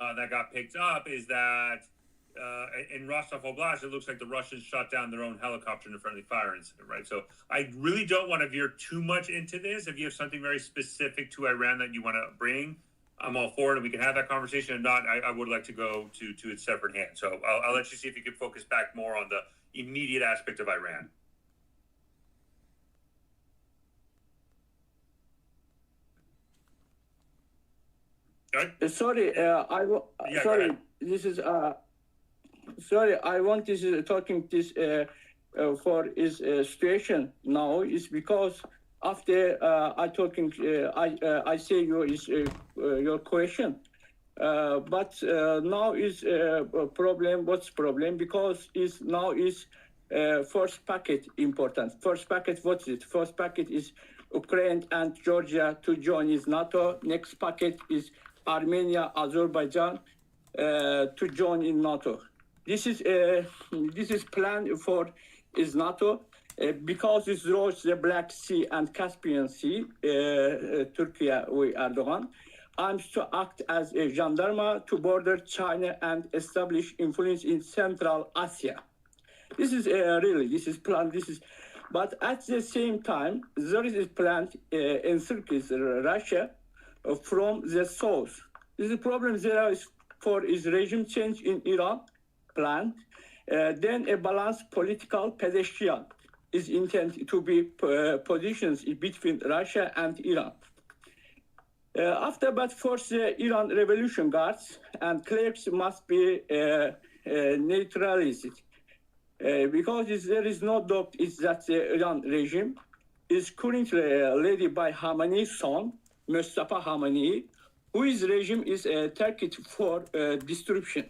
that got picked up is that in Rostov Oblast, it looks like the Russians shot down their own helicopter in a friendly fire incident, right? So I really don't want to veer too much into this. If you have something very specific to Iran that you want to bring, I'm all for it, and we can have that conversation. If not, I would like to go to its separate hand. So I'll let you see if you can focus back more on the immediate aspect of Iran. Sorry, sorry. This is sorry. I want this talking this for his situation now is because after I talking I say your question, but now is a problem. What's problem? Because is now is first packet important. First packet. What's it? First packet is Ukraine and Georgia to join is NATO. Next packet is Armenia, Azerbaijan to join in NATO. This is planned for is NATO because it roads the Black Sea and Caspian Sea. Turkey with Erdogan aims to act as a gendarme to border China and establish influence in Central Asia. This is really this is planned. This is, but at the same time there is planned encircles Russia from the south. This is a problem there is for is regime change in Iran planned. Then a balanced political pedestrian is intended to be positions between Russia and Iran. After but force the Iran Revolution Guards and clerks must be neutralized. Because there is no doubt is that the Iran regime is currently led by Khamenei's son, Mustafa Khamenei, whose regime is targeted for destruction.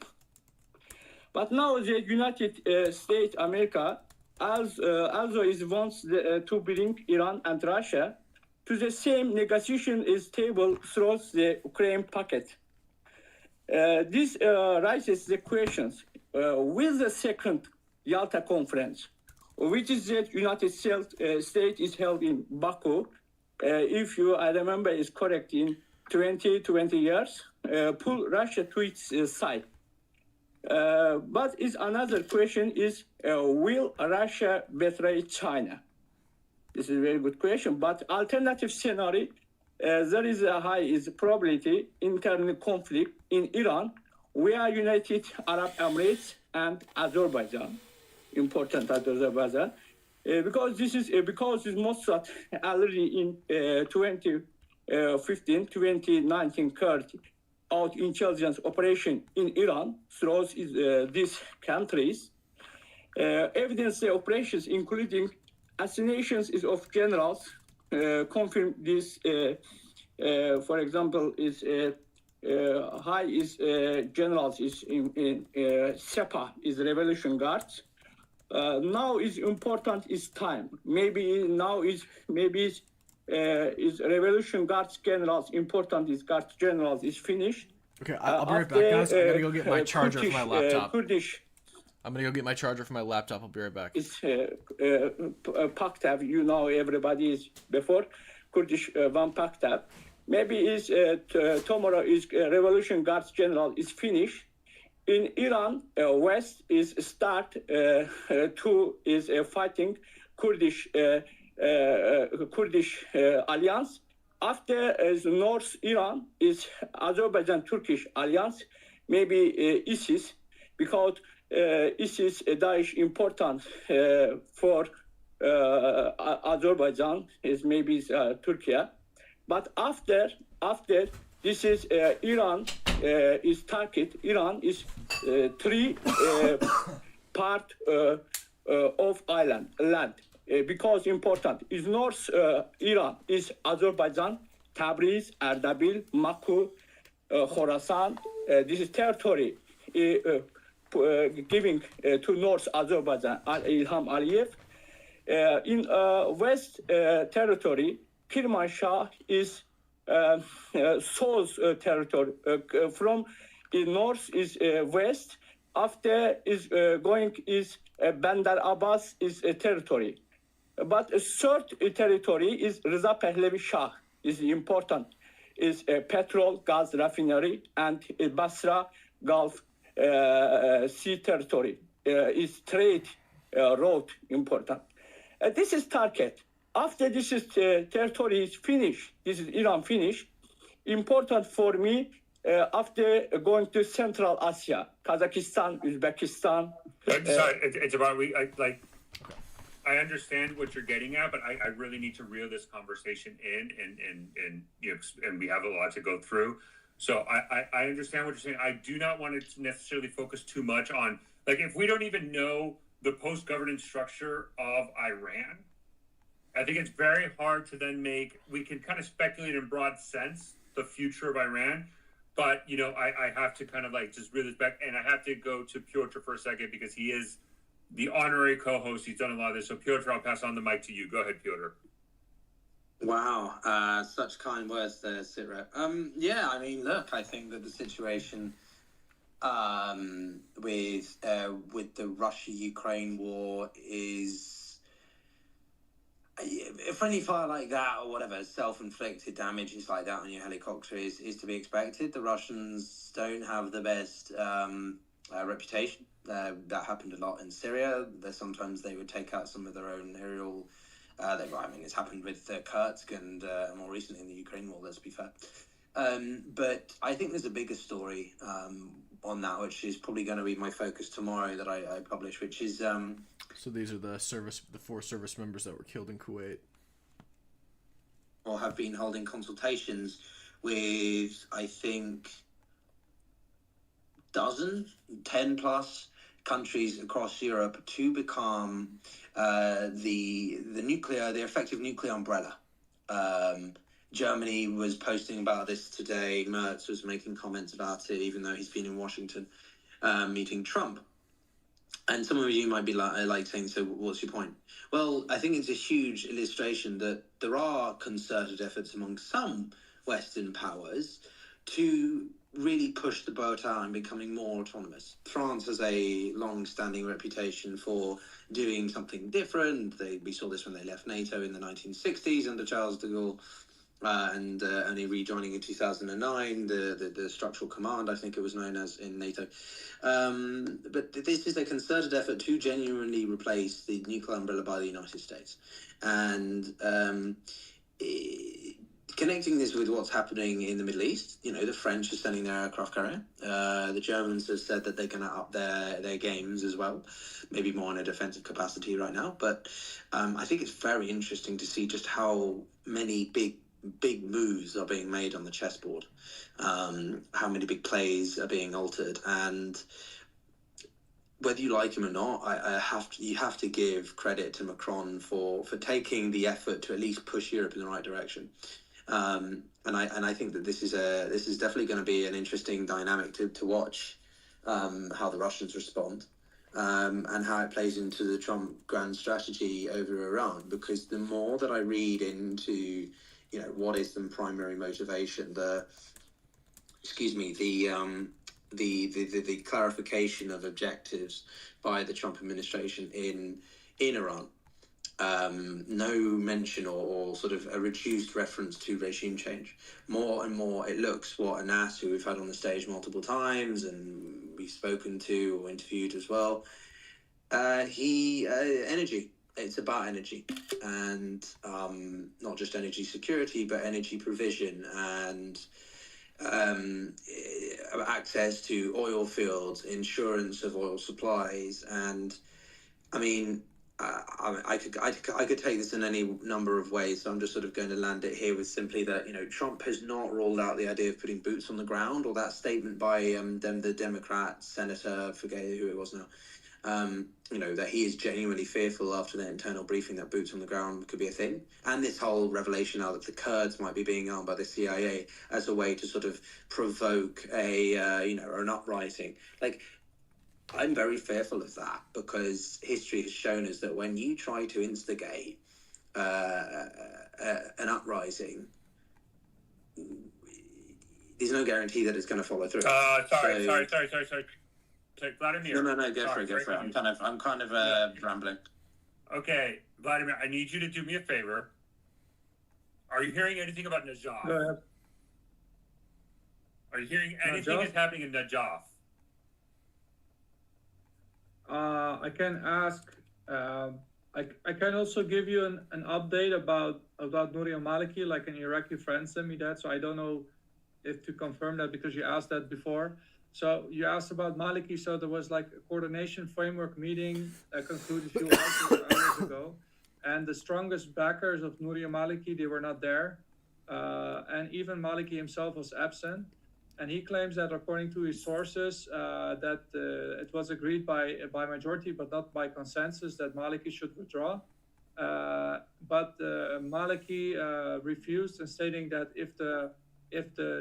But now the United States, America, also is wants to bring Iran and Russia to the same negotiation table through the Ukraine packet. This raises the questions, will the second Yalta conference, which is the United States is held in Baku, if I remember is correct, in 20 years, pull Russia to its side. But is another question is, will Russia betray China? This is a very good question, but alternative scenario, there is a high probability internal conflict in Iran, where United Arab Emirates and Azerbaijan, important Azerbaijan, because this is because Mossad already in 2015, 2019 carried out intelligence operation in Iran through these countries. Evidence the operations, including assassinations of generals, confirm this. For example, is high is generals is in SEPA is Revolution Guards. Now is important is time. Maybe now is Revolution Guards generals important is Guards generals is finished. Okay, I'll be right back, guys. I gotta go get my charger for my laptop. I'm gonna go get my charger for my laptop. I'll be right back. It's Paktab, everybody is before Kurdish one Paktab. Maybe is tomorrow is Revolution Guards General is finished. In Iran, West is start to is fighting Kurdish alliance. After North Iran is Azerbaijan Turkish alliance. Maybe ISIS, because ISIS Daesh important for Azerbaijan is maybe Turkey. But after this is Iran is target. Iran is three part of land because important is North Iran is Azerbaijan, Tabriz, Erbil, Baku, Khorasan. This is territory giving to North Azerbaijan Ilham Aliyev. In West territory, Kermanshah is South territory. From the north is west. After is going is Bandar Abbas is a territory. But a third territory is Reza Pahlavi Shah is important. Is petrol, gas refinery, and Basra Gulf Sea territory. Is trade road important. This is target. After this is territory is finished, this is Iran finished, important for me after going to Central Asia, Kazakhstan, Uzbekistan. Sorry, it's about I understand what you're getting at, but I really need to reel this conversation in, and we have a lot to go through. So I understand what you're saying. I do not want to necessarily focus too much on, if we don't even know the post-governance structure of Iran, I think it's very hard to then we can kind of speculate in broad sense the future of Iran, but, I have to kind of just reel this back, and I have to go to Piotr for a second because he is the honorary co-host. He's done a lot of this. So Piotr, I'll pass on the mic to you. Go ahead, Piotr. Wow, such kind words there, Sitrep. Look, I think that the situation with the Russia-Ukraine war is friendly fire like that or whatever, self-inflicted damages like that on your helicopter is to be expected. The Russians don't have the best reputation. That happened a lot in Syria. Sometimes they would take out some of their own aerial. It's happened with Kursk and more recently in the Ukraine war. Let's be fair. But I think there's a bigger story on that, which is probably going to be my focus tomorrow that I publish, which is. So these are the 4 service members that were killed in Kuwait. Or have been holding consultations with, I think, 10 plus countries across Europe to become the effective nuclear umbrella. Germany was posting about this today. Merz was making comments about it, even though he's been in Washington meeting Trump. And some of you might be like saying, so what's your point? Well, I think it's a huge illustration that there are concerted efforts among some Western powers to really push the boat out and becoming more autonomous. France has a long-standing reputation for doing something different. We saw this when they left NATO in the 1960s under Charles de Gaulle. And only rejoining in 2009, the Structural Command, I think it was known as in NATO. But this is a concerted effort to genuinely replace the nuclear umbrella by the United States. And connecting this with what's happening in the Middle East, the French are sending their aircraft carrier. The Germans have said that they're going to up their games as well, maybe more in a defensive capacity right now. But I think it's very interesting to see just how many big moves are being made on the chessboard, how many big plays are being altered, and whether you like him or not, you have to give credit to Macron for taking the effort to at least push Europe in the right direction. And I think that this is definitely going to be an interesting dynamic to watch, how the Russians respond, and how it plays into the Trump grand strategy over Iran. Because the more that I read into what is the primary motivation, the clarification of objectives by the Trump administration in Iran. No mention or sort of a reduced reference to regime change. More and more it looks what Anas, who we've had on the stage multiple times and we've spoken to or interviewed as well, energy. It's about energy, and not just energy security, but energy provision and access to oil fields, insurance of oil supplies. And I mean, I could take this in any number of ways, so I'm just sort of going to land it here with simply that Trump has not ruled out the idea of putting boots on the ground, or that statement by the Democrat senator, I forget who it was now, that he is genuinely fearful after their internal briefing that boots on the ground could be a thing. And this whole revelation now that the Kurds might be being armed by the CIA as a way to sort of provoke an uprising. Like, I'm very fearful of that, because history has shown us that when you try to instigate an uprising, there's no guarantee that it's going to follow through. Sorry. Vladimir. No, go for it. I'm kind of rambling. Okay, Vladimir, I need you to do me a favor. Are you hearing anything about Najaf? Go ahead. Are you hearing anything that's happening in Najaf? I can ask. I can also give you an update about Nouri al-Maliki, like an Iraqi friend sent me that. So I don't know if to confirm that, because you asked that before. So you asked about Maliki. So there was like a coordination framework meeting that concluded a few hours ago, and the strongest backers of Nouri al-Maliki, they were not there, and even Maliki himself was absent. And he claims that, according to his sources, that it was agreed by majority, but not by consensus, that Maliki should withdraw. But Maliki refused, and stating that if the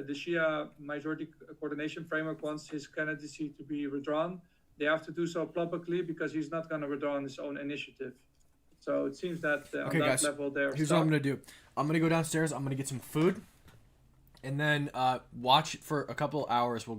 Shia majority coordination framework wants his candidacy to be withdrawn, they have to do so publicly, because he's not going to withdraw on his own initiative. So it seems that on that guys, level there. Here's what I'm going to do. I'm going to go downstairs. I'm going to get some food. And then watch for a couple hours. We'll go